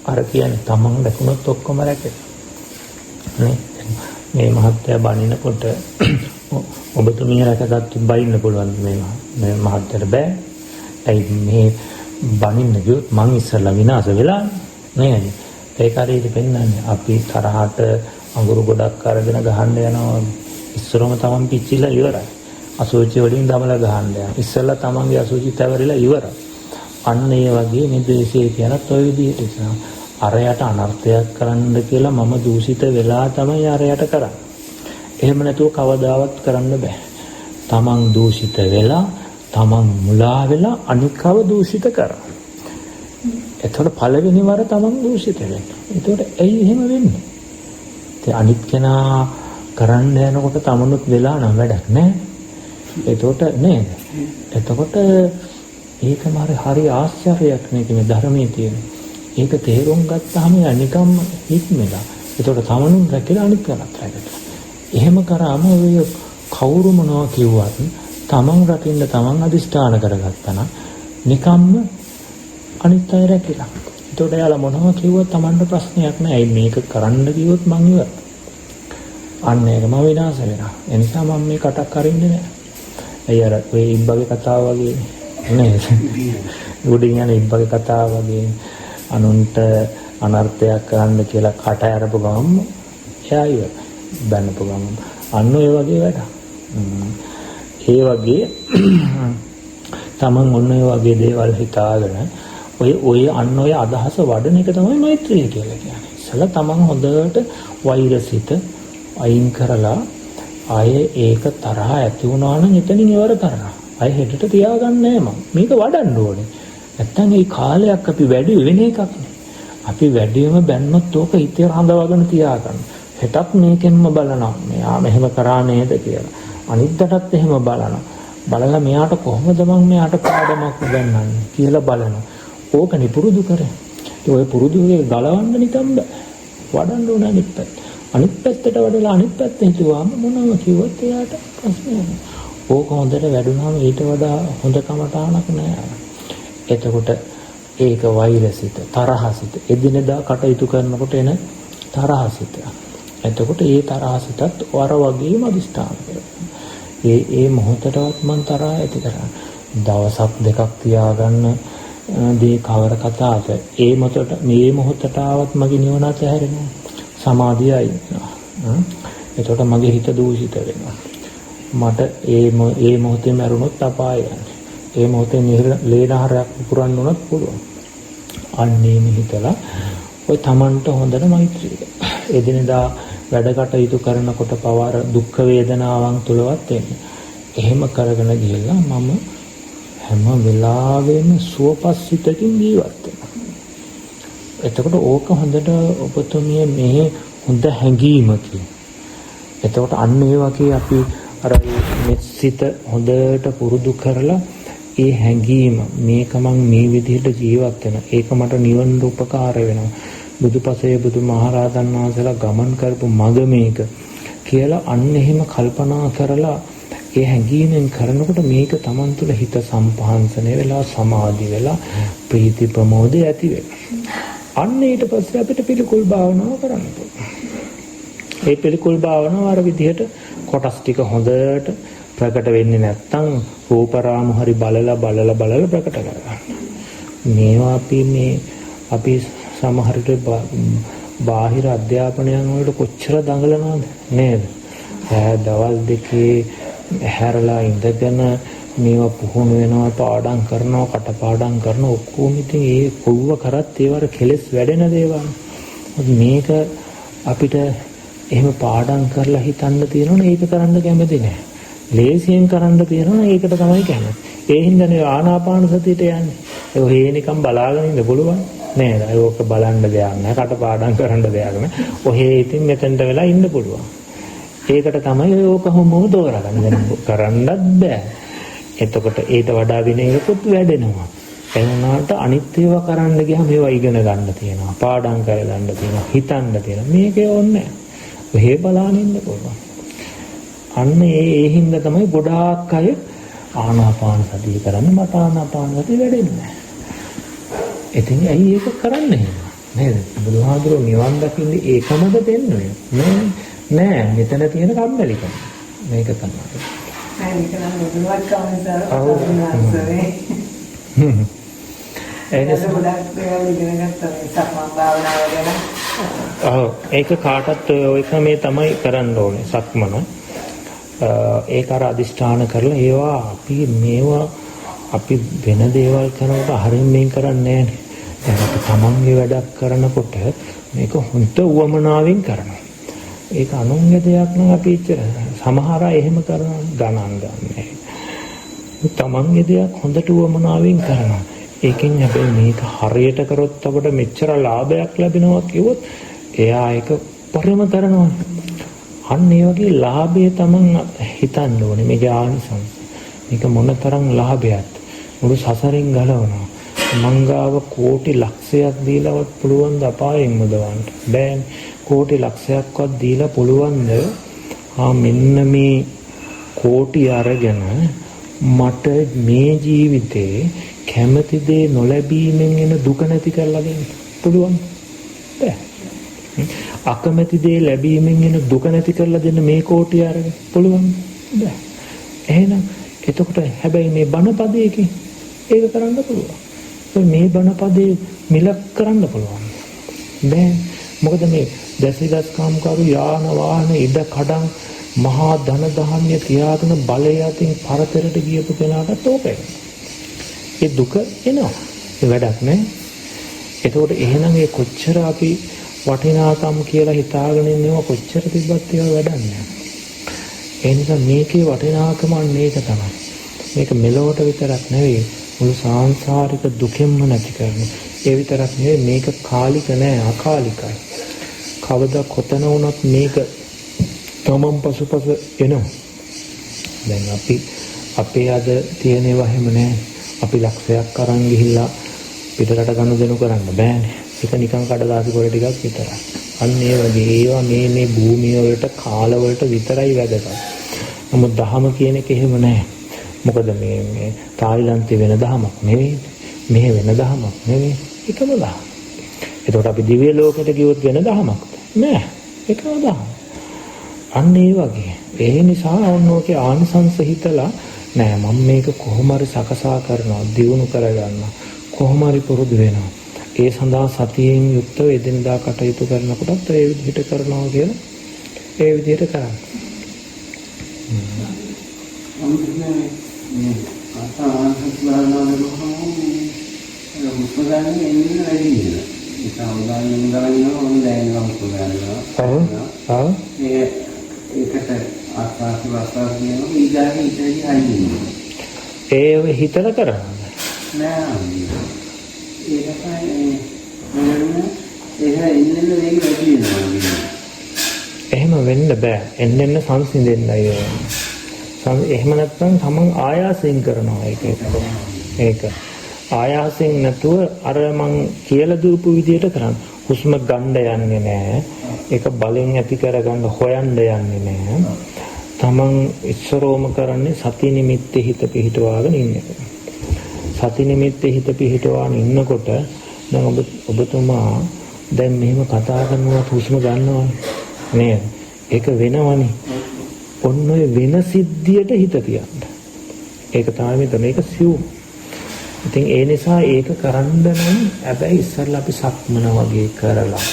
අර කියන්නේ තමන් දැකුණොත් ඔක්කොම රැකෙනවා. මේ මහත්තයා බණිනකොට ඔබතුමිය රැකගත්තු බයින්න පුළුවන් මේ මහත්තයාට බෑ. ඒ මේ බණින්න ගියොත් මං ඉස්සරලා විනාශ වෙලා නේද? ඒක හරියට පෙන්නන්නේ අපි තරහට අඟුරු ගොඩක් අරගෙන ගහන්න යනවා. ඉස්සරම තමන් පිච්චිලා ඉවරයි. අසුචි වලින් දමලා ගහන්න යනවා. ඉස්සෙල්ලා තමන්ගේ අසුචි තැවරිලා ඉවරයි. අන්න ඒ වගේ මේ ද්වේෂය කියනත් ඔය විදිහට ඉස්සන අරයට අනර්ථයක් කරන්න කියලා මම දූෂිත වෙලා තමයි අරයට කරන්නේ. එහෙම නැතුව කවදාවත් කරන්න බෑ. තමන් දූෂිත වෙලා තමන් මුලා වෙලා අනිකව දූෂිත කරා. එතකොට පළවෙනි වර තමන් දූෂිත වෙනවා. එතකොට ඇයි එහෙම වෙන්නේ? ඒ අනිත් කෙනා කරන්න යනකොට තමනුත් වෙලා නම් වැඩක් නෑ. එතකොට නේද? එතකොට ඒකම හරි ආශ්චර්යයක් නේ මේ ධර්මයේ තියෙන. ඒක තේරුම් ගත්තාම අනිකම් හික්මෙලා. එතකොට තමනුන් රැකලා අනිත් කෙනාත් රැකලා. එහෙම කරාම ඔය කවුරු මොනවා කිව්වත් තමන් රකින්න තමන් අදිෂ්ඨාන කරගත්තා නම් නිකම්ම අනිත් අය රැකිලා. එතකොට එයාලා මොනවා කිව්වත් තමන්ට ප්‍රශ්නයක් නෑ. මේක කරන්න කිව්වොත් මං ඉවර. අන්න ඒකම විනාශ වෙනවා. ඒ නිසා මම මේ කටක් අරින්නේ නෑ. අය අර ඔය ඉබ්බගේ කතාව වගේ නේද? උඩින් යන ඉබ්බගේ කතාව වගේ අනුන්ට අනර්ථයක් කරන්න කියලා කට අරපු ගමන් එයා ඉවර. බැනපු ගමන් අන්න ඒ වගේ වැඩ. ඒ වගේ තමන් ඔන්න ඔය වගේ දේවල් හිතාගෙන ඔය අන්න ඔය අදහස වඩන එක තමයි මෛත්‍රිය කියලා කියන්නේ. ඉතලා තමන් හොඳට වෛරසිත අයින් කරලා ආයේ ඒක තරහ ඇති වුණා නම් එතනින් ඉවර කරනවා. අය හෙටට තියාගන්නේ නැහැ මම. මේක වඩන්න ඕනේ. නැත්තම් මේ කාලයක් අපි වැඩි වෙන එකක් නේ. අපි වැඩිම බැන්නොත් ඕක හිතේ රඳවගෙන තියාගන්න. හෙටත් මේකෙන්ම බලනවා. මෙයා මෙහෙම කරා නේද කියලා. අනිද්දාටත් එහෙම බලනවා. බලලා මෙයාට කොහොමද මම මෙයාට පාඩමක් උගන්වන්නේ කියලා බලනවා. ඕක නිපුරුදු කරේ. ඔය පුරුදුවේ ගලවන්න නිකම් බෑ. වඩන්න ඕන අනිත් පැත්ත. අනිත් පැත්තට වඩලා අනිත් පැත්ත හිතුවාම මොනව කිව්වත් එයාට ප්‍රශ්නයක් නෑ. ඕක හොඳට වැඩුණාම ඊට වඩා හොඳ කමටහනක් නෑ. එතකොට ඒක වෛරසිත, තරහසිත, එදිනෙදා කටයුතු කරනකොට එන තරහසිත. එතකොට ඒ තරහසිතත් වර වගේම අදිස්ථාන කරගන්න. ඒ මොහොතටවත් මං තරහ ඇති කරන්නේ. දවසක් දෙකක් තියාගන්න දේ කවර කතාවද? ඒ මොහොතට ආවත් මගේ නිවනත් ඇහැරෙනවා. සමාධියයි. එතකොට මගේ හිත දූෂිත වෙනවා. මට ඒ මොහොතේ මරුණොත් අපාය යන්නේ. ඒ මොහොතේ ලේනහරයක් පුරන්න උනත් පුළුවන්. අන්නේ හිතලා ඔය Tamanට හොඳට මෛත්‍රිය. එදිනෙදා වැඩ කටයුතු කරනකොට පවාර දුක් වේදනාවන් තුලවත් එන්නේ. එහෙම කරගෙන ගිහලා මම හැම වෙලාවෙම සුවපස්සිතකින් ජීවත් වෙනවා. එතකොට ඕක හොඳට ඔබතුමිය මේ හොඳ හැඟීමකින්. එතකොට අන්න ඒ වගේ අපි අර මේ සිත හොඳට පුරුදු කරලා ඒ හැඟීම මේක මං මේ විදිහට ජීවත් වෙන. ඒක මට නිවන උපකාර වෙනවා. බුදුපසේ බුදුමහරහතන් වහන්සේලා ගමන් කරපු මඟ මේක කියලා අන්න එහෙම කල්පනා කරලා ඒ හැඟීමෙන් කරනකොට මේක Taman තුළ හිත සම්පහන්සනය වෙලා සමාධි වෙලා ප්‍රීති ප්‍රමෝදය ඇති වෙනවා. අන්න ඊට පස්සේ අපිට පිළිකුල් භාවනාව කරන්න පුළුවන්. ඒ පිළිකුල් භාවනාව අර විදිහට කොටස් ටික හොඳට ප්‍රකට වෙන්නේ නැත්නම් රූපරාමු හරි බලලා ප්‍රකට කරගන්න. මේවා අපි සමහර විට බාහිර අධ්‍යාපනයන් වලට කොච්චර දඟලනවද නේද? දවල් දෙකේ හැරලා ඉඳගෙන මේවා පුහුණු වෙනවා, පාඩම් කරනවා, කටපාඩම් කරනවා, ඔක්කොම ඉතින් ඒ කොව්ව කරත් ඒවර කෙලස් වැඩෙන දේවල්. මේක අපිට එහෙම පාඩම් කරලා හිතන්න තියෙනවනේ ඒක කරන්න කැමති නෑ. ලේසියෙන් කරන්න තියෙනවනේ ඒකට තමයි කැමති. ඒ හින්දානේ ආනාපාන සතියට යන්නේ. ඒ නිකන් බලාගෙන ඉන්න පුළුවන් නේද? ඒක බලන්න දෙයක් නෑ, කටපාඩම් කරන්න දෙයක් නෑ. ඔහේ ඉතින් මෙතෙන්ට වෙලා ඉන්න පුළුවන්. ඒකට තමයි ඕක හොමෝ දෝරගන්න කරන්නත් බෑ. එතකොට ඊට වඩා විනයකුත් වැඩෙනවා. ඒ වුණාට අනිත් ඒවා කරන්න ගියාම ඒවා ඉගෙන ගන්න තියෙනවා, පාඩම් කරගන්න තියෙනවා, හිතන්න තියෙනවා. මේකේ ඕනේ නෑ. ඔහේ බලාගෙන ඉන්න පුළුවන්. අන්න ඒ හින්දා තමයි ගොඩාක් අය ආනාපාන සතිය කරන්නේ. මට ආනාපාන සතිය වැඩෙන්නේ නෑ. ඉතින් ඇයි ඒක කරන්නේ නේද? බුදුහාඳුරෝ නිවන් දකින්නේ ඒකමද දෙන්නේ නෑ. මෙතන තියෙන කම්මැලිකම. මේක තමයි. ඒක කාටත් ඔය ක්‍රමේ තමයි කරන්න ඕනේ සක්මන. ඒක අර අදිෂ්ඨාන කරලා ඒවා අපි වෙන දේවල් කරනකොට හරින් මේක කරන්නේ නෑනේ. දැන් අපි තමන්ගේ වැඩක් කරනකොට මේක හොඳ උවමනාවෙන් කරනවා. ඒක අනුන්ගේ දෙයක් නම් අපි ඉච්චර සමහර අය එහෙම කරනවා ගණන් ගන්නෑ. තමන්ගේ දෙයක් හොඳට උවමනාවෙන් කරනවා. ඒකෙන් හැබැයි මේක හරියට කරොත් අපට මෙච්චර ලාභයක් ලැබෙනවා කිව්වොත් එයා ඒක පරිම කරනවා. අන්න ඒ වගේ ලාභය තමන් හිතන්න ඕනේ. මේක ආනිසංස. මේක මොනතරම් ලාභයක්ද? මුළු සසරින් ගලවනවා. මංගාව කෝටි ලක්ෂයක් දීලවත් පුළුවන් ද අපායෙන් මුදවන්න? බෑනේ. කෝටි ලක්ෂයක්වත් දීලා පුළුවන්ද මෙන්න මේ කෝටි අරගෙන මට මේ ජීවිතේ කැමති දේ නොලැබීමෙන් එන දුක නැති කරලා දෙන්න පුළුවන්? බෑ. අකමැති දේ ලැබීමෙන් එන දුක නැති කරලා දෙන්න මේ කෝටි අරගෙන පුළුවන්? බෑ. එහෙනම් එතකොට හැබැයි මේ බණපදයකින් ඒක කරන්න පුළුවන්. මේ බණපදේ මිලක් කරන්න පුළුවන්. බෑ. මොකද මේ දැසිගත් කාමකාරු යාන වාහන ඉඩ කඩම් මහා ධන ධාන්‍ය තියාගෙන බලය අතින් පරතරට ගියපු කෙනාට ඕකයි. ඒ දුක එනවා. ඒ වැඩක් නෑ. එතකොට එහෙනම් ඒ කොච්චර අපි වටිනාකම් කියලා හිතාගෙන ඉන්නව කොච්චර තිබ්බත් ඒවා වැඩක් නෑ. ඒ නිසා මේකේ වටිනාකම මේක තමයි. මේක මෙලොවට විතරක් නෙවෙයි මුළු සාංශාරික දුකෙන්ම නැති කරන. ඒ විතරක් නෙවෙයි මේක කාලික නෑ, අකාලිකයි. කවදා කොතන වුණත් මේක තමන් පසුපස එනවා. දැන් අපේ අද තියෙන ඒවා හැම නෑ. අපි ලක්ෂයක් අරන් ගිහිල්ලා පිටරට ගනුදෙනු කරන්න බෑනේ. ඒක නිකන් කඩදාසි පොළ ටිකක් විතරයි. අන්න ඒ වගේ ඒවා මේ භූමිය වලට කාල වලට විතරයි වැදගත්. නමුත් දහම කියන එක එහෙම නෑ. මොකද මේ තායිලන්තේ වෙන දහමක් නෙවෙයි. මෙහෙ වෙන දහමක් නෙවෙයි. එකම දහම. එතකොට අපි දිව්‍ය ලෝකෙට ගියොත් වෙන දහමක් නෑ. එකම දහම. අන්න ඒ වගේ. ඒ නිසා ඕනෝකේ ආනිසංස හිතලා නෑ මම මේක කොහොම හරි සකසා කරනවා, දියුණු කරගන්නවා, කොහොම හරි පුරුදු වෙනවා. ඒ සඳහා සතියෙන් යුක්තව එදිනදා කටයුතු කරනකොටත් ඒ විදිහට කරනවා කියලා ඒ විදිහට කරන්න. ඒ හිතලා කරන්නේ එහෙම වෙන්න බෑ. එන්න සංසිඳෙන්නයි ඕනේ. එහෙම නැත්නම් තමන් ආයාසයෙන් කරනවා ඒක. ආයාසයෙන් නැතුව අර මං කියලා දීපු විදිහට කරන්න. හුස්ම ගන්න යන්නේ නැහැ. ඒක බලෙන් ඇති කරගන්න හොයන්න යන්නේ නැහැ. තමන් ඉස්සරෝම කරන්නේ සති නිමිත්තේ හිත පිහිටවාගෙන ඉන්න එක. සති නිමිත්තේ හිත පිහිටවාගෙන ඉන්නකොට දැන් ඔබතුමා දැන් මෙහෙම කතා කරනවා හුස්ම ගන්නවා නේද? ඒක වෙනවනේ. ඔන්න ඔය වෙන සිද්ධියට හිත තියන්න. ඒක තමයි මෙතන ඒක සිව්. ඉතින් ඒ නිසා ඒක කරන්න නම් හැබැයි ඉස්සරලා අපි සක්මන වගේ කරලා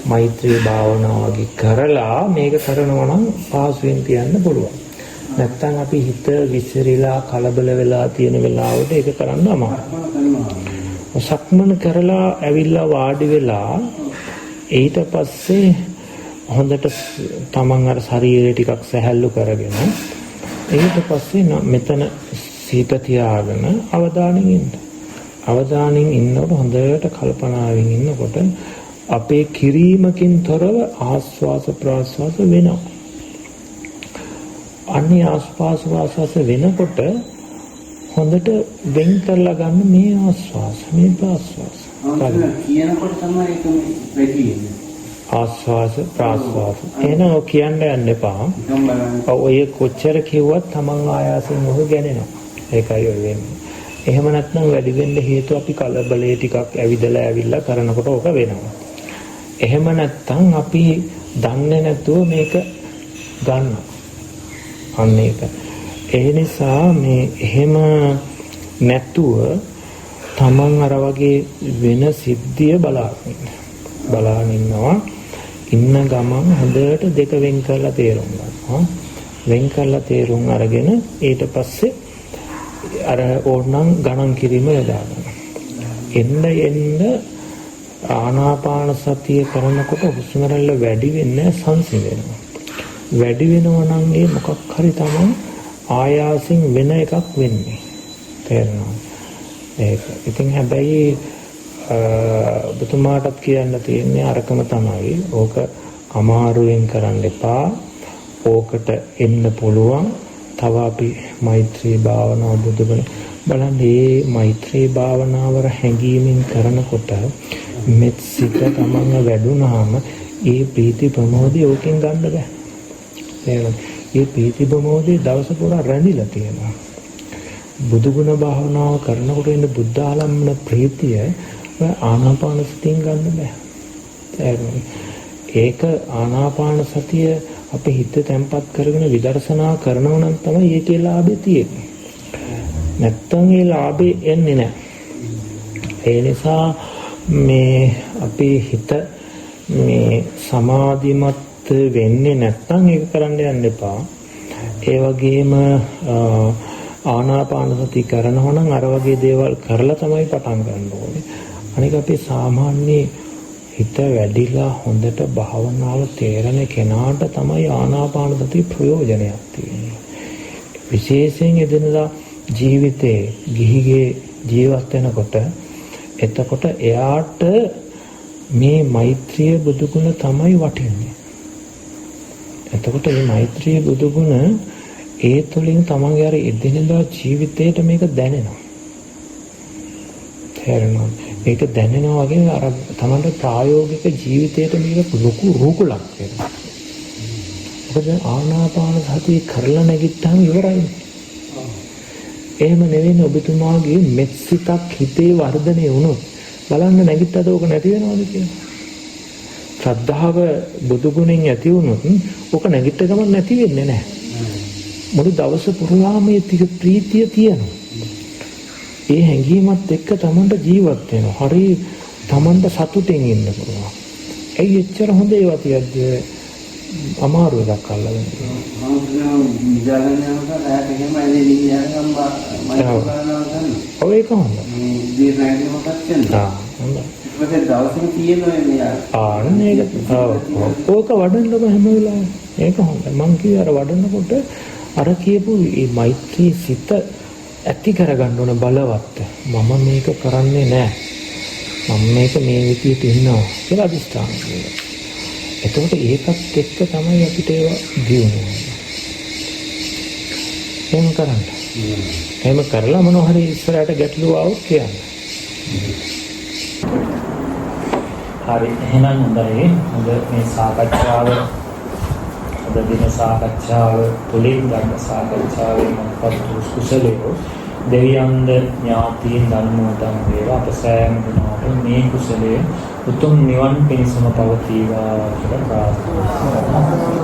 මෛත්‍රී භාවනාව වගේ කරලා මේක කරනවා නම් පාසුවෙන් තියන්න පුළුවන්. නැත්තම් අපි හිත විසිරීලා කලබල වෙලා තියෙන වෙලාවට ඒක කරන්න අමාරුයි. සක්මන කරලා ඇවිල්ලා වාඩි වෙලා ඊට පස්සේ හොඳට තමන් අර ශරීරය ටිකක් සැහැල්ලු කරගෙන ඊට පස්සේ මෙතන සිත තියාගෙන අවධානයෙන් ඉන්න. අවධානයෙන් ඉන්නකොට හොඳට කල්පනාවෙන් ඉන්නකොට අපේ කිරීමකින් තොරව ආස්වාස ප්‍රාස්වාස වෙනවා. අන්නේ ආස්වාස ප්‍රාස්වාස වෙනකොට හොඳට වෙන් කරලා ගන්න මේ ආස්වාස මේ ප්‍රාස්වාස. කියනකොට තමයි ඒක වැඩි වෙන්නේ. ආස්වාස ප්‍රාස්වාස. එහෙනම් ඔය කියන්න යන්න එපා. ඔය කොච්චර කිව්වත් තමන් ආයාසයෙන් ඔහු ගෑනෙනවා. ඒකයි ඔය වෙන්නේ. එහෙම නැත්නම් වැඩි වෙන්න හේතුව අපි කලබලයේ ටිකක් ඇවිදලා ඇවිල්ලා කරනකොට ඕක වෙනවා. එහෙම නැත්නම් අපි දන්නේ නැතුව මේක ගන්න. අන්න ඒක. ඒ නිසා මේ එහෙම නැතුව තමන් අර වගේ වෙන සිද්ධිය බලාගෙන ඉන්නවා. ඉන්න ගමන් හොඳට දෙක වෙන් කරලා තේරුම් ගන්නවා. වෙන් කරලා තේරුම් අරගෙන ඊට පස්සේ අර ඕනනම් ගණන් කිරීම යොදා ගන්න. එන්න ආනාපාන සතිය කරනකොට හුස්ම රැල්ල වැඩි වෙන්නේ සංසිඳෙනවා. වැඩි වෙනවා නම් ඒ මොකක් හරි තමයි ආයාසයෙන් වෙන එකක් වෙන්නේ. තේරෙනවද? ඒක. ඉතින් හැබැයි ඔබතුමාටත් කියන්න තියෙන්නේ අරකම තමයි. ඕක අමාරුවෙන් කරන්න එපා. ඕකට එන්න පුළුවන්. තව අපි මෛත්‍රී භාවනාව බුදුබණ බලන්න. මේ මෛත්‍රී භාවනාව හැංගීමෙන් කරනකොට මෙත් සිත තමන්ව වැඩුණාම ඒ ප්‍රීති ප්‍රමෝදය ඕකෙන් ගන්න බෑ. ඒ ප්‍රීති ප්‍රමෝදය දවස පුරා රැඳිලා තියෙනවා. බුදුගුණ භාවනාව කරනකොට එන බුද්ධ ආලම්බන ප්‍රීතිය ආනාපාන සතියෙන් ගන්න බෑ. ඒක ආනාපාන සතිය අපේ හිත තැම්පත් කරගෙන විදර්ශනා කරනවා නම් තමයි ඒකේ ලාභය තියෙන්නේ. නැත්තම් ඒ ලාභේ එන්නේ නැහැ. ඒ නිසා මේ අපේ හිත මේ සමාධිමත් වෙන්නේ නැත්තම් ඒක කරන්න යන්න එපා. ඒ වගේම ආනාපාන සති කරනවා නම් අර වගේ දේවල් කරලා තමයි පටන් ගන්න ඕනේ. අනික අපේ සාමාන්‍ය හිත වැඩිලා හොඳට භාවනාව තේරෙන කෙනාට තමයි ආනාපාන සති ප්‍රයෝජනයක් තියෙන්නේ. විශේෂයෙන් එදිනදා ජීවිතේ ගිහිගේ ජීවත් වෙනකොට එතකොට එයාට මේ මෛත්‍රිය බුදුගුණ තමයි වටින්නේ. එතකොට මේ මෛත්‍රී බුදුගුණ ඒ තුළින් තමන්ගේ අර එදිනෙදා ජීවිතේට මේක දැනෙනවා. තේරෙනවද? ඒක දැනෙනවා වගේ අර තමන්ගේ ප්‍රායෝගික ජීවිතේට මේක ලොකු රූකුලක් වෙනවා. මොකද ආනාපාන සතිය කරලා නැගිට්ටාම ඉවරයි. එහෙම නෙවෙයි ඔබතුමාගේ මෙත්සිතක් හිතේ වර්ධනය වුණොත් බලන්න නැගිට්ටද ඕක නැති වෙනවද කියලා. ශ්‍රද්ධාව බුදු ගුණෙන් ඇති වුණොත් ඕක නැගිට ගමන් නැති වෙන්නේ නැහැ. මුළු දවස පුරාම මේ ප්‍රීතිය තියෙනවා. ඒ හැඟීමත් එක්ක තමන්ට ජීවත් වෙනවා. හරි තමන්ට සතුටින් ඉන්න පුළුවන්. ඇයි එච්චර හොඳ ඒවා තියද්ද අමාරු එකක් අල්ලගෙන මම විද්‍යාලේ යනකොට ඇයට එහෙම ඇලි විද්‍යාලම් ඔය ඒක හොඳයි. මේ දීර්ඝායන මොකක්ද කියන්නේ? හොඳයි. ඒක දවසම තියෙනවා මේ ඕක වඩන්නම හැම වෙලාවෙම. ඒක හොඳයි. මං කිව්වේ අර වඩනකොට අර කියපු මේ මෛත්‍රී සිත ඇති කරගන්න ඕන බලවත්. මම මේක කරන්නේ නැහැ. මම මේක මේ විදිහට ඉන්නවා කියලා අදිස්ථාන කරනවා. එතකොට ඒකත් එක්ක තමයි අපිට ඒවා දියුණු එහෙම කරන්න. එහෙම කරලා මොනවා හරි ඉස්සරහට ගැටලුව આવුත් කියන්න. හරි එහෙනම් හොඳයි. හොඳ මේ සාකච්ඡාව අද දින සාකච්ඡාව තුළින් ගන්න සාකච්ඡාවේ මොකක්ද කුසලයේ දෙවියන්ද ඥාතීන් ධර්මෝදම් වේවා අප සෑම දිනකටම මේ කුසලයේ උතුම් නිවන් පිණසම පවතිවා කියලා ප්‍රාර්ථනා කරනවා.